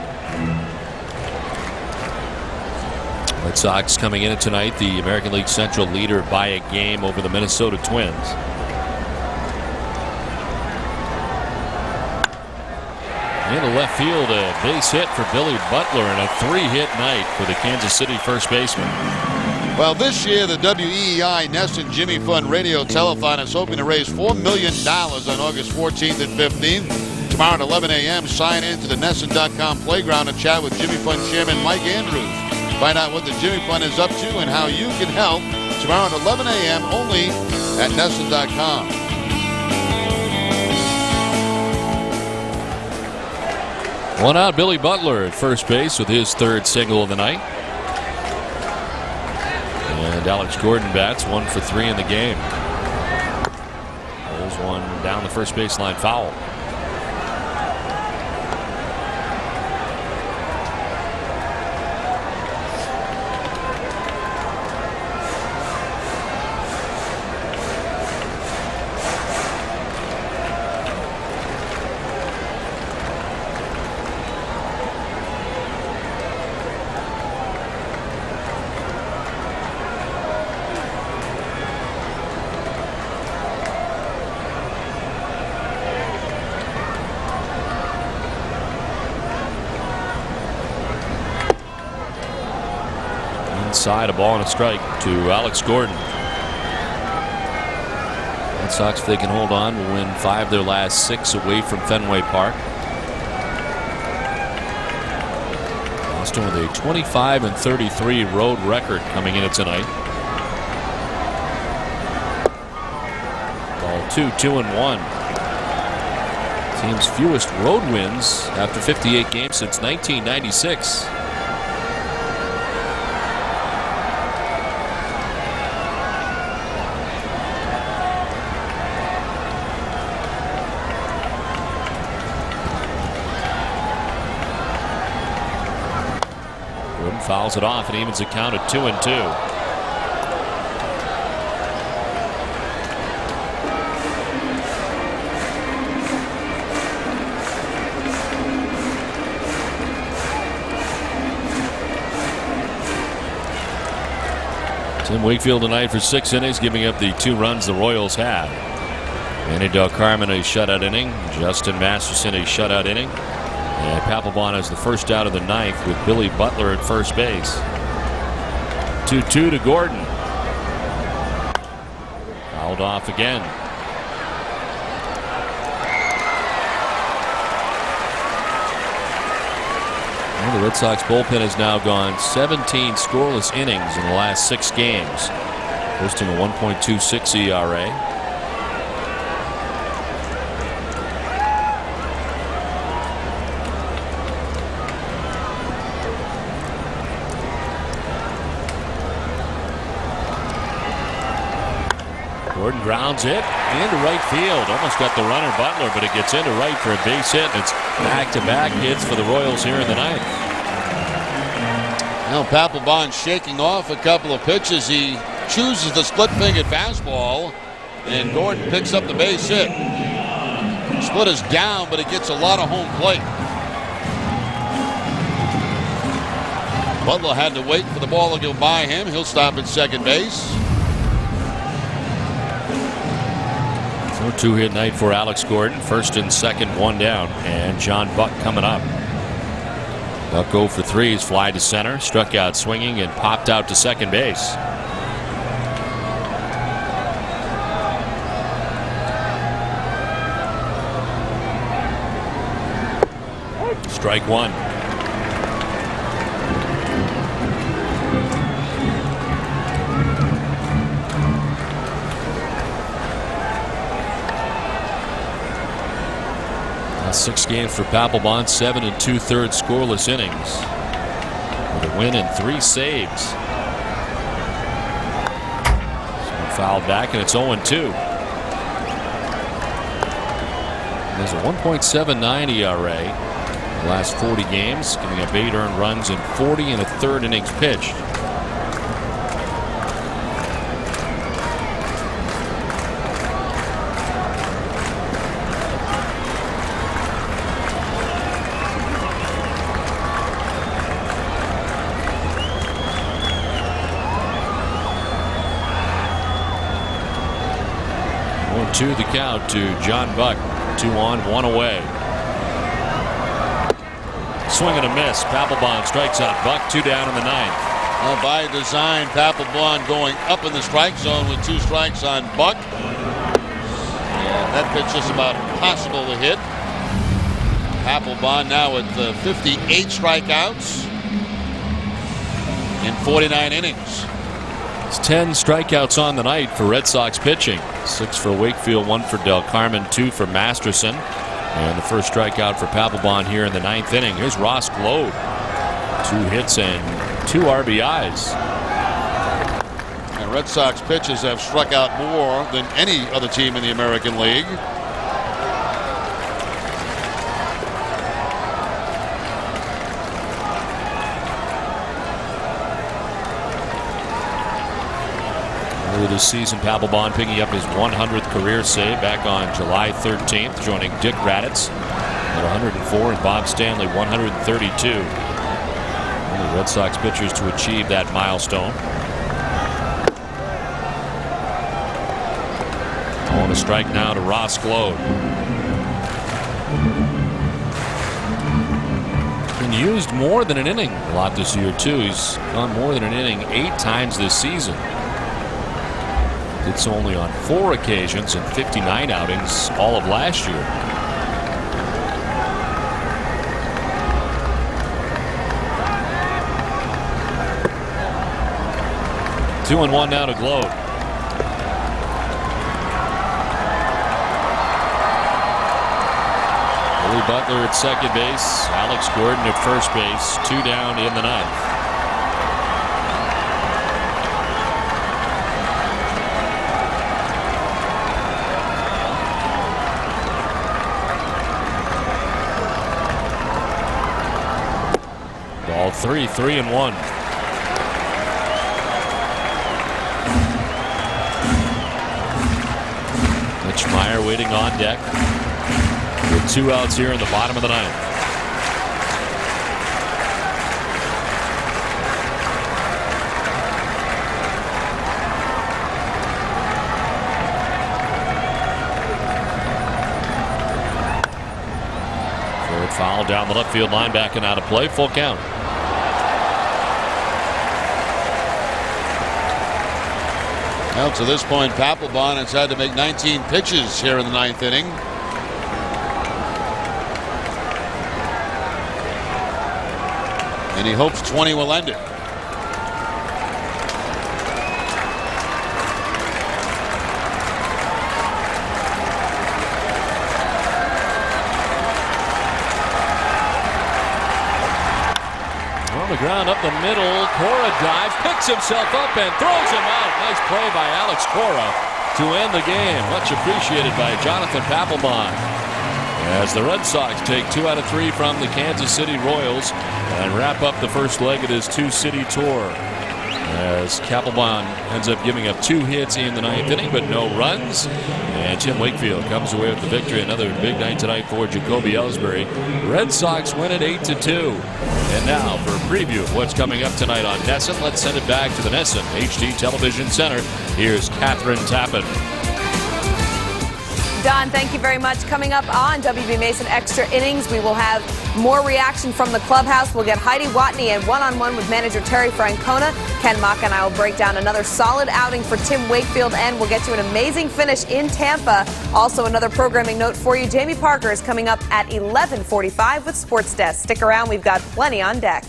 Red Sox coming in tonight, the American League Central leader by a game over the Minnesota Twins. Into left field, a base hit for Billy Butler and a 3-hit night for the Kansas City first baseman. Well, this year the WEEI Nesson Jimmy Fund Radio Telethon is hoping to raise $4 million on August 14th and 15th. Tomorrow at 11 a.m., sign in to the Nesson.com playground and chat with Jimmy Fund Chairman Mike Andrews. Find out what the Jimmy Fund is up to and how you can help tomorrow at 11 a.m. only at Nesson.com. One out, Billy Butler at first base with his 3rd single of the night. And Alex Gordon bats 1 for 3 in the game. There's one down the first baseline foul. Inside, a ball and a strike to Alex Gordon. Red Sox, if they can hold on, will win 5 of their last 6 away from Fenway Park. Boston with a 25-33 road record coming in tonight. Ball 2, 2-1. Team's fewest road wins after 58 games since 1996. Fouls it off and evens the count at 2-2. Tim Wakefield tonight for 6 innings, giving up the 2 runs the Royals had. Manny Del Carmen a shutout inning. Justin Masterson a shutout inning. And Papelbon has the first out of the 9th with Billy Butler at first base. 2-2 to Gordon. Fouled off again. The Red Sox bullpen has now gone 17 scoreless innings in the last 6 games, posting a 1.26 ERA. Gordon grounds it into right field. Almost got the runner Butler, but it gets into right for a base hit. And it's back-to-back hits for the Royals here in the ninth. Now Papelbon shaking off a couple of pitches. He chooses the split-fingered fastball, and Gordon picks up the base hit. Split is down, but it gets a lot of home plate. Butler had to wait for the ball to go by him. He'll stop at second base. 2-hit night for Alex Gordon. First and second, one down. And John Buck coming up. Buck 0 for 3. He's fly to center. Struck out swinging and popped out to second base. Strike one. Now 6 games for Papelbon, 7 2/3 scoreless innings, with a win and 3 saves. So fouled back, and it's 0-2. There's a 1.79 ERA. The last 40 games, giving up 8 earned runs in 40 1/3 innings pitched. To the count to John Buck. 2 on, 1 away. Swing and a miss. Papelbon strikes out Buck. 2 down in the ninth. Well, by design, Papelbon going up in the strike zone with 2 strikes on Buck. And that pitch is about impossible to hit. Papelbon now with 58 strikeouts in 49 innings. It's 10 strikeouts on the night for Red Sox pitching. 6 for Wakefield, 1 for Del Carmen, 2 for Masterson. And the first strikeout for Papelbon here in the ninth inning. Here's Ross Globe. 2 hits and 2 RBIs. And Red Sox pitchers have struck out more than any other team in the American League. This season, Papelbon picking up his 100th career save back on July 13th, joining Dick Raditz at 104 and Bob Stanley 132. One of the Red Sox pitchers to achieve that milestone. On a strike now to Ross Globe. Been used more than an inning a lot this year too. He's gone more than an inning 8 times this season. Did so only on 4 occasions in 59 outings all of last year. Two and one now to Globe. Billy Butler at second base. Alex Gordon at first base. 2 down in the ninth. Ball 3, 3-1. Mitch Meyer waiting on deck with 2 outs here in the bottom of the ninth. Forward foul down the left field line, back and out of play. Full count. Well, to this point, Papelbon has had to make 19 pitches here in the ninth inning. and he hopes 20 will end it. On the ground up the middle, Cora dives, picks himself up and throws him out. Nice play by Alex Cora to end the game. Much appreciated by Jonathan Papelbon. As the Red Sox take 2 out of 3 from the Kansas City Royals and wrap up the first leg of his 2-city tour. As Papelbon ends up giving up 2 hits in the 9th inning, but no runs. And Tim Wakefield comes away with the victory. Another big night tonight for Jacoby Ellsbury. Red Sox win it 8-2. And now for a preview of what's coming up tonight on NESN, let's send it back to the NESN HD Television Center. Here's Catherine Tappan. Don, thank you very much. Coming up on WB Mason Extra Innings, we will have more reaction from the clubhouse. We'll get Heidi Watney and one-on-one with manager Terry Francona. Ken Mock and I will break down another solid outing for Tim Wakefield, and we'll get you an amazing finish in Tampa. Also, another programming note for you. Jamie Parker is coming up at 11:45 with Sports Desk. Stick around. We've got plenty on deck.